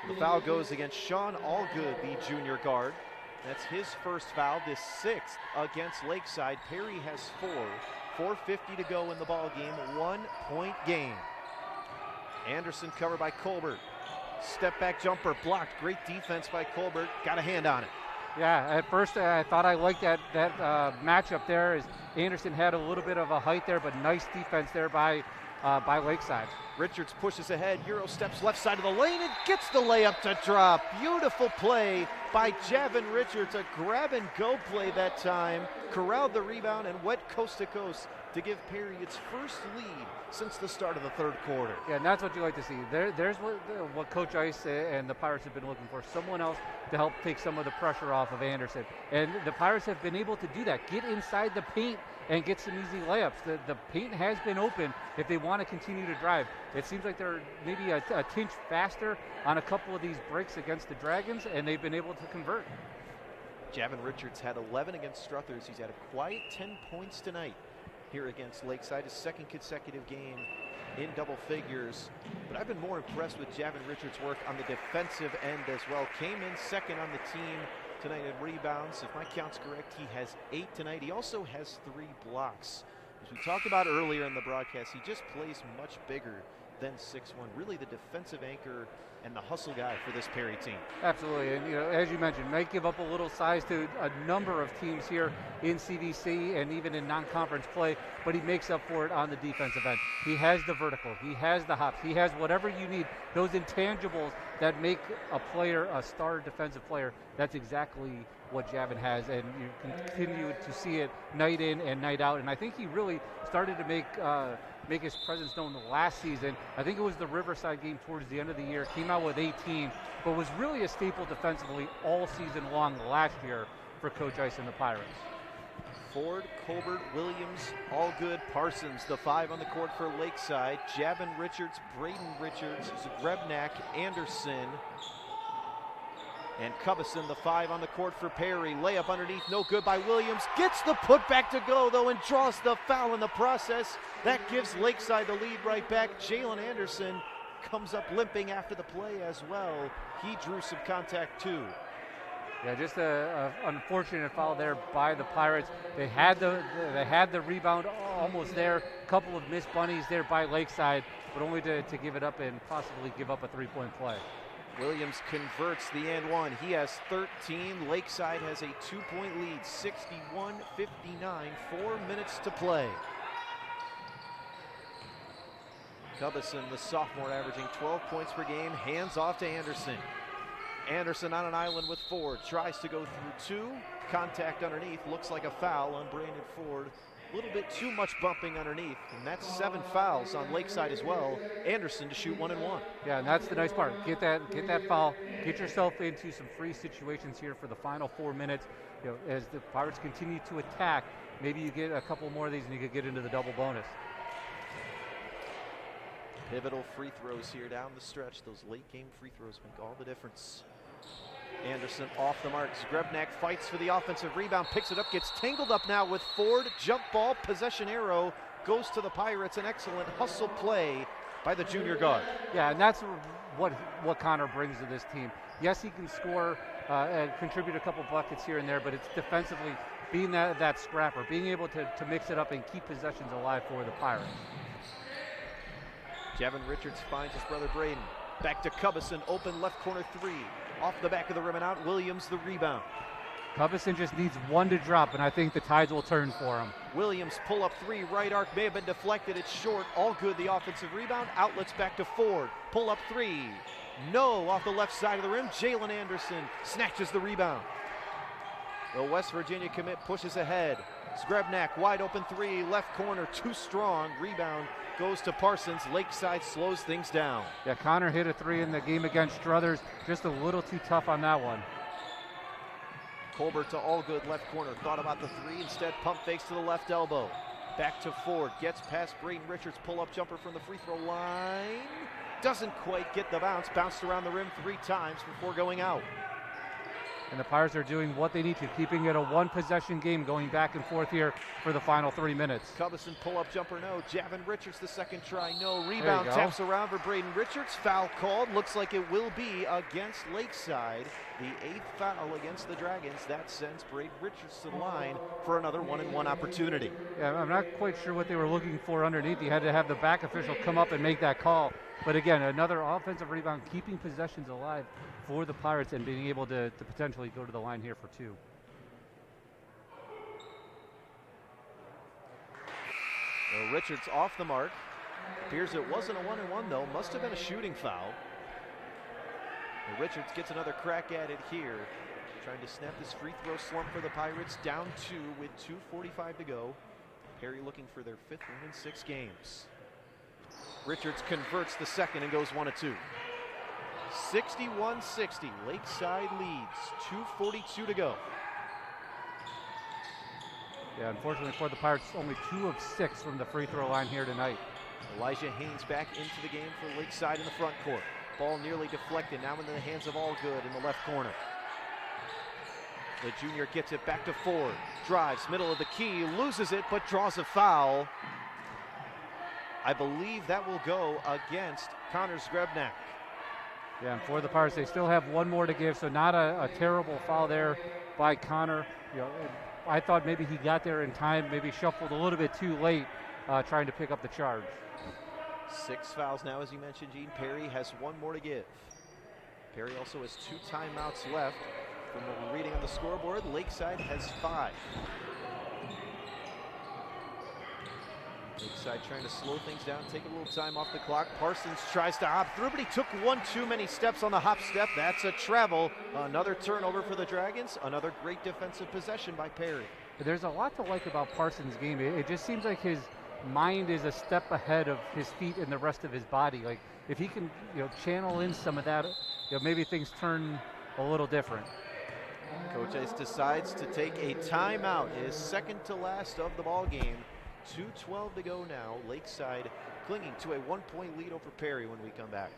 [SPEAKER 6] The foul goes against Sean Allgood, the junior guard. That's his first foul, this sixth against Lakeside. Perry has 4:50 to go in the ball game, 1 point game. Anderson covered by Colbert. Step back jumper blocked, great defense by Colbert, got a hand on it.
[SPEAKER 7] Yeah, at first I thought I liked that matchup there as Anderson had a little bit of a height there, but nice defense there by Lakeside.
[SPEAKER 6] Richards pushes ahead, Euro steps left side of the lane and gets the layup to drop. Beautiful play by Javin Richards, a grab and go play that time. Corralled the rebound and went coast to coast to give Perry its first lead since the start of the third quarter.
[SPEAKER 7] Yeah, and that's what you like to see. There's what Coach Ice and the Pirates have been looking for, someone else to help take some of the pressure off of Anderson. And the Pirates have been able to do that, get inside the paint and get some easy layups. The paint has been open if they want to continue to drive. It seems like they're maybe a tinge faster on a couple of these breaks against the Dragons, and they've been able to convert.
[SPEAKER 6] Javin Richards had 11 against Struthers. He's had a quiet 10 points tonight here against Lakeside, his second consecutive game in double figures. But I've been more impressed with Javin Richards' work on the defensive end as well. Came in second on the team tonight in rebounds. If my count's correct, he has 8 tonight. He also has 3 blocks. As we talked about earlier in the broadcast, he just plays much bigger than 6'1". Really the defensive anchor and the hustle guy for this Perry team.
[SPEAKER 7] Absolutely, and as you mentioned, might give up a little size to a number of teams here in CVC and even in non-conference play, but he makes up for it on the defensive end. He has the vertical, he has the hops, he has whatever you need, those intangibles that make a player a star defensive player. That's exactly what Javin has, and you continue to see it night in and night out. And I think he really started to make his presence known last season. I think it was the Riverside game towards the end of the year. Came out with 18, but was really a staple defensively all season long last year for Coach Ice and the Pirates.
[SPEAKER 6] Ford, Colbert, Williams, Allgood, Parsons, the 5 on the court for Lakeside. Javin Richards, Braden Richards, Zagrebnak, Anderson, and Cubison, the 5 on the court for Perry. Layup underneath, no good by Williams. Gets the putback to go, though, and draws the foul in the process. That gives Lakeside the lead right back. Jalen Anderson comes up limping after the play as well. He drew some contact, too.
[SPEAKER 7] Yeah, just an unfortunate foul there by the Pirates. They had the rebound almost there. A couple of missed bunnies there by Lakeside, but only to give it up and possibly give up a 3-point play.
[SPEAKER 6] Williams converts the and one. He has 13. Lakeside has a 2-point lead, 61-59, 4 minutes to play. Cubison, the sophomore, averaging 12 points per game, hands off to Anderson. Anderson on an island with Ford, tries to go through 2. Contact underneath, looks like a foul on Brandon Ford. A little bit too much bumping underneath, and that's 7 fouls on Lakeside as well. Anderson to shoot 1 and 1.
[SPEAKER 7] Yeah, and that's the nice part. Get that foul, get yourself into some free situations here for the final 4 minutes. As the Pirates continue to attack, maybe you get a couple more of these and you could get into the double bonus.
[SPEAKER 6] Pivotal free throws here down the stretch. Those late game free throws make all the difference. Anderson off the mark. Zagrebnak fights for the offensive rebound, picks it up, gets tangled up now with Ford. Jump ball, possession arrow, goes to the Pirates. An excellent hustle play by the junior guard.
[SPEAKER 7] Yeah, and that's what Connor brings to this team. Yes, he can score and contribute a couple buckets here and there, but it's defensively being that scrapper, being able to mix it up and keep possessions alive for the Pirates.
[SPEAKER 6] Javin Richards finds his brother Braden. Back to Cubison, open left corner three. Off the back of the rim and out, Williams the rebound.
[SPEAKER 7] Cubison just needs one to drop, and I think the tides will turn for him.
[SPEAKER 6] Williams pull up three, right arc may have been deflected, it's short, all good, the offensive rebound, outlets back to Ford, pull up three, no, off the left side of the rim, Jalen Anderson snatches the rebound. The West Virginia commit pushes ahead, Zgrebnak, wide open three, left corner, too strong, rebound goes to Parsons, Lakeside slows things down.
[SPEAKER 7] Yeah, Connor hit a three in the game against Struthers, just a little too tough on that one.
[SPEAKER 6] Colbert to Allgood, left corner, thought about the three, instead pump fakes to the left elbow. Back to Ford, gets past Braden Richards, pull-up jumper from the free throw line. Doesn't quite get the bounce, bounced around the rim 3 times before going out.
[SPEAKER 7] And the Pirates are doing what they need to, keeping it a one-possession game, going back and forth here for the final 3 minutes.
[SPEAKER 6] Cubison pull-up jumper, no. Javin Richards, the second try, no. Rebound taps around for Braden Richards. Foul called. Looks like it will be against Lakeside. The 8th foul against the Dragons. That sends Braden Richards to the line for another 1-and-1 opportunity.
[SPEAKER 7] Yeah, I'm not quite sure what they were looking for underneath. You had to have the back official come up and make that call. But again, another offensive rebound, keeping possessions alive for the Pirates and being able to potentially go to the line here for 2.
[SPEAKER 6] Well, Richards off the mark. Appears it wasn't a 1-and-1 though. Must have been a shooting foul. Well, Richards gets another crack at it here. Trying to snap this free throw slump for the Pirates. Down 2 with 2:45 to go. Perry looking for their 5th win in 6 games. Richards converts the second and goes 1 of 2. 61-60, Lakeside leads, 2:42 to go.
[SPEAKER 7] Yeah, unfortunately for the Pirates, only 2 of 6 from the free throw line here tonight.
[SPEAKER 6] Elijah Haynes back into the game for Lakeside in the front court. Ball nearly deflected, now into the hands of Allgood in the left corner. The junior gets it back to Ford, drives, middle of the key, loses it, but draws a foul. I believe that will go against Connor Zgrebnak.
[SPEAKER 7] Yeah, and for the Pirates, they still have 1 more to give, so not a terrible foul there by Connor. You know, I thought maybe he got there in time, maybe shuffled a little bit too late, trying to pick up the charge.
[SPEAKER 6] 6 fouls now, as you mentioned, Gene. Perry has 1 more to give. Perry also has 2 timeouts left. From what we're reading on the scoreboard, Lakeside has 5. Lakeside trying to slow things down, take a little time off the clock. Parsons tries to hop through, but he took 1 too many steps on the hop step. That's a travel. Another turnover for the Dragons. Another great defensive possession by Perry.
[SPEAKER 7] There's a lot to like about Parsons' game. It just seems like his mind is a step ahead of his feet and the rest of his body. Like if he can, channel in some of that, maybe things turn a little different.
[SPEAKER 6] Coach Ice decides to take a timeout, his second to last of the ball game. 2:12 to go now. Lakeside clinging to a 1-point lead over Perry when we come back.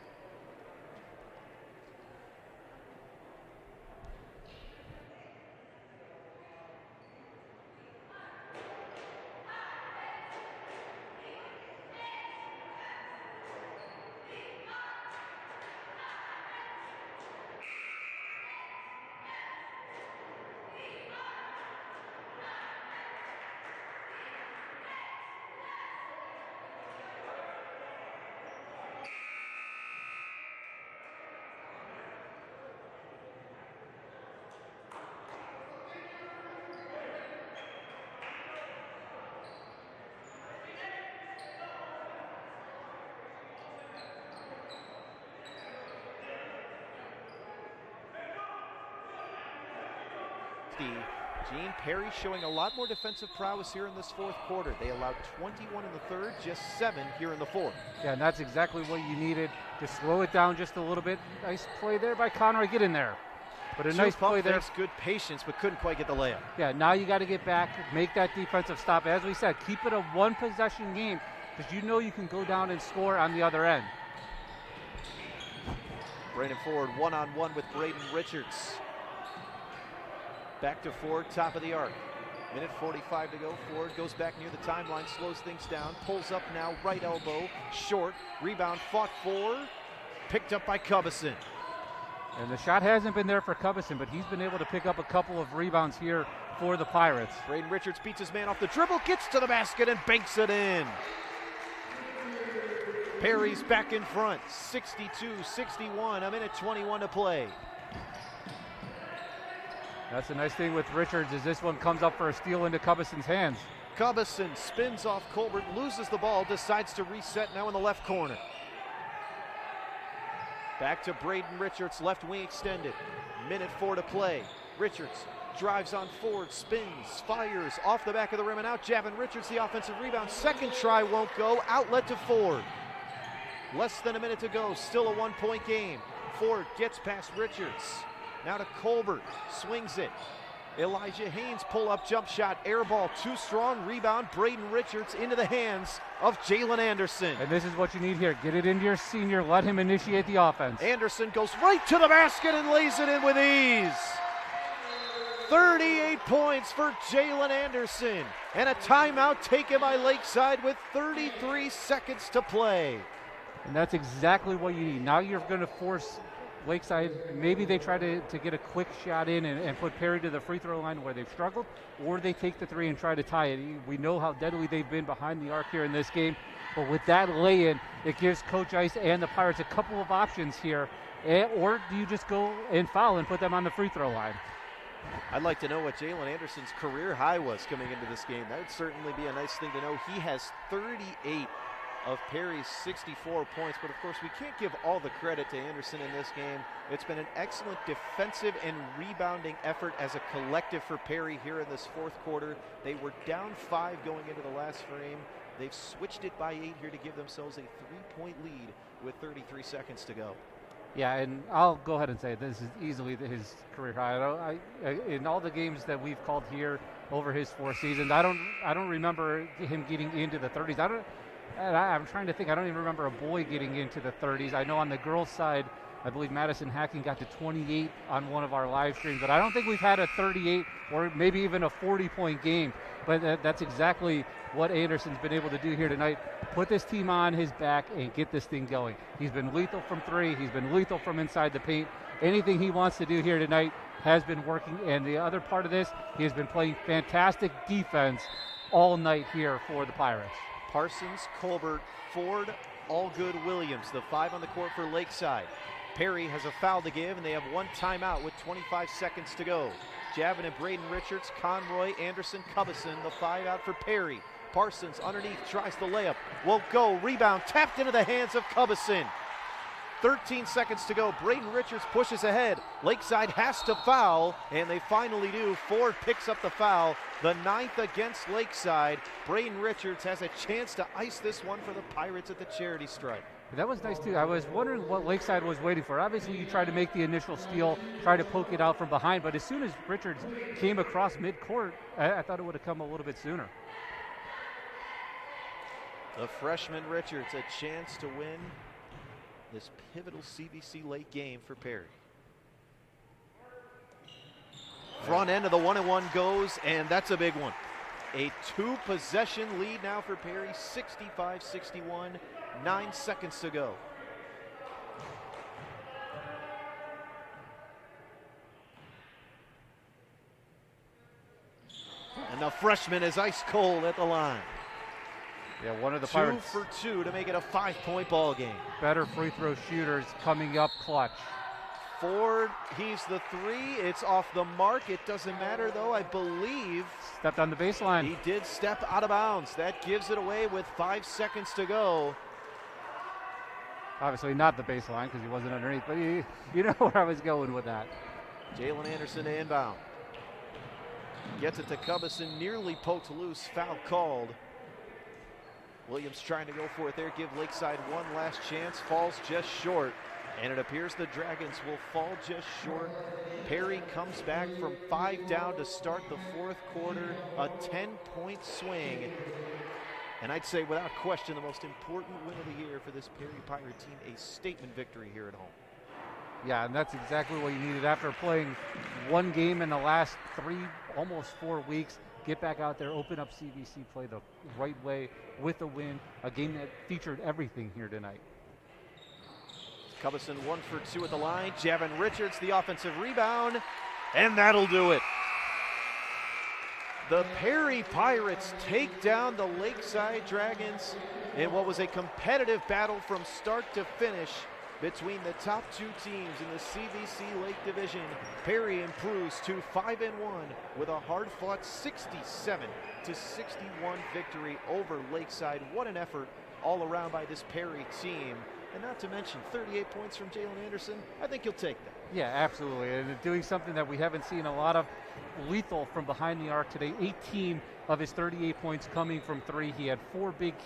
[SPEAKER 6] Gene, Perry showing a lot more defensive prowess here in this 4th quarter. They allowed 21 in the 3rd, just 7 here in the 4th.
[SPEAKER 7] Yeah, and that's exactly what you needed to slow it down just a little bit. Nice play there by Connor. Get in there. But a nice play there.
[SPEAKER 6] Good patience, but couldn't quite get the layup.
[SPEAKER 7] Yeah, now you got to get back, make that defensive stop. As we said, keep it a 1-possession game because you can go down and score on the other end.
[SPEAKER 6] Brandon Ford one-on-one with Braden Richards. Back to Ford, top of the arc. Minute 45 to go. Ford goes back near the timeline, slows things down, pulls up now, right elbow, short, rebound fought for, picked up by Cubison.
[SPEAKER 7] And the shot hasn't been there for Cubison, but he's been able to pick up a couple of rebounds here for the Pirates.
[SPEAKER 6] Braden Richards beats his man off the dribble, gets to the basket and banks it in. Perry's back in front, 62-61, a minute 21 to play.
[SPEAKER 7] That's the nice thing with Richards is this one comes up for a steal into Cubison's hands.
[SPEAKER 6] Cubison spins off Colbert, loses the ball, decides to reset now in the left corner. Back to Braden Richards, left wing extended. Minute 4 to play. Richards drives on Ford, spins, fires off the back of the rim and out. Javin Richards, the offensive rebound. Second try won't go. Outlet to Ford. Less than a minute to go. Still a 1-point game. Ford gets past Richards. Now to Colbert. Swings it. Elijah Haynes pull-up jump shot. Air ball too strong. Rebound. Braden Richards into the hands of Jalen Anderson.
[SPEAKER 7] And this is what you need here. Get it into your senior. Let him initiate the offense.
[SPEAKER 6] Anderson goes right to the basket and lays it in with ease. 38 points for Jalen Anderson. And a timeout taken by Lakeside with 33 seconds to play.
[SPEAKER 7] And that's exactly what you need. Now you're going to force Lakeside, maybe they try to get a quick shot in and put Perry to the free throw line where they've struggled, or they take the three and try to tie it. We know how deadly they've been behind the arc here in this game, but with that lay-in, it gives Coach Ice and the Pirates a couple of options here. Or do you just go and foul and put them on the free throw line?
[SPEAKER 6] I'd like to know what Jalen Anderson's career high was coming into this game. That would certainly be a nice thing to know. He has 38 of Perry's 64 points, but of course we can't give all the credit to Anderson in this game. It's been an excellent defensive and rebounding effort as a collective for Perry here in this fourth quarter. They were down 5 going into the last frame. They've switched it by 8 here to give themselves a 3-point lead with 33 seconds to go.
[SPEAKER 7] Yeah, and I'll go ahead and say this is easily his career high. In all the games that we've called here over his 4 seasons, I don't remember him getting into the 30s. I'm trying to think. I don't even remember a boy getting into the 30s. I know on the girls' side, I believe Madison Hacking got to 28 on one of our live streams, but I don't think we've had a 38 or maybe even a 40-point game. But that's exactly what Anderson's been able to do here tonight. Put this team on his back and get this thing going. He's been lethal from 3. He's been lethal from inside the paint. Anything he wants to do here tonight has been working. And the other part of this, he has been playing fantastic defense all night here for the Pirates.
[SPEAKER 6] Parsons, Colbert, Ford, Allgood, Williams, the 5 on the court for Lakeside. Perry has a foul to give, and they have 1 timeout with 25 seconds to go. Javin and Braden Richards, Conroy, Anderson, Cubison, the 5 out for Perry. Parsons underneath, tries the layup, won't go, rebound, tapped into the hands of Cubison. 13 seconds to go. Braden Richards pushes ahead. Lakeside has to foul, and they finally do. Ford picks up the foul, the 9th against Lakeside. Braden Richards has a chance to ice this one for the Pirates at the charity stripe.
[SPEAKER 7] That was nice, too. I was wondering what Lakeside was waiting for. Obviously, you try to make the initial steal, try to poke it out from behind, but as soon as Richards came across midcourt, I thought it would have come a little bit sooner.
[SPEAKER 6] The freshman Richards, a chance to win this pivotal CVC late game for Perry. Front end of the 1-and-1 goes, and that's a big one. A 2-possession lead now for Perry, 65-61, 9 seconds to go. And the freshman is ice cold at the line.
[SPEAKER 7] Yeah, one of the
[SPEAKER 6] 2
[SPEAKER 7] Pirates.
[SPEAKER 6] for 2 to make it a 5-point ball game.
[SPEAKER 7] Better free throw shooters coming up clutch.
[SPEAKER 6] Ford, he's the 3. It's off the mark. It doesn't matter, though. I believe
[SPEAKER 7] stepped on the baseline.
[SPEAKER 6] He did step out of bounds. That gives it away with 5 seconds to go.
[SPEAKER 7] Obviously not the baseline because he wasn't underneath, but you know where I was going with that.
[SPEAKER 6] Jalen Anderson to inbound. Gets it to Cubison, nearly poked loose, foul called. Williams trying to go for it there, give Lakeside one last chance, falls just short. And it appears the Dragons will fall just short. Perry comes back from 5 down to start the fourth quarter, a 10-point swing. And I'd say without question the most important win of the year for this Perry Pirate team, a statement victory here at home.
[SPEAKER 7] Yeah, and that's exactly what you needed after playing one game in the last 3, almost 4 weeks. Get back out there, open up CVC, play the right way with a win, a game that featured everything here tonight.
[SPEAKER 6] Cubison 1 for 2 at the line. Javin Richards, the offensive rebound, and that'll do it. The Perry Pirates take down the Lakeside Dragons in what was a competitive battle from start to finish between the top two teams in the CVC Lake Division. Perry improves to 5-1 with a hard-fought 67-61 victory over Lakeside. What an effort all around by this Perry team. And not to mention 38 points from Jalen Anderson. I think you'll take that.
[SPEAKER 7] Yeah, absolutely. And doing something that we haven't seen a lot of, lethal from behind the arc today. 18 of his 38 points coming from three. He had four big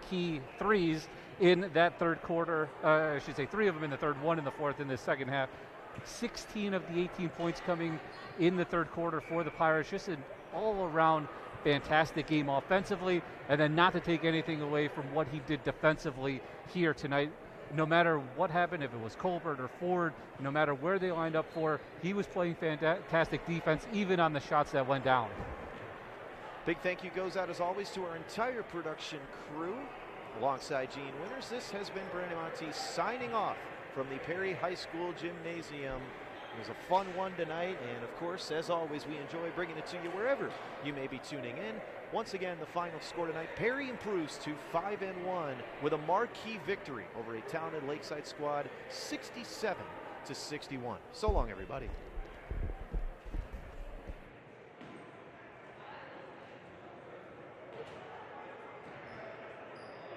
[SPEAKER 7] key threes in that third quarter. I should say three of them in the third, one in the fourth, in the second half. 16 of the 18 points coming in the third quarter for the Pirates. Just an all-around fantastic game offensively, and then not to take anything away from what he did defensively here tonight. No matter what happened, if it was Colbert or Ford, no matter where they lined up for, he was playing fantastic defense, even on the shots that went down.
[SPEAKER 6] Big thank you goes out, as always, to our entire production crew. Alongside Gene Winters, this has been Brandon Monte signing off from the Perry High School Gymnasium. It was a fun one tonight, and of course, as always, we enjoy bringing it to you wherever you may be tuning in. Once again, the final score tonight, Perry improves to 5-1 with a marquee victory over a talented Lakeside squad, 67-61. So long, everybody.